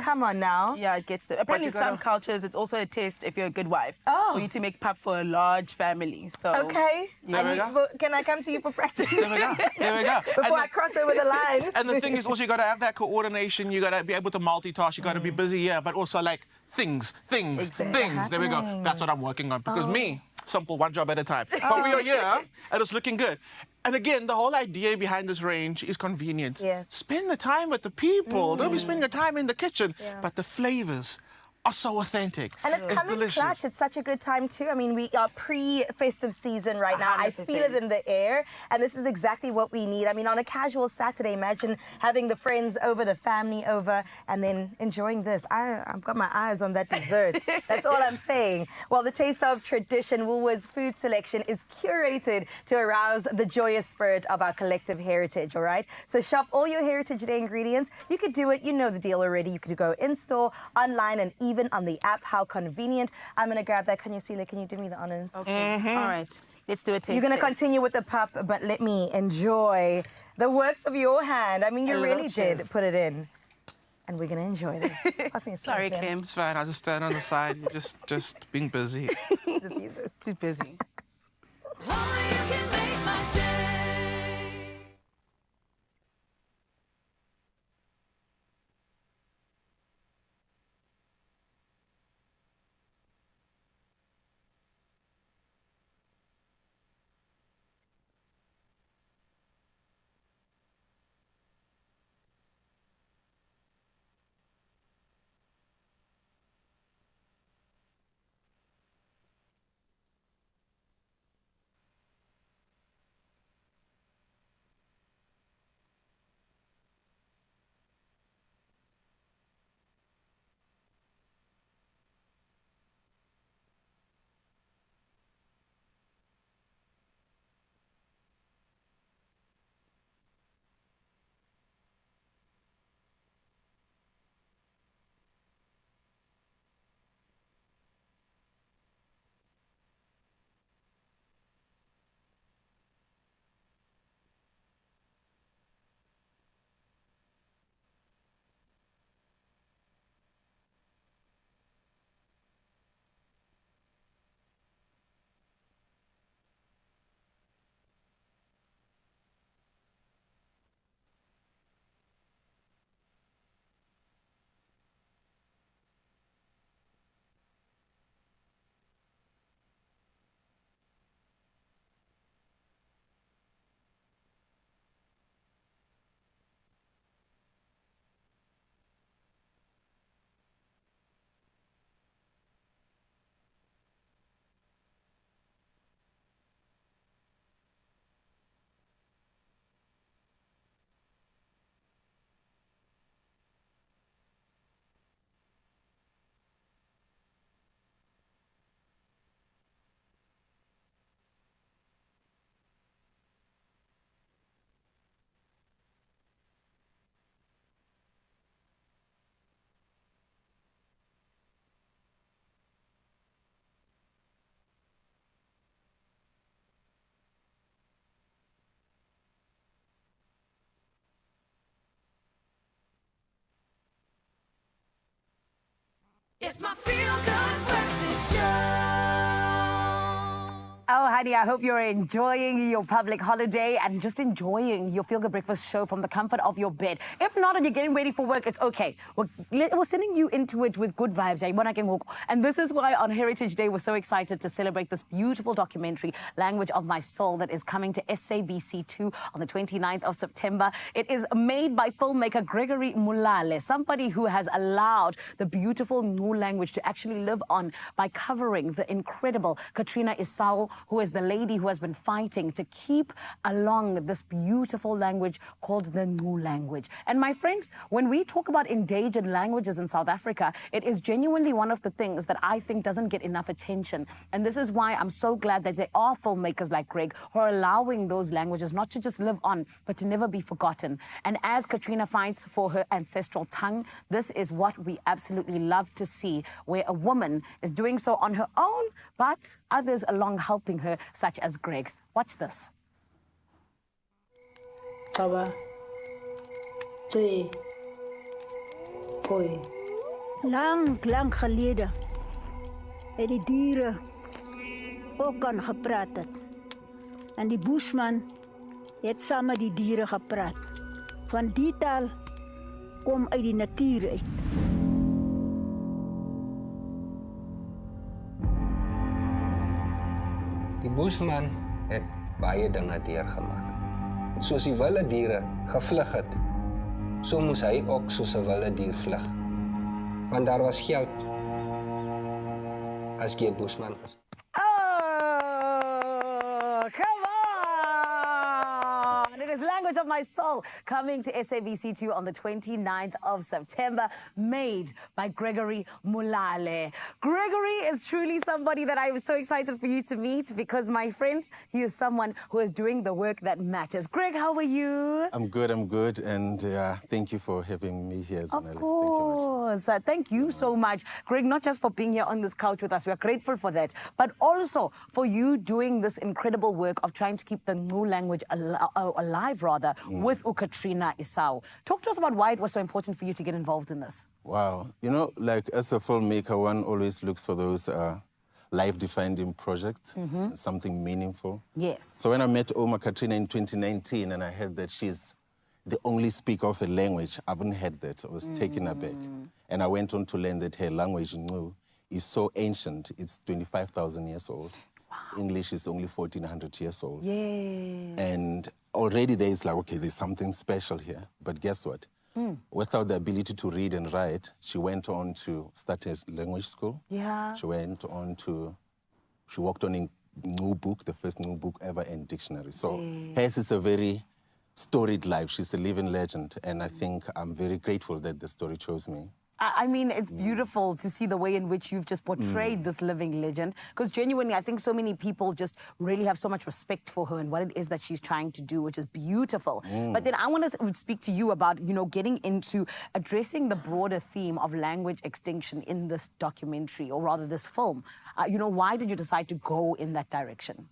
come on now. Yeah, it gets there. Apparently in some cultures, it's also a test if you're a good wife. Oh. For you to make pap for a large family. So Okay. Yeah. Can I come to you for practice? There we go. There we go. Before I cross over the line. And the thing is also you got to have that coordination. You got to be able to multitask. You got to be busy, yeah, but also like things. There we go. That's what I'm working on because me, simple, one job at a time. But we are here and it's looking good. And again, the whole idea behind this range is convenience. Yes. Spend the time with the people. Don't be spending your time in the kitchen. But the flavors are so authentic. And it's coming delicious. clutch. It's such a good time too. I mean, we are pre-festive season right now. I feel it in the air, and this is exactly what we need. I mean, on a casual Saturday, imagine having the friends over, the family over, and then enjoying this. I've got my eyes on that dessert. That's all I'm saying. Well, the Chase of Tradition Woolworths food selection is curated to arouse the joyous spirit of our collective heritage, all right? So shop all your Heritage Day ingredients. You could do it. You know the deal already. You could go in-store, online, and even on the app. How convenient. I'm going to grab that. Kanyasile, can you do me the honors? Okay. All right. Let's do a taste. You're going to test. continue with the pap, but let me enjoy the works of your hand. I mean, you A really little chef. did put it in. And we're going to enjoy this. Pass me a spoon, Sorry, Clem. Clem. It's fine. I'll just stand on the side. Just being busy. Just use this. Too busy. It's my feel-good breakfast show. Oh, honey, I hope you're enjoying your public holiday and just enjoying your Feel Good Breakfast show from the comfort of your bed. If not, and you're getting ready for work, it's okay. We're sending you into it with good vibes. And this is why on Heritage Day, we're so excited to celebrate this beautiful documentary, Language of My Soul, that is coming to SABC2 on the 29th of September. It is made by filmmaker Gregory Mulale, somebody who has allowed the beautiful Zulu language to actually live on by covering the incredible Katrina Isao, who is the lady who has been fighting to keep along this beautiful language called the Zulu language. And my friend, when we talk about endangered languages in South Africa, it is genuinely one of the things that I think doesn't get enough attention. And this is why I'm so glad that there are filmmakers like Greg who are allowing those languages not to just live on, but to never be forgotten. And as Katrina fights for her ancestral tongue, this is what we absolutely love to see, where a woman is doing so on her own, but others along helping her, such as Greg. Watch this. Lang gelede het die diere ook aan gepraat het. En die Bushman het saam met die diere gepraat. Van die taal kom uit die natuur uit. Die Bushman het baie dinge deurgemaak. Soos die wilde diere gevlug het, so moes hy ook soos 'n wilde dier vlug. Want daar was geld as jy Bushman is. Language of My Soul, coming to SABC2 on the 29th of September, made by Gregory Mulale. Gregory is truly somebody that I was so excited for you to meet because, my friend, he is someone who is doing the work that matters. Greg, how are you? I'm good, and thank you for having me here, Zanele. Of course. Thank you so much, Greg, not just for being here on this couch with us, we are grateful for that, but also for you doing this incredible work of trying to keep the Zulu language alive, with Katrina Isao. Talk to us about why it was so important for you to get involved in this. Wow. You know, like as a filmmaker, one always looks for those life-defining projects, something meaningful. Yes. So when I met Katrina in 2019 and I heard that she's the only speaker of a language, I haven't heard that. I was taken aback. And I went on to learn that her language, Zulu, is so ancient. It's 25,000 years old. Wow. English is only 1,400 years old. Yes. And already there is like, okay, there's something special here. But guess what? Without the ability to read and write, she went on to start a language school. Yeah. She worked on a new book, the first new book ever, and dictionary. So hers is a very storied life. She's a living legend. And I think I'm very grateful that the story chose me. I mean, it's beautiful to see the way in which you've just portrayed this living legend, because genuinely, I think so many people just really have so much respect for her and what it is that she's trying to do, which is beautiful. But then I want to speak to you about, you know, getting into addressing the broader theme of language extinction in this documentary, or rather this film. You know, why did you decide to go in that direction?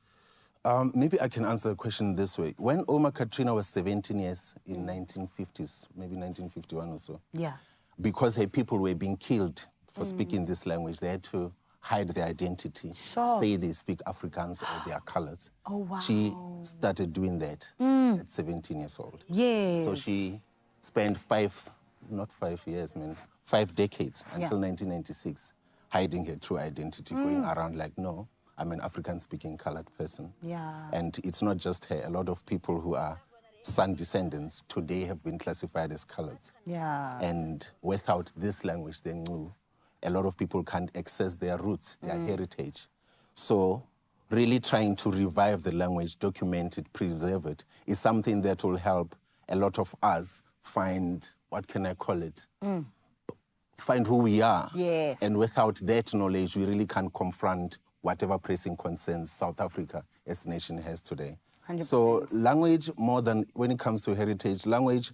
Maybe I can answer the question this way. When Katrina was 17 years in 1950s, maybe 1951 or so. Yeah. Because her people were being killed for speaking this language, they had to hide their identity, say they speak Afrikaans or they are colours. Oh, wow. She started doing that at 17 years old. Yes. So she spent 5 decades until 1996 hiding her true identity, going around like, no, I'm an African-speaking coloured person. Yeah. And it's not just her. A lot of people who are San descendants today have been classified as colours. Yeah. And without this language, then a lot of people can't access their roots, their heritage. So really trying to revive the language, document it, preserve it, is something that will help a lot of us find, what can I call it? Find who we are. Yes. And without that knowledge, we really can't confront whatever pressing concerns South Africa as a nation has today. 100%. So language, more than when it comes to heritage, language,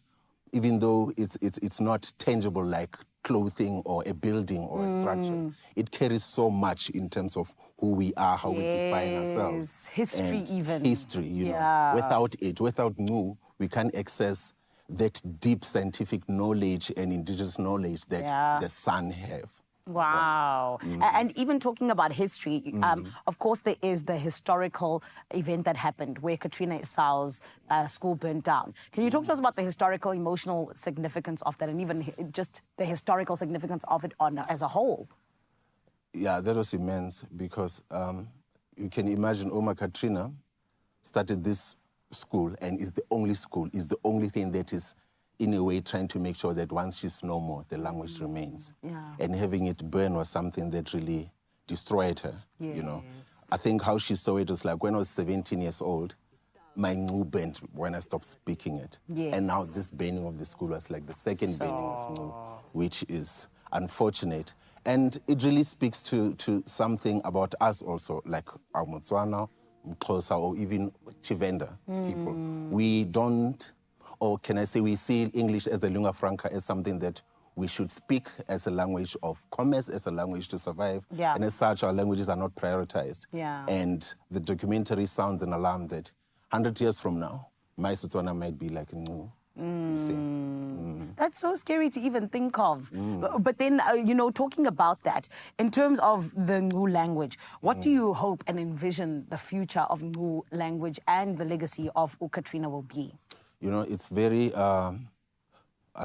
even though it's not tangible like clothing or a building or a structure, it carries so much in terms of who we are, how we define ourselves. History even. History, you know. Without it, without Zulu, we can't access that deep scientific knowledge and indigenous knowledge that the San have. Wow. And even talking about history, of course, there is the historical event that happened where Katrina Esau's school burnt down. Can you talk to us about the historical, emotional significance of that and even just the historical significance of it as a whole? Yeah, that was immense because you can imagine Oma Katrina started this school and is the only school, is the only thing that is in a way trying to make sure that once she's no more, the language remains. Yeah. And having it burn was something that really destroyed her, you know. I think how she saw it was like when I was 17 years old, my ngu burnt when I stopped speaking it. Yes. And now this burning of the school was like the second burning of ngu, which is unfortunate. And it really speaks to something about us also, like our Motswana, Xhosa, or even Chivenda people. We don't, or can I say we see English as the lingua franca as something that we should speak as a language of commerce, as a language to survive. Yeah. And as such, our languages are not prioritized. Yeah. And the documentary sounds an alarm that 100 years from now, my Setswana might be like Ngu. You see? That's so scary to even think of. But then, you know, talking about that, in terms of the Ngu language, what do you hope and envision the future of Ngu language and the legacy of Katrina will be? You know, it's very, I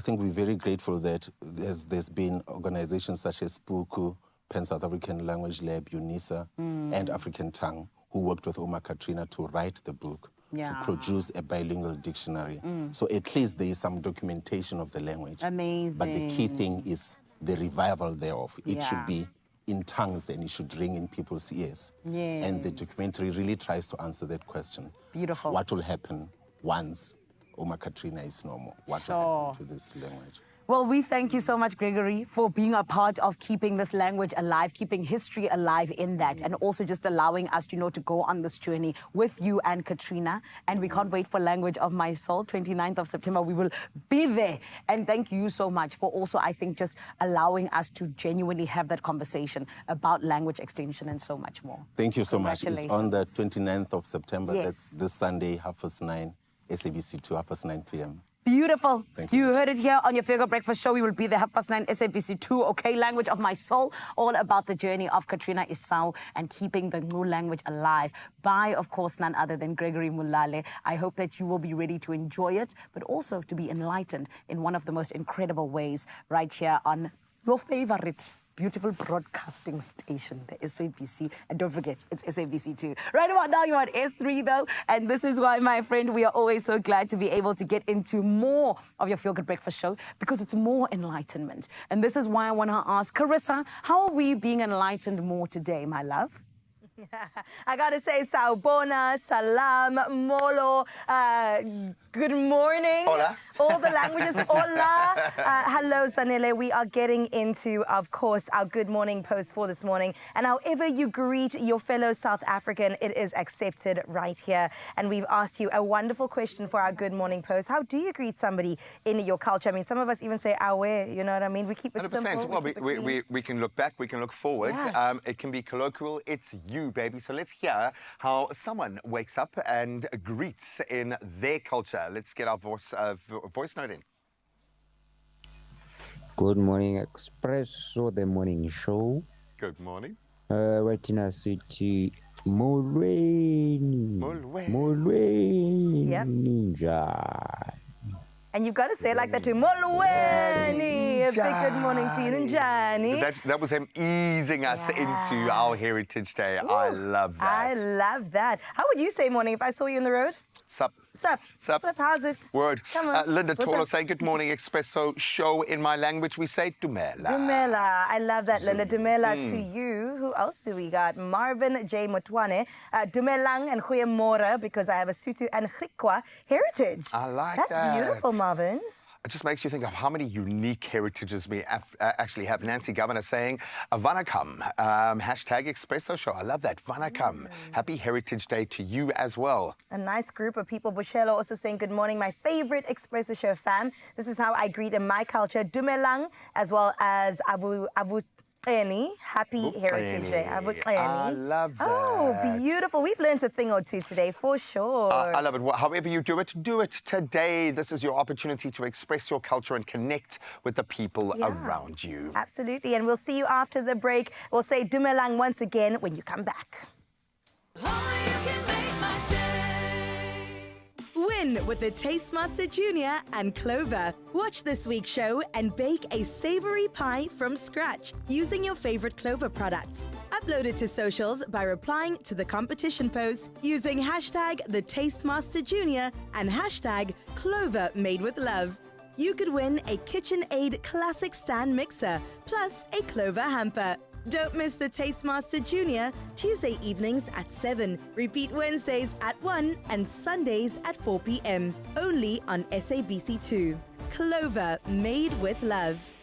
think we're very grateful that there's been organizations such as Puku, Pan-South African Language Lab, UNISA, and African Tongue, who worked with Oma Katrina to write the book, to produce a bilingual dictionary. So at least there is some documentation of the language. Amazing. But the key thing is the revival thereof. It should be in tongues and it should ring in people's ears. Yes. And the documentary really tries to answer that question. Beautiful. What will happen once Oma Katrina is no more? What will happen to this language? Well, we thank you so much, Gregory, for being a part of keeping this language alive, keeping history alive in that, and also just allowing us, you know, to go on this journey with you and Katrina. And we can't wait for Language of My Soul, 29th of September. We will be there. And thank you so much for also, I think, just allowing us to genuinely have that conversation about language extension and so much more. Thank you so much. It's on the 29th of September. Yes. That's this Sunday, 9:30, SABC 2, 9:30 p.m. Beautiful. Thank you heard it here on your Figure Breakfast Show. We will be there 9:30, SABC 2. Okay, Language of My Soul, all about the journey of Katrina Esau and keeping the Ngu language alive by, of course, none other than Gregory Mulale. I hope that you will be ready to enjoy it, but also to be enlightened in one of the most incredible ways right here on your favorite beautiful broadcasting station, the SABC. And don't forget, it's SABC 2. Right about now, you're on S3, though. And this is why, my friend, we are always so glad to be able to get into more of your Feel Good Breakfast Show, because it's more enlightenment. And this is why I want to ask, Carissa, how are we being enlightened more today, my love? I gotta say, Sawubona, Salam, Molo, good morning. Hola. All the languages, hola. Hello, Zanele. We are getting into, of course, our good morning post for this morning. And however you greet your fellow South African, it is accepted right here. And we've asked you a wonderful question for our good morning post. How do you greet somebody in your culture? I mean, some of us even say, awe, you know what I mean? We keep it 100%. simple. Well, we can look back, we can look forward. Yeah. It can be colloquial. It's you, baby. So let's hear how someone wakes up and greets in their culture. Let's get our voice note in. Good morning, Expresso, the morning show. Good morning. Retina City, Molweni. Ninja. And you've got to say it like that too. Molweni. A big good morning to you, Njani. That was him easing us into our Heritage Day. Ooh, I love that. I love that. How would you say morning if I saw you on the road? Sup. Sup. Sup. Sup. How's it? Word. Come on. Linda What's Tolo up? say good morning, Expresso show. In my language, we say Dumela. Dumela. I love that, Linda. Dumela to you. Who else do we got? Marvin J. Motwane. Dumelang and Goeiemorgen, because I have a Sotho and Griqua heritage. I like that. that. That's beautiful, Marvin. It just makes you think of how many unique heritages we actually have. Nancy Governor saying, Vanakam, hashtag Expresso Show. I love that. Vanakam. Happy Heritage Day to you as well. A nice group of people. Bushelo also saying good morning. My favorite Expresso Show fam. This is how I greet in my culture. Dumelang, as well as Buqeni. Happy Heritage Day. I love that. Oh, beautiful. We've learned a thing or two today, for sure. I love it. However you do it today. This is your opportunity to express your culture and connect with the people around you. Absolutely. And we'll see you after the break. We'll say Dumelang once again when you come back. Win with the Tastemaster Junior and Clover. Watch this week's show and bake a savory pie from scratch using your favorite Clover products. Upload it to socials by replying to the competition post using hashtag the Tastemaster Junior and hashtag Clover Made with Love. You could win a KitchenAid Classic Stand Mixer plus a Clover hamper. Don't miss the Tastemaster Junior, Tuesday evenings at 7, repeat Wednesdays at 1 and Sundays at 4 p.m. Only on SABC2. Clover, made with love.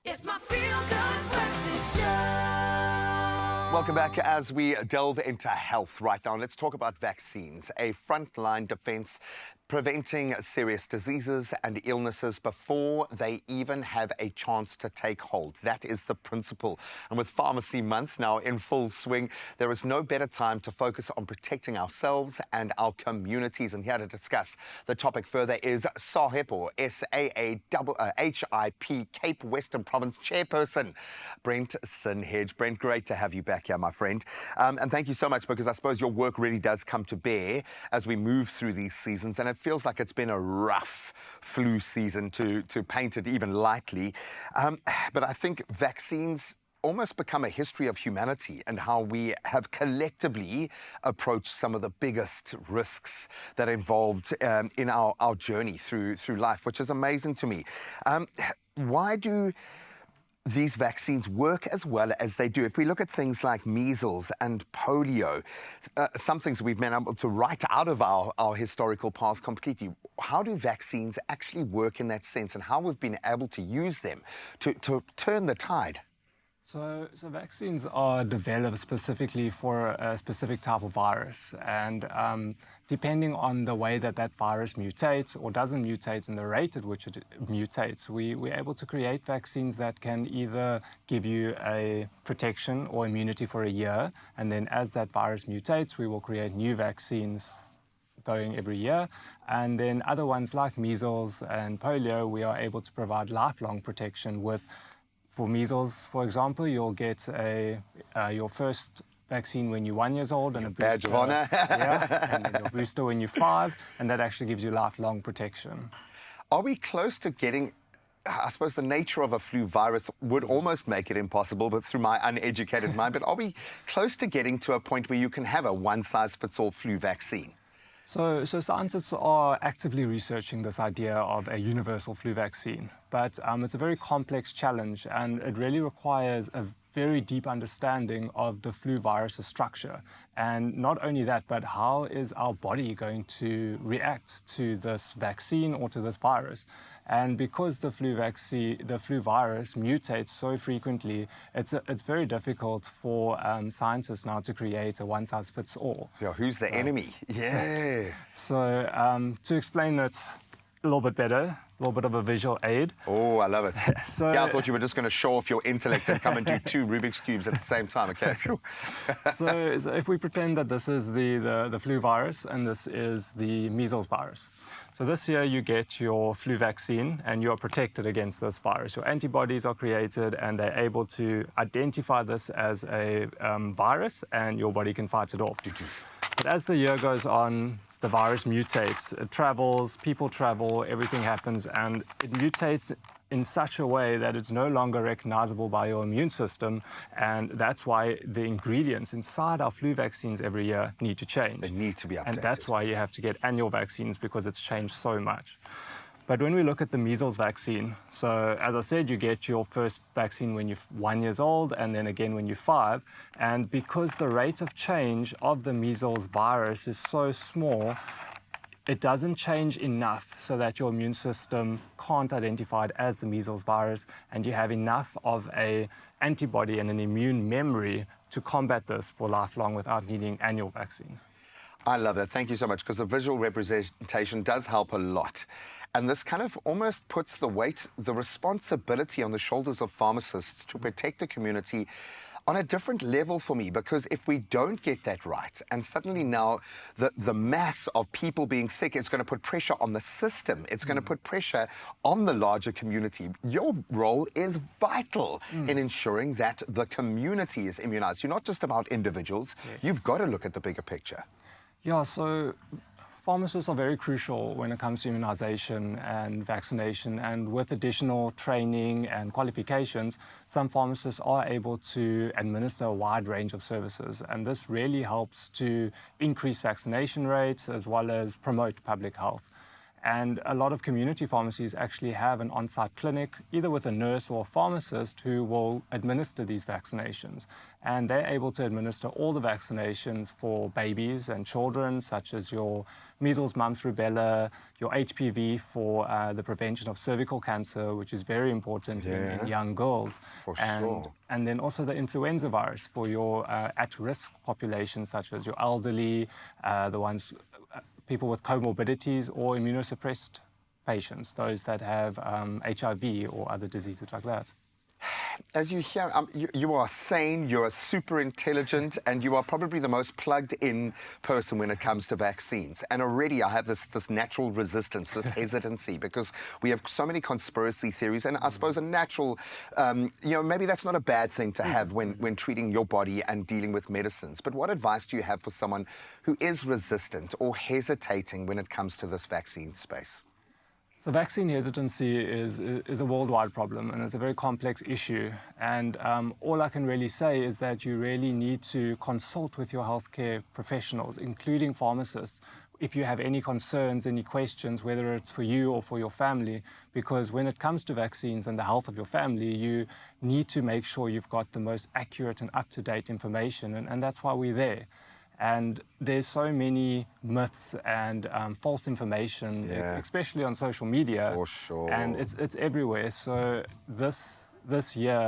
It's my feel-good breakfast show. Welcome back as we delve into health right now. Let's talk about vaccines, a frontline defense preventing serious diseases and illnesses before they even have a chance to take hold. That is the principle. And with Pharmacy Month now in full swing, there is no better time to focus on protecting ourselves and our communities. And here to discuss the topic further is SAHIP, or SAAHIP, Cape Western Province Chairperson, Brent Sinhedge. Brent, great to have you back here, my friend. And thank you so much, because I suppose your work really does come to bear as we move through these seasons. And it feels like it's been a rough flu season, to paint it even lightly. But I think vaccines almost become a history of humanity and how we have collectively approached some of the biggest risks that are involved in our journey through life, which is amazing to me. Why do these vaccines work as well as they do? If we look at things like measles and polio, some things we've been able to write out of our historical past completely. How do vaccines actually work in that sense, and how we've been able to use them to turn the tide? So vaccines are developed specifically for a specific type of virus, and depending on the way that virus mutates or doesn't mutate and the rate at which it mutates, we're able to create vaccines that can either give you a protection or immunity for a year, and then as that virus mutates, we will create new vaccines going every year. And then other ones like measles and polio, we are able to provide lifelong protection with. For measles, for example, you'll get your first vaccine when you're 1 year old, and a booster, badge of honor. and then your booster when you're 5, and that actually gives you lifelong protection. Are we close to getting? I suppose the nature of a flu virus would almost make it impossible, but through my uneducated mind. But are we close to getting to a point where you can have a one-size-fits-all flu vaccine? So scientists are actively researching this idea of a universal flu vaccine. but it's a very complex challenge, and it really requires a very deep understanding of the flu virus's structure. And not only that, but how is our body going to react to this vaccine or to this virus? And because the flu virus mutates so frequently, it's very difficult for scientists now to create a one-size-fits-all. Yeah, who's the enemy? Yeah. So to explain it a little bit better, a little bit of a visual aid. Oh, I love it. So, yeah, I thought you were just going to show off your intellect and come and do 2 Rubik's Cubes at the same time, okay? so if we pretend that this is the flu virus and this is the measles virus. So this year you get your flu vaccine and you are protected against this virus. Your antibodies are created and they're able to identify this as a virus, and your body can fight it off. But as the year goes on, the virus mutates, it travels, people travel, everything happens, and it mutates in such a way that it's no longer recognizable by your immune system, and that's why the ingredients inside our flu vaccines every year need to change. They need to be updated. And that's why you have to get annual vaccines, because it's changed so much. But when we look at the measles vaccine, so as I said, you get your first vaccine when you're 1 year old and then again when you're 5. And because the rate of change of the measles virus is so small, it doesn't change enough so that your immune system can't identify it as the measles virus, and you have enough of an antibody and an immune memory to combat this for lifelong without needing annual vaccines. I love that. Thank you so much, because the visual representation does help a lot. And this kind of almost puts the weight, the responsibility on the shoulders of pharmacists to protect the community on a different level for me, because if we don't get that right, and suddenly now the mass of people being sick is going to put pressure on the system, it's going to put pressure on the larger community. Your role is vital in ensuring that the community is immunized. You're not just about individuals, you've got to look at the bigger picture. Yeah, so pharmacists are very crucial when it comes to immunization and vaccination, and with additional training and qualifications, some pharmacists are able to administer a wide range of services, and this really helps to increase vaccination rates as well as promote public health. And a lot of community pharmacies actually have an on-site clinic, either with a nurse or a pharmacist, who will administer these vaccinations. And they're able to administer all the vaccinations for babies and children, such as your measles, mumps, rubella, your HPV for the prevention of cervical cancer, which is very important in young girls. For sure. And then also the influenza virus for your at-risk population, such as your elderly, the ones... people with comorbidities or immunosuppressed patients, those that have HIV or other diseases like that. As you hear, you are sane, you are super intelligent, and you are probably the most plugged-in person when it comes to vaccines. And already I have this natural resistance, this hesitancy, because we have so many conspiracy theories, and I suppose a natural, maybe that's not a bad thing to have when treating your body and dealing with medicines. But what advice do you have for someone who is resistant or hesitating when it comes to this vaccine space? So vaccine hesitancy is a worldwide problem, and it's a very complex issue. And all I can really say is that you really need to consult with your healthcare professionals, including pharmacists, if you have any concerns, any questions, whether it's for you or for your family, because when it comes to vaccines and the health of your family, you need to make sure you've got the most accurate and up-to-date information, and that's why we're there. And there's so many myths and false information, especially on social media. For sure. And it's everywhere. So this year,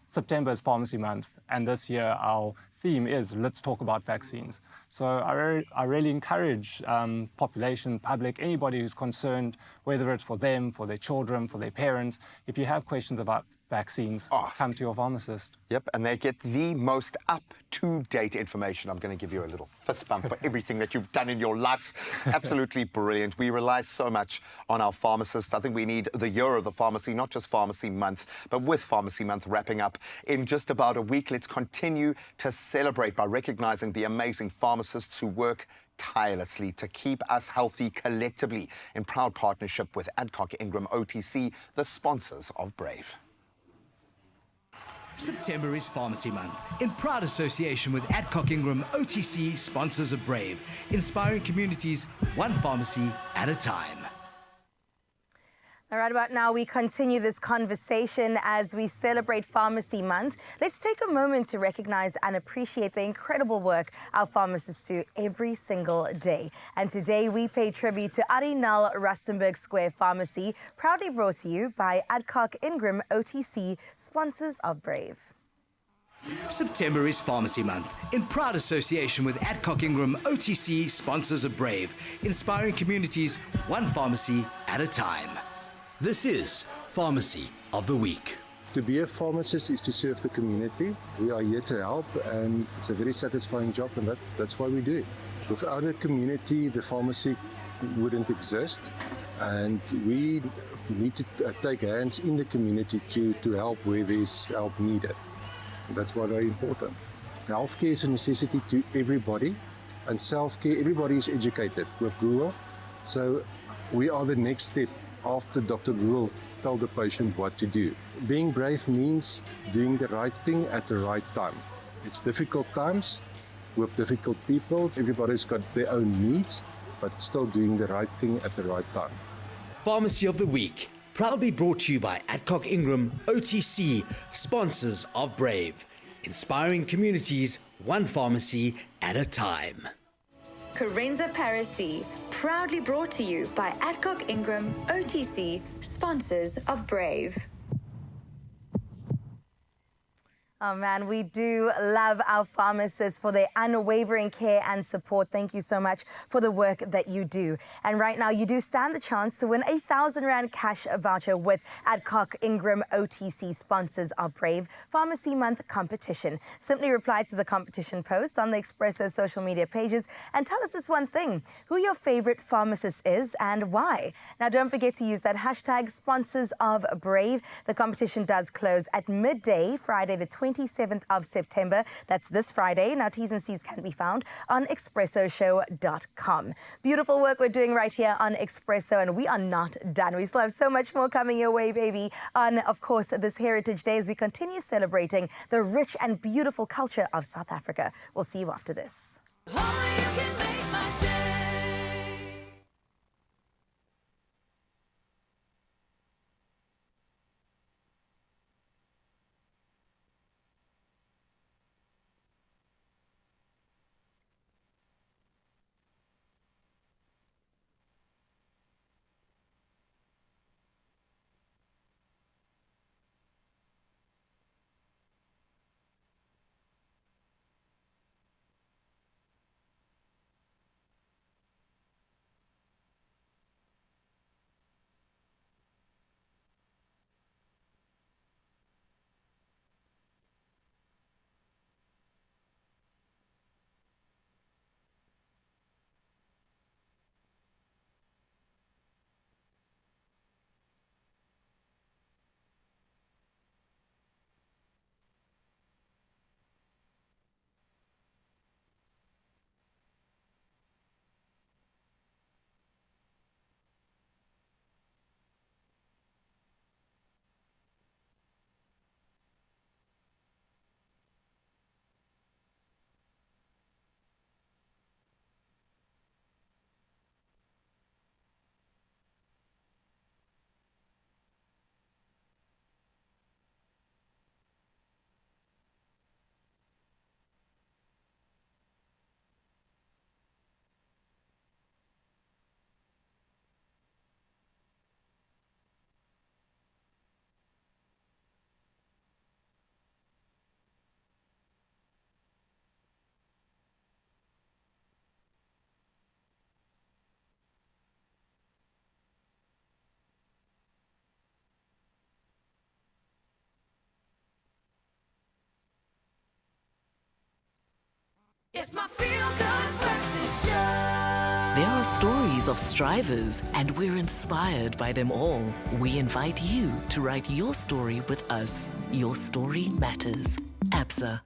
September is Pharmacy Month, and this year our theme is Let's Talk About Vaccines. So I really encourage population, public, anybody who's concerned, whether it's for them, for their children, for their parents, if you have questions about vaccines, come to your pharmacist. Yep, and they get the most up-to-date information. I'm going to give you a little fist bump for everything that you've done in your life. Absolutely brilliant. We rely so much on our pharmacists. I think we need the year of the pharmacy, not just Pharmacy Month, but with Pharmacy Month wrapping up in just about a week. Let's continue to celebrate by recognizing the amazing pharmacists who work tirelessly to keep us healthy collectively in proud partnership with Adcock Ingram OTC, the sponsors of Brave. September is Pharmacy Month, in proud association with Adcock Ingram OTC, sponsors of Brave, inspiring communities one pharmacy at a time. All right, about now, we continue this conversation as we celebrate Pharmacy Month. Let's take a moment to recognize and appreciate the incredible work our pharmacists do every single day. And today, we pay tribute to Arinal Rustenburg Square Pharmacy, proudly brought to you by Adcock Ingram OTC, sponsors of Brave. September is Pharmacy Month, in proud association with Adcock Ingram OTC, sponsors of Brave, inspiring communities one pharmacy at a time. This is Pharmacy of the Week. To be a pharmacist is to serve the community. We are here to help, and it's a very satisfying job, and that's why we do it. Without a community, the pharmacy wouldn't exist, and we need to take hands in the community to help where there's help needed. That's why they're important. Healthcare is a necessity to everybody, and self-care, everybody is educated with Google, so we are the next step after Dr. Google tell the patient what to do. Being brave means doing the right thing at the right time. It's difficult times with difficult people. Everybody's got their own needs, but still doing the right thing at the right time. Pharmacy of the Week, proudly brought to you by Adcock Ingram OTC, sponsors of Brave, inspiring communities one pharmacy at a time. Carenza Parisi, proudly brought to you by Adcock Ingram OTC, sponsors of Brave. Oh man, we do love our pharmacists for their unwavering care and support. Thank you so much for the work that you do. And right now, you do stand the chance to win a 1,000 Rand cash voucher with Adcock Ingram OTC, sponsors of Brave Pharmacy Month competition. Simply reply to the competition post on the Expresso social media pages and tell us this one thing: who your favorite pharmacist is and why. Now, don't forget to use that hashtag sponsors of Brave. The competition does close at midday, Friday the 27th of September. That's this Friday. Now, T's and C's can be found on expressoshow.com. Beautiful work we're doing right here on Expresso, and we are not done. We still have so much more coming your way, baby, on, of course, this Heritage Day as we continue celebrating the rich and beautiful culture of South Africa. We'll see you after this. It's my feel-good breakfast show. There are stories of strivers, and we're inspired by them all. We invite you to write your story with us. Your story matters. ABSA.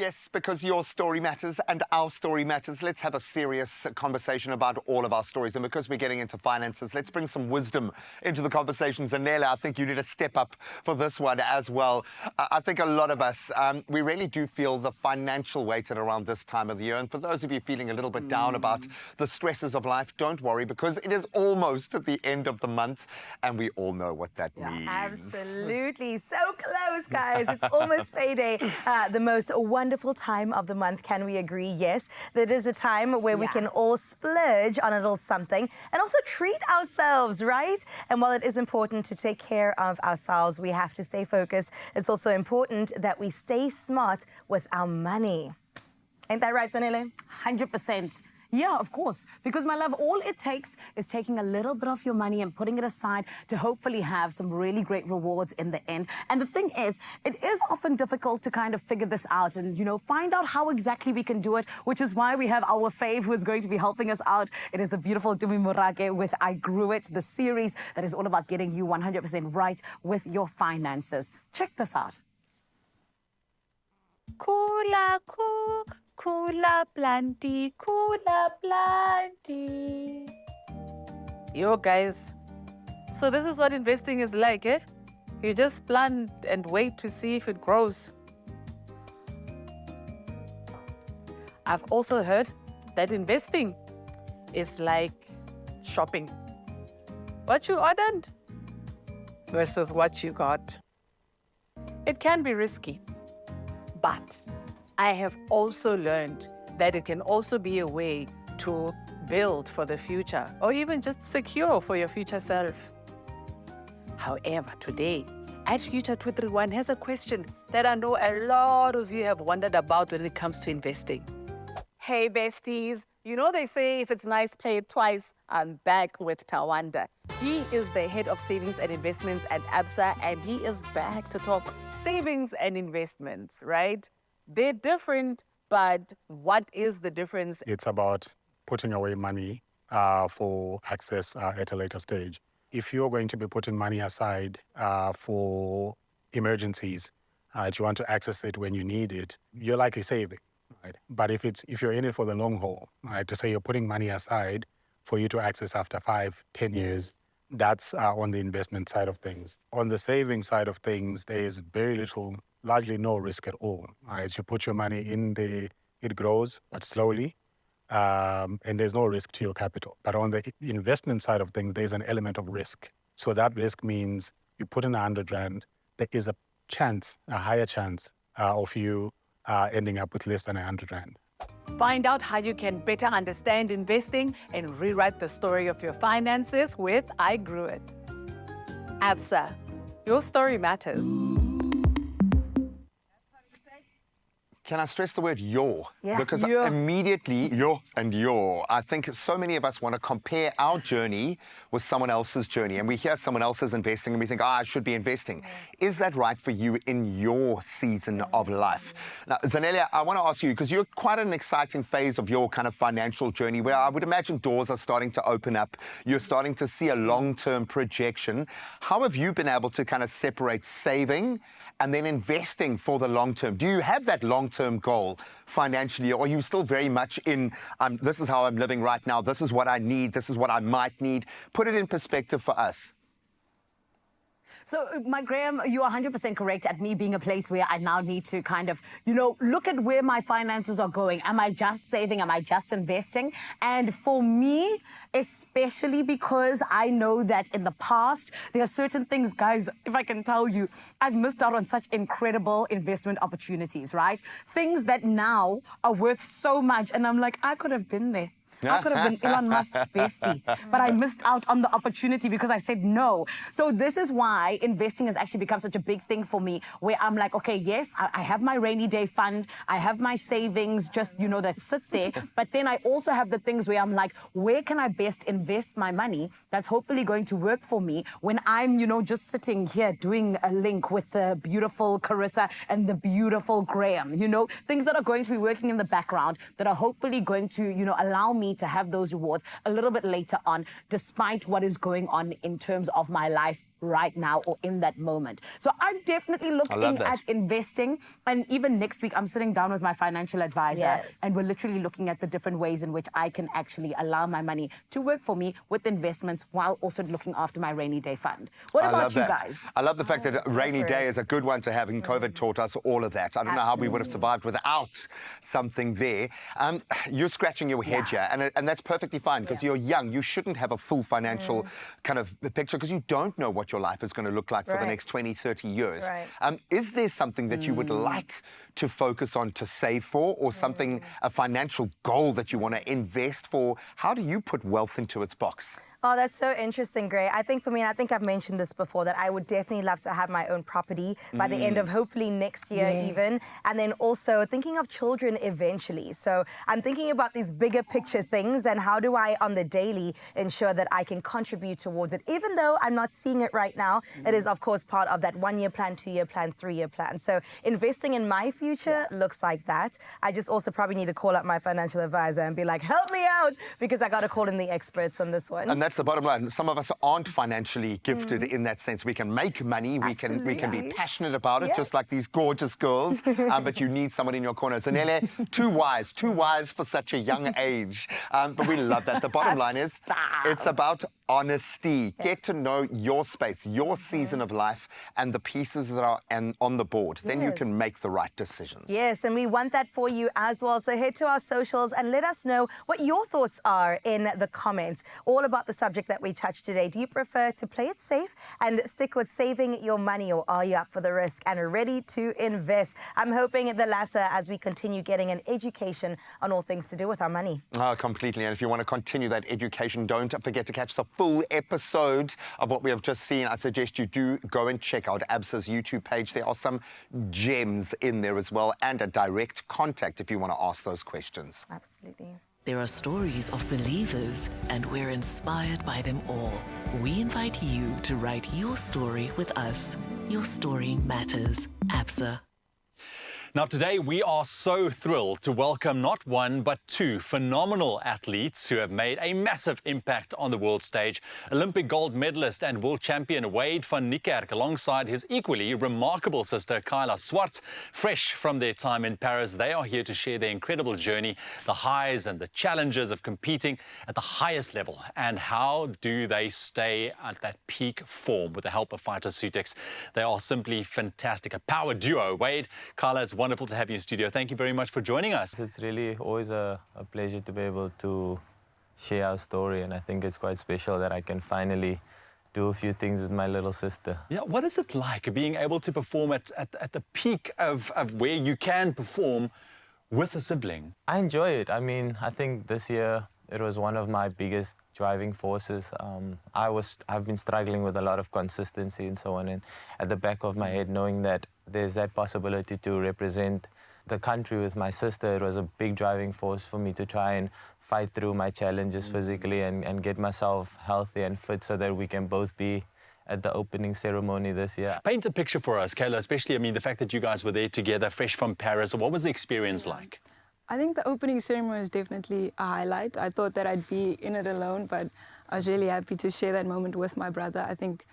Yes, because your story matters and our story matters. Let's have a serious conversation about all of our stories. And because we're getting into finances, let's bring some wisdom into the conversation. Zanele, I think you need to step up for this one as well. I think a lot of us, we really do feel the financial weight at around this time of the year. And for those of you feeling a little bit down about the stresses of life, don't worry, because it is almost at the end of the month. And we all know what that means. Absolutely. So close, guys. It's almost payday. The most wonderful time of the month. Can we agree? Yes. That is a time where we can all splurge on a little something and also treat ourselves, right? And while it is important to take care of ourselves, we have to stay focused. It's also important that we stay smart with our money. Ain't that right, Zanele? 100%. Yeah, of course. Because, my love, all it takes is taking a little bit of your money and putting it aside to hopefully have some really great rewards in the end. And the thing is, it is often difficult to kind of figure this out and, you know, find out how exactly we can do it, which is why we have our fave who is going to be helping us out. It is the beautiful Tumi Morake with I Grew It, the series that is all about getting you 100% right with your finances. Check this out. Kula cook, kula planty, kula planty. Yo, guys. So this is what investing is like, eh? You just plant and wait to see if it grows. I've also heard that investing is like shopping. What you ordered versus what you got. It can be risky. But I have also learned that it can also be a way to build for the future or even just secure for your future self. However, today, at Future 231 has a question that I know a lot of you have wondered about when it comes to investing. Hey, besties. You know they say if it's nice, play it twice. I'm back with Tawanda. He is the head of savings and investments at ABSA, and he is back to talk savings and investments, right? They're different, but what is the difference? It's about putting away money for access at a later stage. If you're going to be putting money aside for emergencies, you want to access it when you need it, you're likely saving, right? But if you're in it for the long haul, right, to say you're putting money aside for you to access after 5, 10 years, that's on the investment side of things. On the saving side of things, there is very little, largely no risk at all. Right? You put your money in it grows, but slowly, and there's no risk to your capital. But on the investment side of things, there's an element of risk. So that risk means you put in 100 Rand, there is a chance, a higher chance of you ending up with less than 100 Rand. Find out how you can better understand investing and rewrite the story of your finances with I Grew It. ABSA, your story matters. Can I stress the word your? Yeah, because your. immediately, your and your. I think so many of us want to compare our journey with someone else's journey. And we hear someone else is investing and we think, I should be investing. Is that right for you in your season of life? Now, Zanele, I want to ask you, because you're quite an exciting phase of your kind of financial journey where I would imagine doors are starting to open up. You're starting to see a long-term projection. How have you been able to kind of separate saving and then investing for the long term? Do you have that long-term goal financially, or are you still very much in, this is how I'm living right now, this is what I need, this is what I might need? Put it in perspective for us. So, my Graham, you are 100% correct at me being a place where I now need to kind of, you know, look at where my finances are going. Am I just saving? Am I just investing? And for me, especially because I know that in the past, there are certain things, guys, if I can tell you, I've missed out on such incredible investment opportunities, right? Things that now are worth so much. And I'm like, I could have been there. I could have been Elon Musk's bestie, but I missed out on the opportunity because I said no. So this is why investing has actually become such a big thing for me, where I'm like, okay, yes, I have my rainy day fund, I have my savings, just, you know, that sit there. But then I also have the things where I'm like, where can I best invest my money that's hopefully going to work for me when I'm, you know, just sitting here doing a link with the beautiful Carissa and the beautiful Graham, you know, things that are going to be working in the background that are hopefully going to, you know, allow me to have those rewards a little bit later on, despite what is going on in terms of my life right now or in that moment. So I'm definitely looking at investing. And even next week, I'm sitting down with my financial advisor and we're literally looking at the different ways in which I can actually allow my money to work for me with investments while also looking after my rainy day fund. What about you guys? I love the fact that rainy day is a good one to have, and COVID taught us all of that. I don't know how we would have survived without something there. You're scratching your head here, and that's perfectly fine because you're young. You shouldn't have a full financial kind of picture because you don't know what your life is going to look like for the next 20, 30 years. Is there something that you would like to focus on to save for, or something, a financial goal that you want to invest for? How do you put wealth into its box? Oh, that's so interesting, Gray. I think for me, and I think I've mentioned this before, that I would definitely love to have my own property by the end of hopefully next year even. And then also thinking of children eventually. So I'm thinking about these bigger picture things and how do I on the daily ensure that I can contribute towards it. Even though I'm not seeing it right now, it is of course part of that 1-year plan, 2-year plan, 3-year plan. So investing in my future looks like that. I just also probably need to call up my financial advisor and be like, help me out, because I got to call in the experts on this one. And that's the bottom line. Some of us aren't financially gifted in that sense. We can make money, we can be passionate about it, just like these gorgeous girls, but you need someone in your corner. Zanele, too wise for such a young age. But we love that. The bottom line is, it's about honesty. Get to know your space, your season of life, and the pieces that are on the board. Then you can make the right decisions. Yes, and we want that for you as well. So head to our socials and let us know what your thoughts are in the comments, all about the subject that we touched today. Do you prefer to play it safe and stick with saving your money, or are you up for the risk and ready to invest? I'm hoping the latter as we continue getting an education on all things to do with our money. Oh, completely. And if you want to continue that education, don't forget to catch the full episode of what we have just seen. I suggest you do go and check out ABSA's YouTube page. There are some gems in there as well, and a direct contact if you want to ask those questions. Absolutely. There are stories of believers, and we're inspired by them all. We invite you to write your story with us. Your story matters. ABSA. Now, today we are so thrilled to welcome not one, but two phenomenal athletes who have made a massive impact on the world stage. Olympic gold medalist and world champion Wade van Niekerk, alongside his equally remarkable sister Kyla Swartz. Fresh from their time in Paris, they are here to share their incredible journey, the highs and the challenges of competing at the highest level, and how do they stay at that peak form with the help of phytoceutics. They are simply fantastic, a power duo. Wade, Kyla, it's wonderful to have you in studio. Thank you very much for joining us. It's really always a pleasure to be able to share our story, and I think it's quite special that I can finally do a few things with my little sister. Yeah, what is it like being able to perform at the peak of where you can perform with a sibling? I enjoy it. I mean, I think this year it was one of my biggest driving forces. I've been struggling with a lot of consistency and so on, and at the back of my head, knowing that there's that possibility to represent the country with my sister, it was a big driving force for me to try and fight through my challenges physically and get myself healthy and fit so that we can both be at the opening ceremony this year. Paint a picture for us, Kayla, especially, I mean, the fact that you guys were there together, fresh from Paris. What was the experience like? I think the opening ceremony was definitely a highlight. I thought that I'd be in it alone, but I was really happy to share that moment with my brother. I think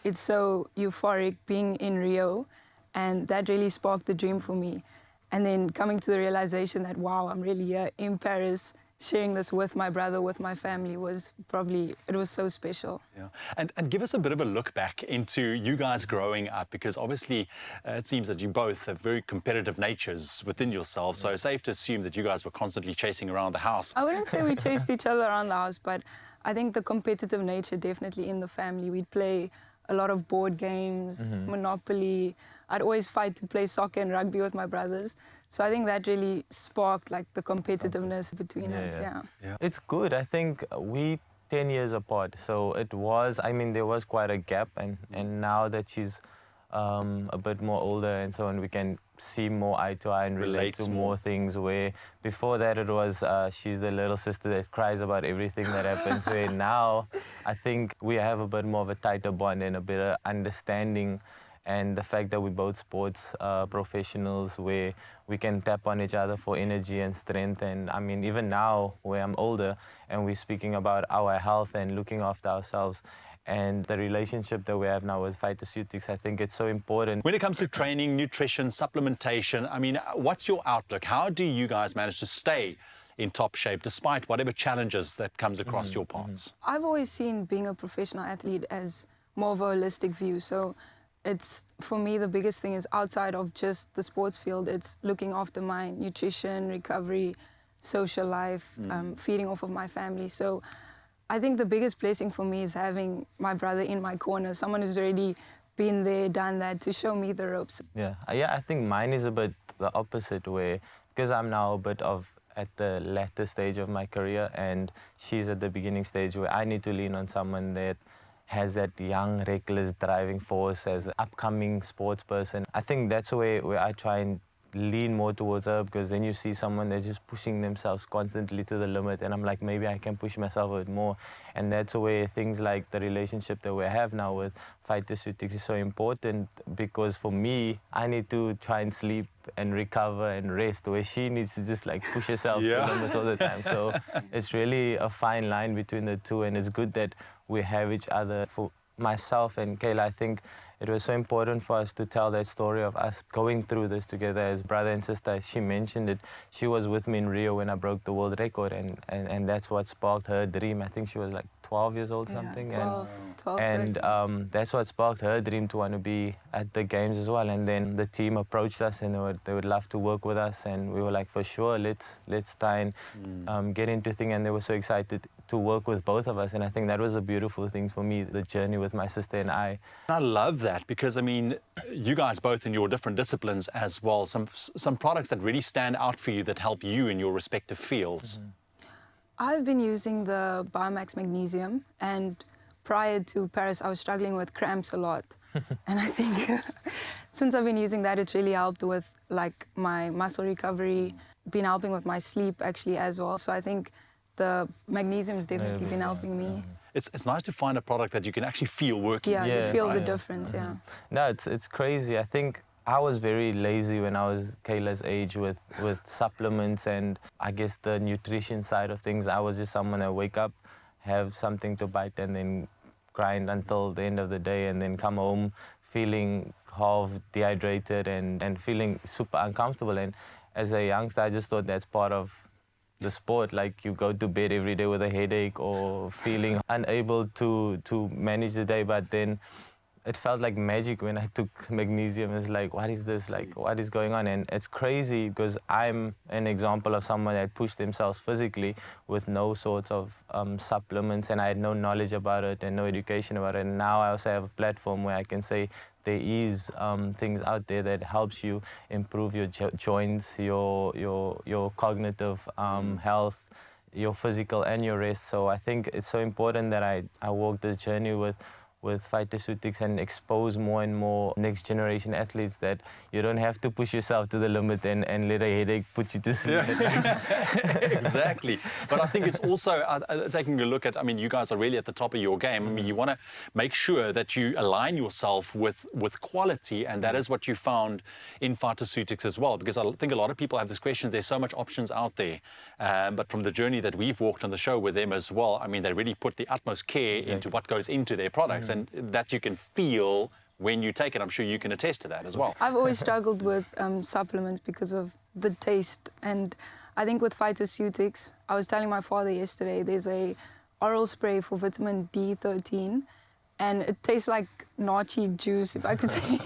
it's so euphoric being in Rio, and that really sparked the dream for me. And then coming to the realization that, wow, I'm really here in Paris, sharing this with my brother, with my family, was probably, it was so special. Yeah. And give us a bit of a look back into you guys growing up, because obviously it seems that you both have very competitive natures within yourselves, so safe to assume that you guys were constantly chasing around the house. I wouldn't say we chased each other around the house, but I think the competitive nature definitely in the family. We'd play a lot of board games, Monopoly. I'd always fight to play soccer and rugby with my brothers. So I think that really sparked like the competitiveness between us, yeah. It's good. I think we 10 years apart, so it was, I mean, there was quite a gap, and now that she's a bit more older and so on, we can see more eye to eye and relate to more things, where before that it was she's the little sister that cries about everything that happens, where now I think we have a bit more of a tighter bond and a better understanding And the fact that we're both sports professionals, where we can tap on each other for energy and strength. And I mean, even now, where I'm older, and we're speaking about our health and looking after ourselves, and the relationship that we have now with phytoceutics, I think it's so important. When it comes to training, nutrition, supplementation, I mean, what's your outlook? How do you guys manage to stay in top shape despite whatever challenges that comes across your paths? I've always seen being a professional athlete as more of a holistic view. So it's, for me, the biggest thing is outside of just the sports field, it's looking after my nutrition, recovery, social life, feeding off of my family. So I think the biggest blessing for me is having my brother in my corner, someone who's already been there, done that, to show me the ropes. Yeah, I think mine is a bit the opposite way, because I'm now a bit of at the latter stage of my career, and she's at the beginning stage where I need to lean on someone that has that young, reckless driving force as an upcoming sports person. I think that's where I try and lean more towards her, because then you see someone that's just pushing themselves constantly to the limit, and I'm like, maybe I can push myself a bit more. And that's where things like the relationship that we have now with phytoceutics is so important, because for me, I need to try and sleep and recover and rest, where she needs to just like push herself to the limits all the time. So it's really a fine line between the two, and it's good that we have each other. For myself and Kayla, I think it was so important for us to tell that story of us going through this together as brother and sister. She mentioned it. She was with me in Rio when I broke the world record, and that's what sparked her dream. I think she was like 12 years old, something. 12, and that's what sparked her dream to want to be at the games as well. And then the team approached us, and they would love to work with us. And we were like, for sure, let's try and get into things. And they were so excited to work with both of us. And I think that was a beautiful thing for me, the journey with my sister and I. I love that, because I mean, you guys both in your different disciplines as well, some products that really stand out for you that help you in your respective fields. I've been using the Biomax Magnesium, and prior to Paris, I was struggling with cramps a lot. And I think since I've been using that, it's really helped with like my muscle recovery, been helping with my sleep actually as well. So I think the magnesium has definitely been helping me. It's nice to find a product that you can actually feel working. Yeah, you feel the difference, yeah. No, it's crazy. I think I was very lazy when I was Kayla's age with supplements and I guess the nutrition side of things. I was just someone that wake up, have something to bite, and then grind until the end of the day, and then come home feeling half dehydrated and feeling super uncomfortable. And as a youngster, I just thought that's part of the sport. Like, you go to bed every day with a headache or feeling unable to manage the day. But then it felt like magic when I took magnesium. It's like, what is this? Like, what is going on? And it's crazy because I'm an example of someone that pushed themselves physically with no sorts of supplements, and I had no knowledge about it and no education about it. And now I also have a platform where I can say there is things out there that helps you improve your joints, your cognitive health, your physical and your rest. So I think it's so important that I walk this journey with phytoceutics and expose more and more next generation athletes that you don't have to push yourself to the limit and let a headache put you to sleep. Exactly. But I think it's also taking a look at, I mean, you guys are really at the top of your game. I mean, you want to make sure that you align yourself with quality, and that is what you found in phytoceutics as well, because I think a lot of people have this question. There's so much options out there, but from the journey that we've walked on the show with them as well, I mean, they really put the utmost care into what goes into their products. And that you can feel when you take it. I'm sure you can attest to that as well. I've always struggled with supplements because of the taste. And I think with phytoceutics, I was telling my father yesterday, there's a oral spray for vitamin D13, and it tastes like nachi juice, if I could say.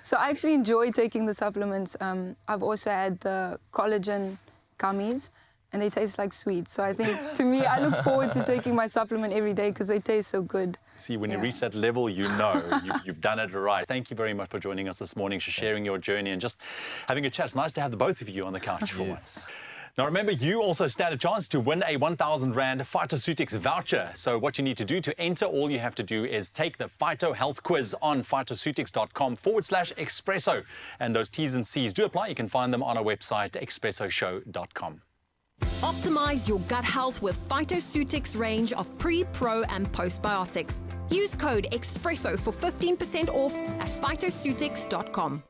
So I actually enjoy taking the supplements. I've also had the collagen gummies, and they taste like sweets. So I think, to me, I look forward to taking my supplement every day because they taste so good. See, when you reach that level, you know you've done it right. Thank you very much for joining us this morning, for sharing your journey and just having a chat. It's nice to have the both of you on the couch for once. Now, remember, you also stand a chance to win a 1,000 Rand phytoceutics voucher. So what you need to do to enter, all you have to do is take the Phyto Health Quiz on phytoceutics.com/Expresso. And those T's and C's do apply. You can find them on our website, expressoshow.com. Optimize your gut health with Phytoceutics range of pre, pro, and postbiotics. Use code Expresso for 15% off at phytoceutics.com.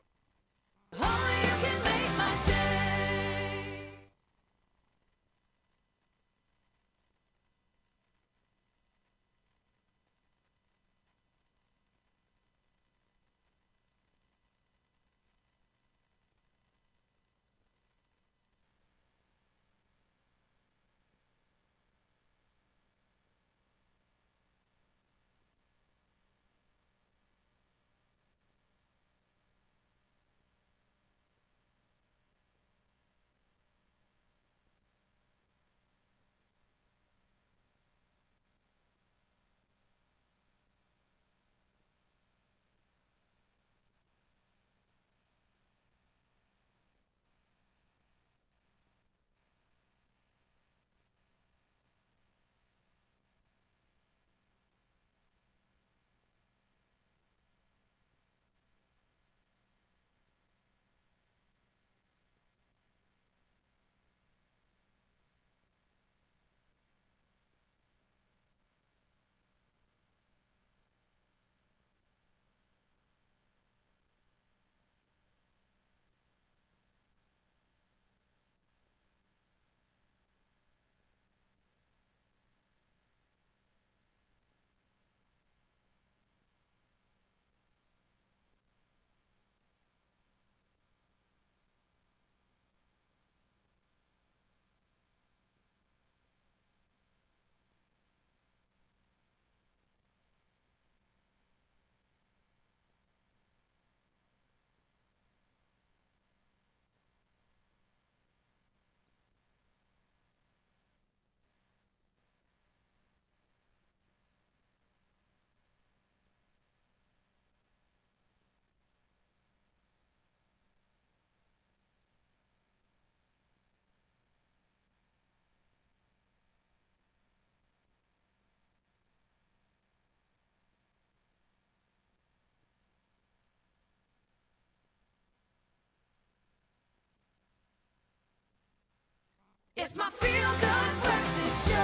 It's my feel-good breakfast show.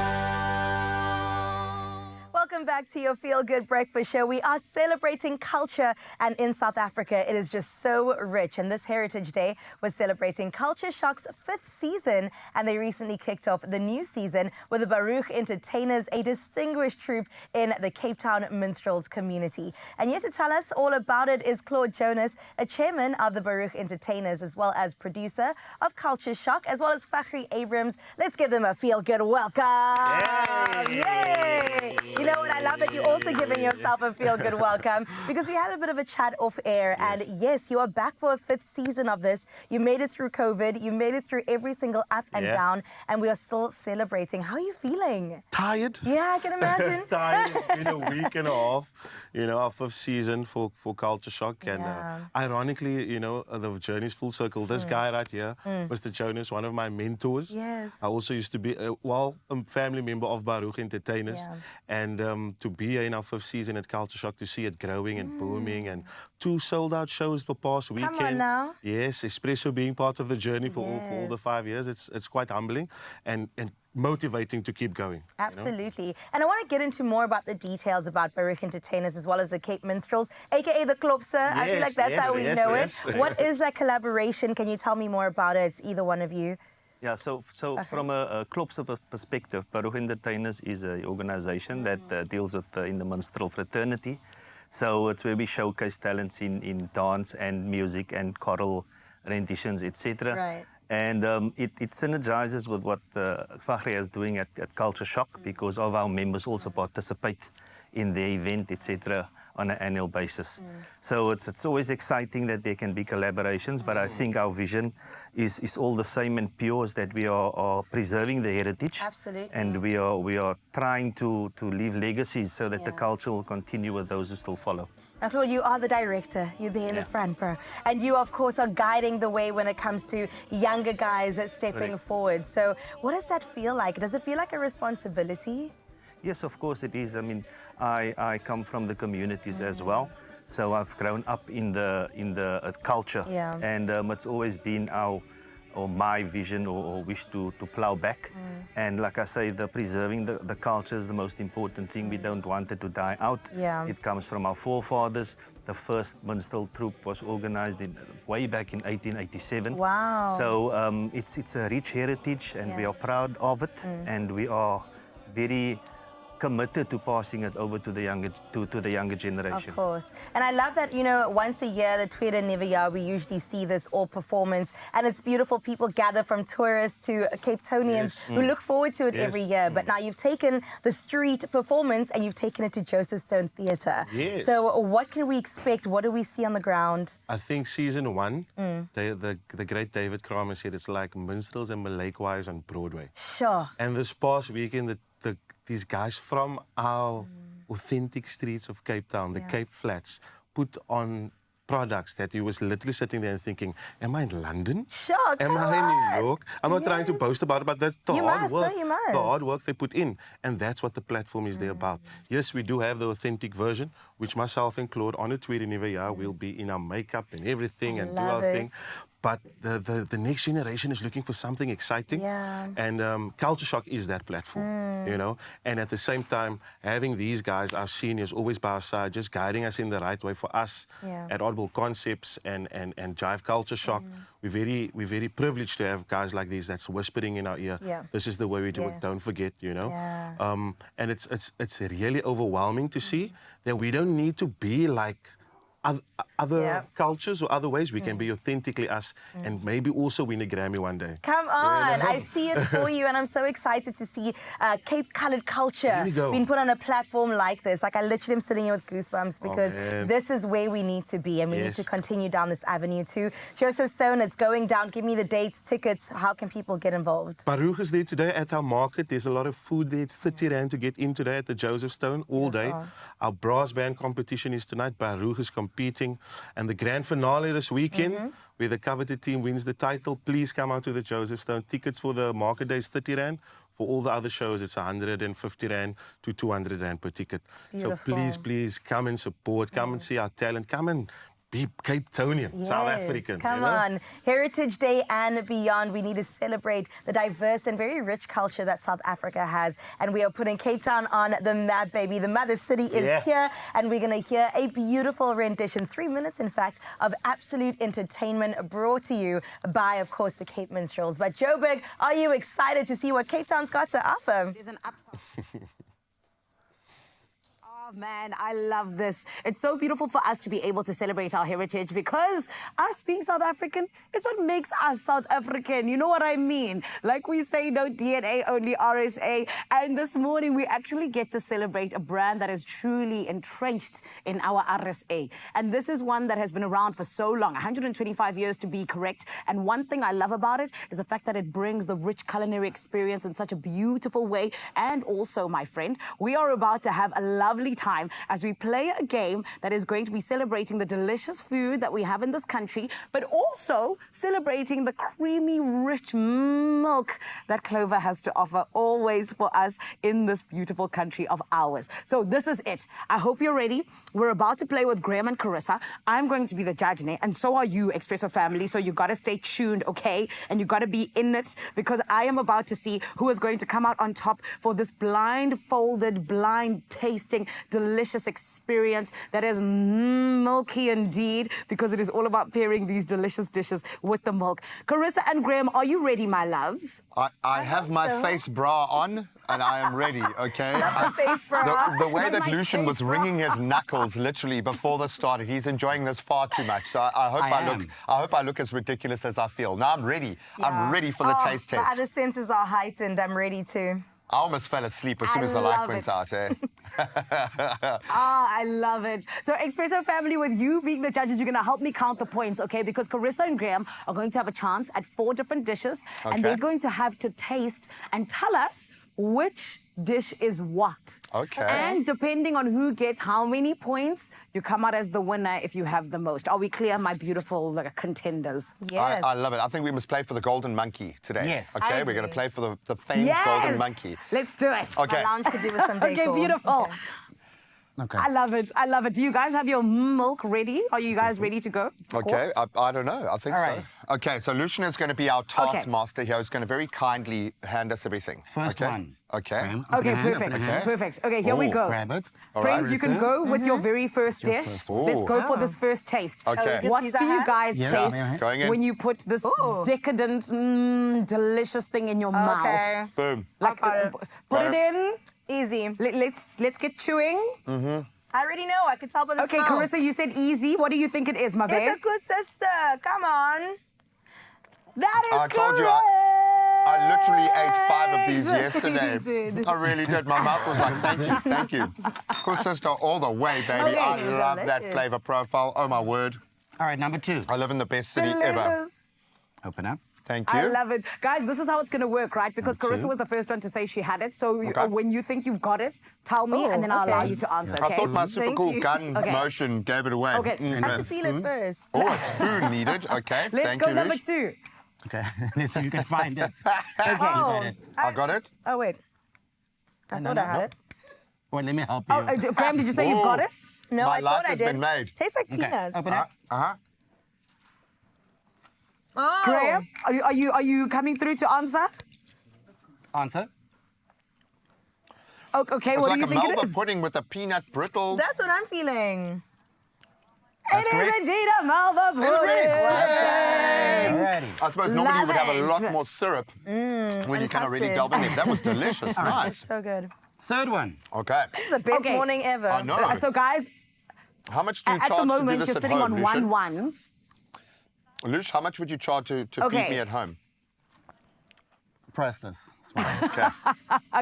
Welcome back to your Feel Good Breakfast Show. We are celebrating culture, and in South Africa, it is just so rich. And this Heritage Day was celebrating Culture Shock's 5th season, and they recently kicked off the new season with the Baruch Entertainers, a distinguished troupe in the Cape Town minstrels community. And yet to tell us all about it is Claude Jonas, a chairman of the Baruch Entertainers, as well as producer of Culture Shock, as well as Fakhri Abrams. Let's give them a Feel Good welcome. Yay! You know what, I love that you're also giving yourself a feel-good welcome, because we had a bit of a chat off air, and yes, you are back for a 5th season of this. You made it through COVID, you made it through every single up and down, and we are still celebrating. How are you feeling? Tired. Yeah, I can imagine. Tired. It's been a week and a half, you know, our 5th season for Culture Shock, and ironically, you know, the journey's full circle. This guy right here, Mr. Jonas, one of my mentors. Yes. I also used to be, a family member of Baruch Entertainers, and to be here in our 5th season at Culture Shock, to see it growing and booming, and 2 sold-out shows the past weekend. Come on now. Yes, Expresso being part of the journey for all the 5 years, it's quite humbling and motivating to keep going. Absolutely. You know? And I want to get into more about the details about Baruch Entertainers as well as the Cape Minstrels, aka the Klopse. I feel like that's how we know it. What is that collaboration? Can you tell me more about it, either one of you? Yeah, so from a Klopse perspective, Baruch Entertainers is an organization that deals with in the minstrel fraternity. So it's where we showcase talents in dance and music and choral renditions, etc. Right. And it synergizes with what Fakhri is doing at Culture Shock, because of our members also participate in the event, etc. on an annual basis. So it's always exciting that there can be collaborations, but I think our vision is all the same and pure, is that we are preserving the heritage. Absolutely. And we are trying to leave legacies so that the culture will continue with those who still follow. Now, Claude, you are the director. You're there in the front, bro. And you, of course, are guiding the way when it comes to younger guys stepping forward. So what does that feel like? Does it feel like a responsibility? Yes, of course it is. I mean, I come from the communities as well. So I've grown up in the culture. Yeah. And it's always been our or my vision or wish to plow back. And like I say, preserving the culture is the most important thing. We don't want it to die out. Yeah. It comes from our forefathers. The first minstrel troupe was organized way back in 1887. Wow. So it's a rich heritage, and we are proud of it, and we are very committed to passing it over to the younger generation. Of course. And I love that, you know, once a year, the Tweede Nuwe Jaar, we usually see this all performance, and it's beautiful. People gather from tourists to Cape Townians who look forward to it every year. But now you've taken the street performance and you've taken it to Joseph Stone Theatre. Yes. So what can we expect? What do we see on the ground? I think season 1, the great David Kramer said it's like minstrels and Malay choirs on Broadway. Sure. And this past weekend, these guys from our authentic streets of Cape Town, the Cape Flats, put on products that you was literally sitting there and thinking, am I in London? Sure, am I in New York? I'm not trying to boast about it, but that's the hard work. No, you must. The hard work they put in. And that's what the platform is there about. Yes, we do have the authentic version, which myself and Claude on the Tweede Nuwe Jaar will be in our makeup and everything and do our thing. But the next generation is looking for something exciting. Yeah. And Culture Shock is that platform, you know. And at the same time, having these guys, our seniors, always by our side, just guiding us in the right way for us at Audible Concepts and Jive Culture Shock. We're very privileged to have guys like these that's whispering in our ear. This is the way we do it. Don't forget, you know. And it's really overwhelming to see that we don't need to be like other cultures or other ways. We can be authentically us and maybe also win a Grammy one day. Come on, I see it for you, and I'm so excited to see Cape-coloured culture being put on a platform like this. Like, I literally am sitting here with goosebumps because this is where we need to be, and we need to continue down this avenue too. Joseph Stone, it's going down. Give me the dates, tickets. How can people get involved? Baruch is there today at our market. There's a lot of food there. It's 30 Rand to get in today at the Joseph Stone all day. Our brass band competition is tonight. Baruch is competing. And the grand finale this weekend, where the coveted team wins the title. Please come out to the Joseph Stone. Tickets for the market day is 30 Rand. For all the other shows, it's 150 Rand to 200 Rand per ticket. Beautiful. So please, please come and support. Come and see our talent. Come and be Cape Townian, South African. Come on. Heritage Day and beyond. We need to celebrate the diverse and very rich culture that South Africa has. And we are putting Cape Town on the map, baby. The mother city is here. And we're going to hear a beautiful rendition, 3 minutes, in fact, of absolute entertainment brought to you by, of course, the Cape Minstrels. But Joburg, are you excited to see what Cape Town's got to offer? There's an upside. Oh, man, I love this. It's so beautiful for us to be able to celebrate our heritage because us being South African is what makes us South African. You know what I mean? Like we say, no DNA, only RSA. And this morning, we actually get to celebrate a brand that is truly entrenched in our RSA. And this is one that has been around for so long, 125 years to be correct. And one thing I love about it is the fact that it brings the rich culinary experience in such a beautiful way. And also, my friend, we are about to have a lovely time as we play a game that is going to be celebrating the delicious food that we have in this country, but also celebrating the creamy, rich milk that Clover has to offer always for us in this beautiful country of ours. So this is it. I hope you're ready. We're about to play with Graham and Carissa. I'm going to be the judge, and so are you, Expresso family. So you got to stay tuned, okay? And you got to be in it because I am about to see who is going to come out on top for this blindfolded, blind tasting, delicious experience that is milky indeed, because it is all about pairing these delicious dishes with the milk. Carissa and Graham, are you ready, my loves? I have my face bra on and I am ready, okay? Face bra. The way that Lucian was wringing his knuckles literally before the start, he's enjoying this far too much. So I hope I look as ridiculous as I feel. Now I'm ready. Yeah. I'm ready for the taste test. My other senses are heightened. I'm ready too. I almost fell asleep as soon as the light went out, eh? I love it. So, Expresso family, with you being the judges, you're going to help me count the points, okay? Because Carissa and Graham are going to have a chance at 4 different dishes, and they're going to have to taste and tell us which dish is what. Okay. And depending on who gets how many points, you come out as the winner if you have the most. Are we clear, my beautiful contenders? Yes. I love it. I think we must play for the golden monkey today. Yes. Okay, we're going to play for the famed golden monkey. Let's do it. Okay. My lounge could do with some decor. Okay, beautiful. Okay. I love it. I love it. Do you guys have your milk ready? Are you guys ready to go? Okay, I don't know. I think All right. so. Okay, so Lucian is going to be our taskmaster here. He's going to very kindly hand us everything. First one. Okay. Okay, perfect. Perfect. Okay, here we go. Grab it. Friends, you can go with your very first dish. Let's go for this first taste. Okay. What do you guys taste Going in. when you put this decadent, delicious thing in your mouth? Boom. Like, put it in. Easy. Let's get chewing. I already know. I could tell by the Okay, smell. Carissa, you said easy. What do you think it is, my babe? It's a good sister. Come on. That is I told you, I literally ate 5 of these yesterday. You did. I really did. My mouth was like, thank you. Good sister all the way, baby. Okay. I love that Delicious. flavor profile. Oh, my word. All right, number 2. I live in the best city ever. Delicious. Open up. Thank you. I love it. Guys, this is how it's going to work, right? Because Carissa was the first one to say she had it. So when you think you've got it, tell me, and then I'll allow you to answer, okay? I thought my super cool gun motion gave it away. Okay. I have to feel it first. Oh, a spoon needed. Okay. Let's Thank go you, number Lush. 2. Okay, let's see if you can find it. Okay. I got it. Oh, wait. I thought I had it. Wait, let me help you. Oh, Graham, did you say you've got it? No, My I life thought I has did. been made. Tastes like peanuts. Open up. Oh. Graham, are you coming through to answer? Answer. Okay, It's what like do you a think it Melba is? pudding with a peanut brittle. That's what I'm feeling. That's It correct. is indeed a Melba pudding. Alrighty. I suppose normally you would have a Love lot it. more syrup when you and kind of really custard. delve in it. That was delicious. Nice. So good. Third one. Okay. This is the best Okay. morning ever. I know. So, guys, How much do you at charge the moment, to do this you're at sitting home, on Lucian? 1-1. Lush, how much would you charge to Okay. feed me at home? Priceless. Okay.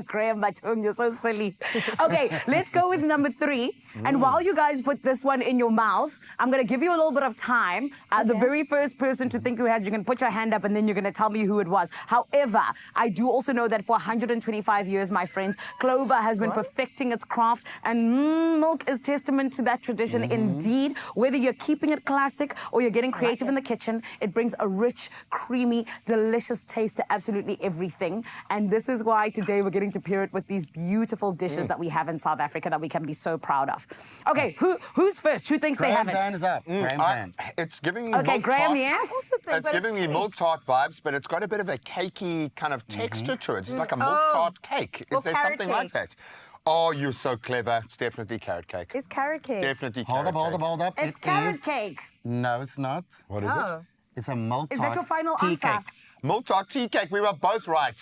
Graham, my tongue, you're so silly. Okay, let's go with number 3. And while you guys put this one in your mouth, I'm going to give you a little bit of time. The very first person to think who has, you can put your hand up and then you're going to tell me who it was. However, I do also know that for 125 years, my friends, Clover has been perfecting its craft, and milk is testament to that tradition indeed. Whether you're keeping it classic or you're getting creative in the kitchen, it brings a rich, creamy, delicious taste to absolutely everything. And this is why today we're getting to pair it with these beautiful dishes that we have in South Africa that we can be so proud of. Okay, who's first? Who thinks they have Graham's it? hand is up. Graham's hand. It's giving me Okay, milk Graham, tart. yes? It's giving me milk tart vibes, but it's got a bit of a cakey kind of texture to it. It's like a milk tart cake. Or Is there carrot something like cake. that? Oh, you're so clever. It's definitely carrot cake. It's carrot cake. Definitely Hold carrot up, hold up, cake. hold up. It's It carrot is- cake. No, it's not. What is it? It's a milk Is tart that your final tea answer? cake. Milk tart tea cake. We were both right.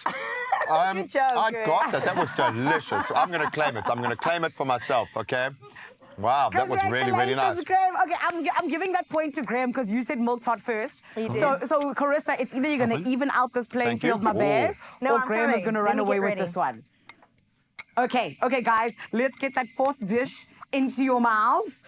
Good job, I Greg. got that. That was delicious. I'm going to claim it. I'm going to claim it for myself, okay? Wow, that was really, really nice. Congratulations, Graham. Okay, I'm giving that point to Graham because you said milk tart first. You did. So Carissa, it's either you're going to even out this playing Thank you. field, my babe, No, or I'm Graham is coming. going to Let run me away get with ready. this one. Okay, guys, let's get that 4th dish into your mouths.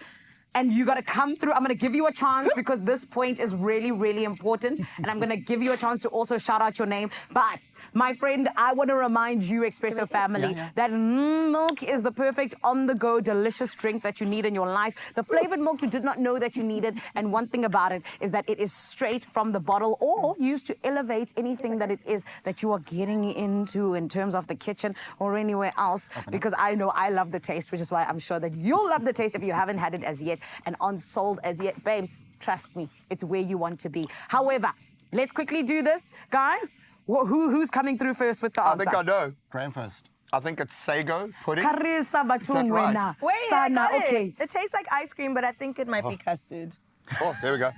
And you got to come through. I'm going to give you a chance because this point is really, really important. And I'm going to give you a chance to also shout out your name. But, my friend, I want to remind you, Expresso family, that milk is the perfect on-the-go, delicious drink that you need in your life. The flavored milk you did not know that you needed. And one thing about it is that it is straight from the bottle or used to elevate anything that it is that you are getting into in terms of the kitchen or anywhere else. Because I know I love the taste, which is why I'm sure that you'll love the taste if you haven't had it as yet and unsold as yet. Babes, trust me, it's where you want to be. However, let's quickly do this. Guys, who's coming through first with the answer? I think I know. Graham first. I think it's sago pudding. Carissa Batung right? wena. Wait, I Sana, got okay. it. It tastes like ice cream, but I think it might be custard. Oh, there we go.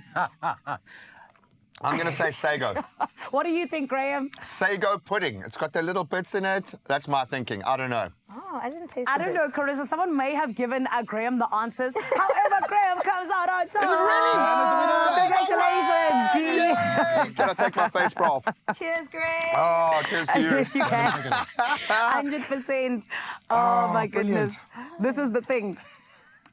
I'm going to say sago. What do you think, Graham? Sago pudding. It's got the little bits in it. That's my thinking. I don't know. Oh, I didn't taste I the don't know, bits. Carissa. Someone may have given Graham the answers. However, Graham comes out on top. Is it really? Congratulations, G. Can I take my face bra off? Cheers, Greg. Oh, cheers to you. Yes, you can. 100%. Oh, my goodness. This is the thing.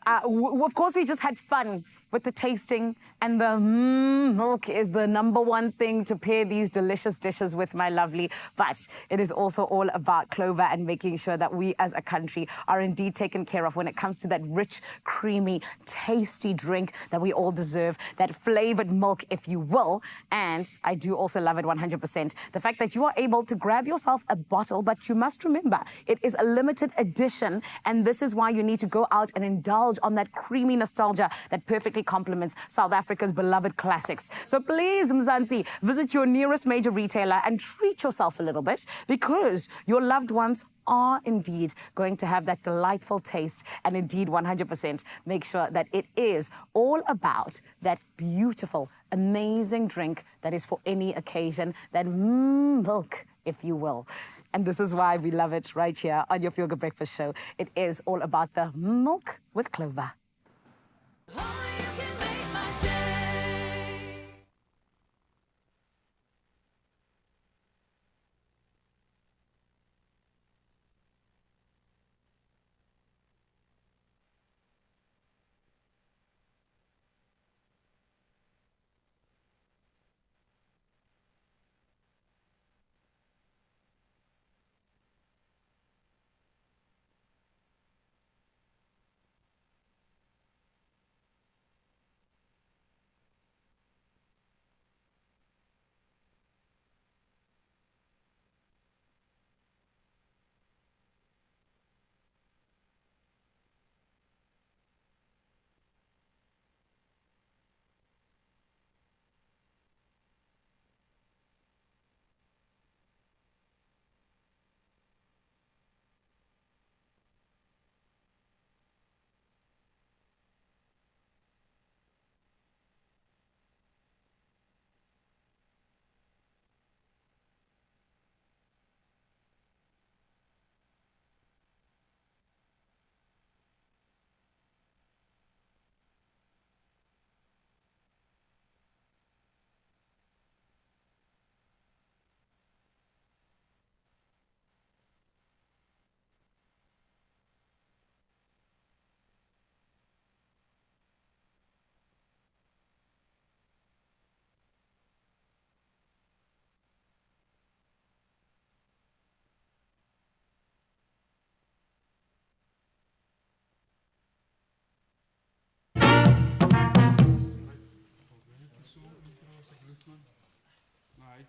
Of course, we just had fun with the tasting, and the milk is the #1 thing to pair these delicious dishes with, my lovely. But it is also all about Clover and making sure that we as a country are indeed taken care of when it comes to that rich, creamy, tasty drink that we all deserve, that flavored milk, if you will. And I do also love it 100%. The fact that you are able to grab yourself a bottle, but you must remember, it is a limited edition, and this is why you need to go out and indulge indulge on that creamy nostalgia that perfectly complements South Africa's beloved classics. So please, Mzansi, visit your nearest major retailer and treat yourself a little bit, because your loved ones are indeed going to have that delightful taste, and indeed 100% make sure that it is all about that beautiful, amazing drink that is for any occasion, that milk, if you will. And this is why we love it right here on your Feel Good Breakfast Show. It is all about the milk with clover.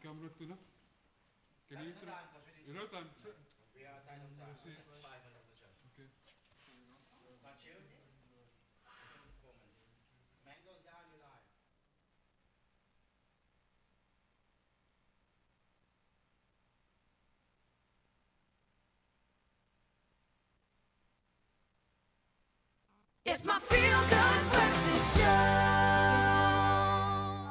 camera toe nog? Can you you know time? We are time. 5 minutes. Okay. But you? Man goes down, you lie. It's my Feel Good Breakfast Show.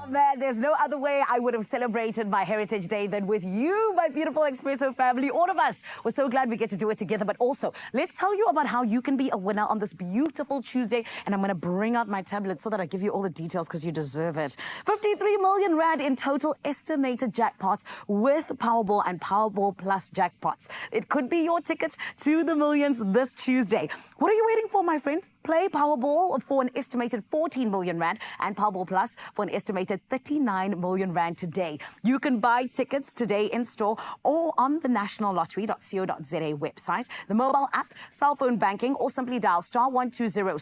Man, there's no other way I would have celebrated my Heritage Day than with you, my beautiful Expresso family. All of us, we're so glad we get to do it together. But also, let's tell you about how you can be a winner on this beautiful Tuesday. And I'm going to bring out my tablet so that I give you all the details, because you deserve it. 53 million rand in total estimated jackpots with Powerball and Powerball Plus jackpots. It could be your ticket to the millions this Tuesday. What are you waiting for, my friend? Play Powerball for an estimated 14 million rand and Powerball Plus for an estimated 39 million rand today. You can buy tickets today in store or on the nationallottery.co.za website, the mobile app, cell phone banking, or simply dial *120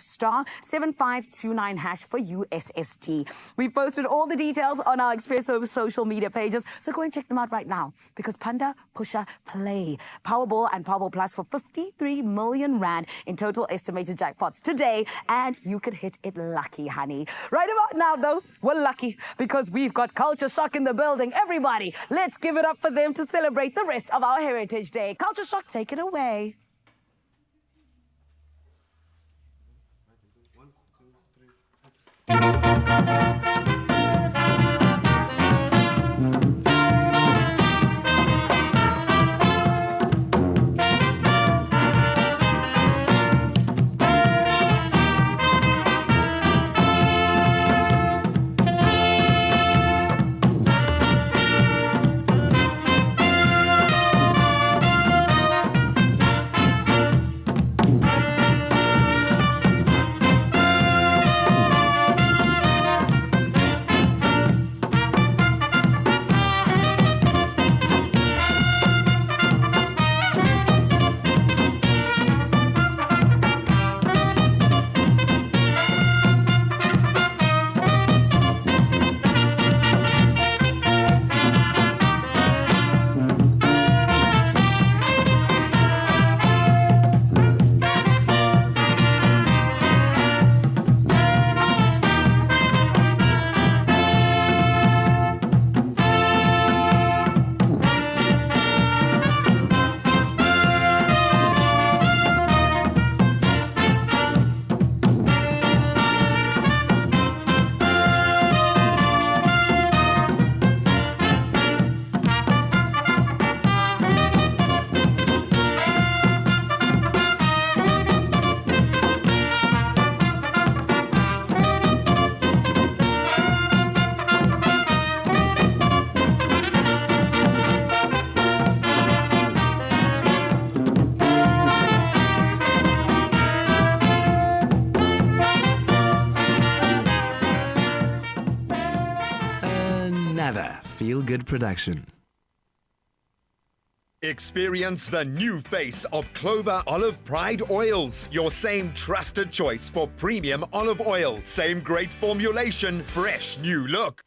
*7529# for USSD. We've posted all the details on our Expresso social media pages, so go and check them out right now, because Panda Pusha Play Powerball and Powerball Plus for 53 million rand in total estimated jackpots today, and you could hit it lucky, honey. Right about now, though, we're lucky because we've got Culture Shock in the building. Everybody, let's give it up for them to celebrate the rest of our Heritage Day. Culture Shock, take it away. Another feel-good production. Experience the new face of Clover Olive Pride Oils. Your same trusted choice for premium olive oil. Same great formulation, fresh new look.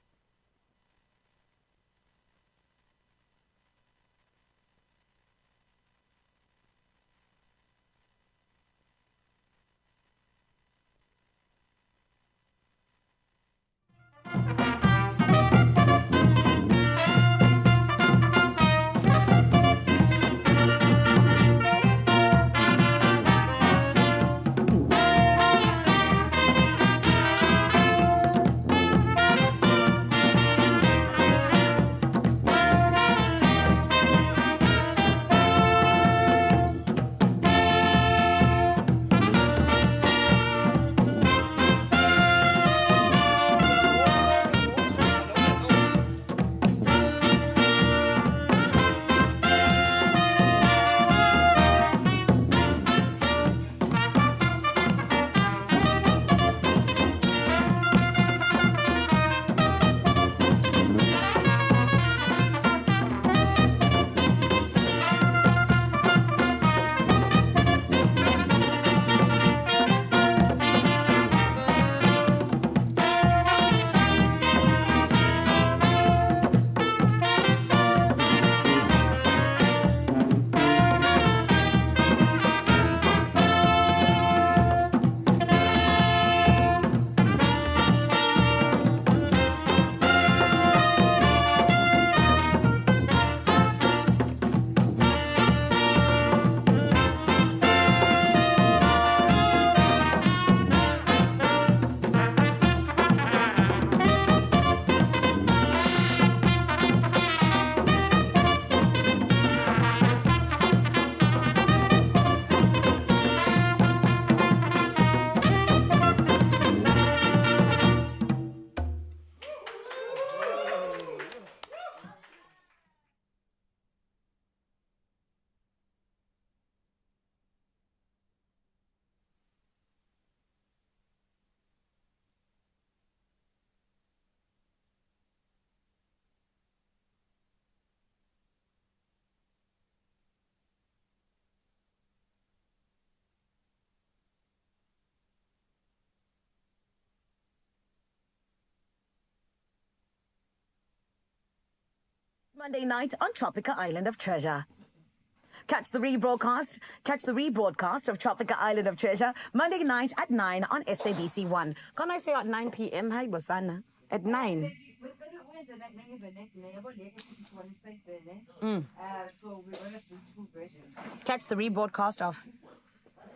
Monday night on Tropica Island of Treasure. Catch the rebroadcast of Tropica Island of Treasure Monday night at 9 on SABC 1. Can I say at 9 p.m.? Hi, Bosana. At 9. So we're going to do 2 versions. Catch the rebroadcast of.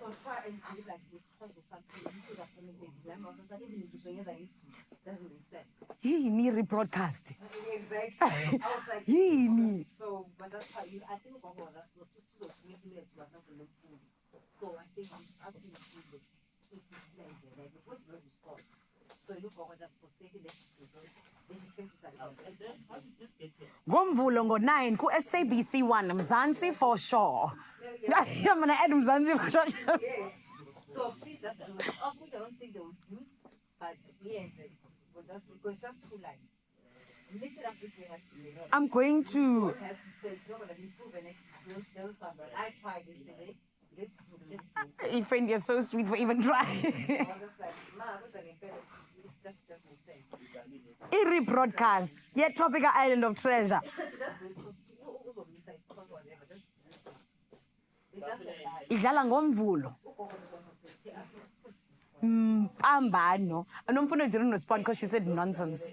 So try and do like with cause of something. Doesn't make sense. He need rebroadcast. Exactly. I was like, He need. So, but that's how you, I think Bobo was supposed to make it to myself and look food. So I think we should ask him to do this. Before you respond. So you look over that for safety, they should came to Ngomvulo ngo-9 ku-SABC 1 Mzansi for sure. I'm gonna add Mzansi for sure. Yes. So please just do it. Of which I don't think they would use, but yeah, because it's just 2 lines. Mix it up if you have to. I'm going to. You don't have to say it's not gonna be proven. Tell someone. I tried this today. This was just. Your friend, you're so sweet for even trying. I was just like, ma, what the it just doesn't make sense. Rebroadcast. Yeah, Tropica Island of Treasure. Idlala ngomvulo. Ambano. Anomfuna didn't respond because she said nonsense.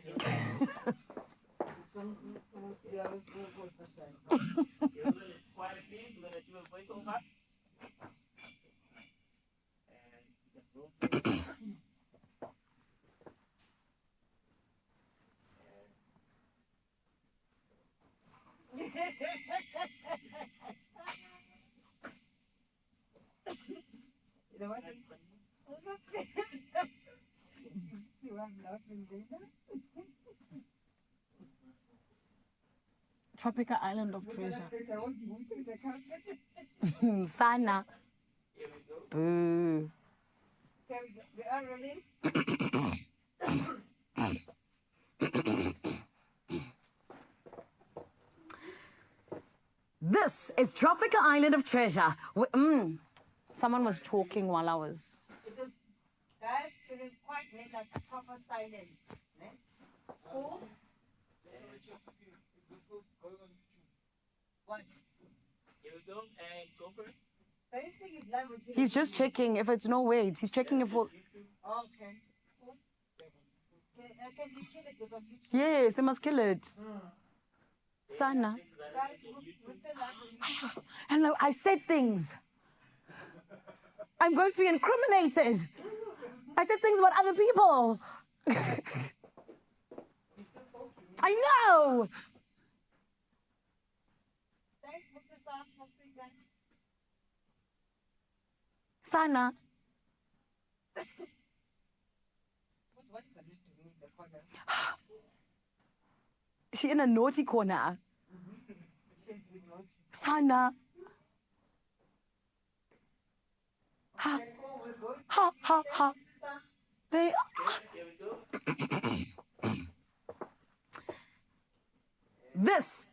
You know what? See why I'm laughing, Dana? Tropica Island of Treasure. I won't be weak with the carpet. Sana. Boo. Okay, we are rolling. is Tropical Island of Treasure. Someone was talking while I was... Guys, can you quite make that proper silence? Cool? What? Here we go, and go for it. This thing is live on TV. He's just checking if it's no weight. He's checking if... Okay. Cool. Can we kill it? Because on YouTube. Yes, they must kill it. Sana. Guys, we're still live on YouTube. And I said things. I'm going to be incriminated. I said things about other people. I know. Thanks, Mr. Sam, for saying that. Sana. What is the need to read the corners? Is she in a naughty corner? She's been naughty. Sana. Ha. Ha, ha, ha. They... This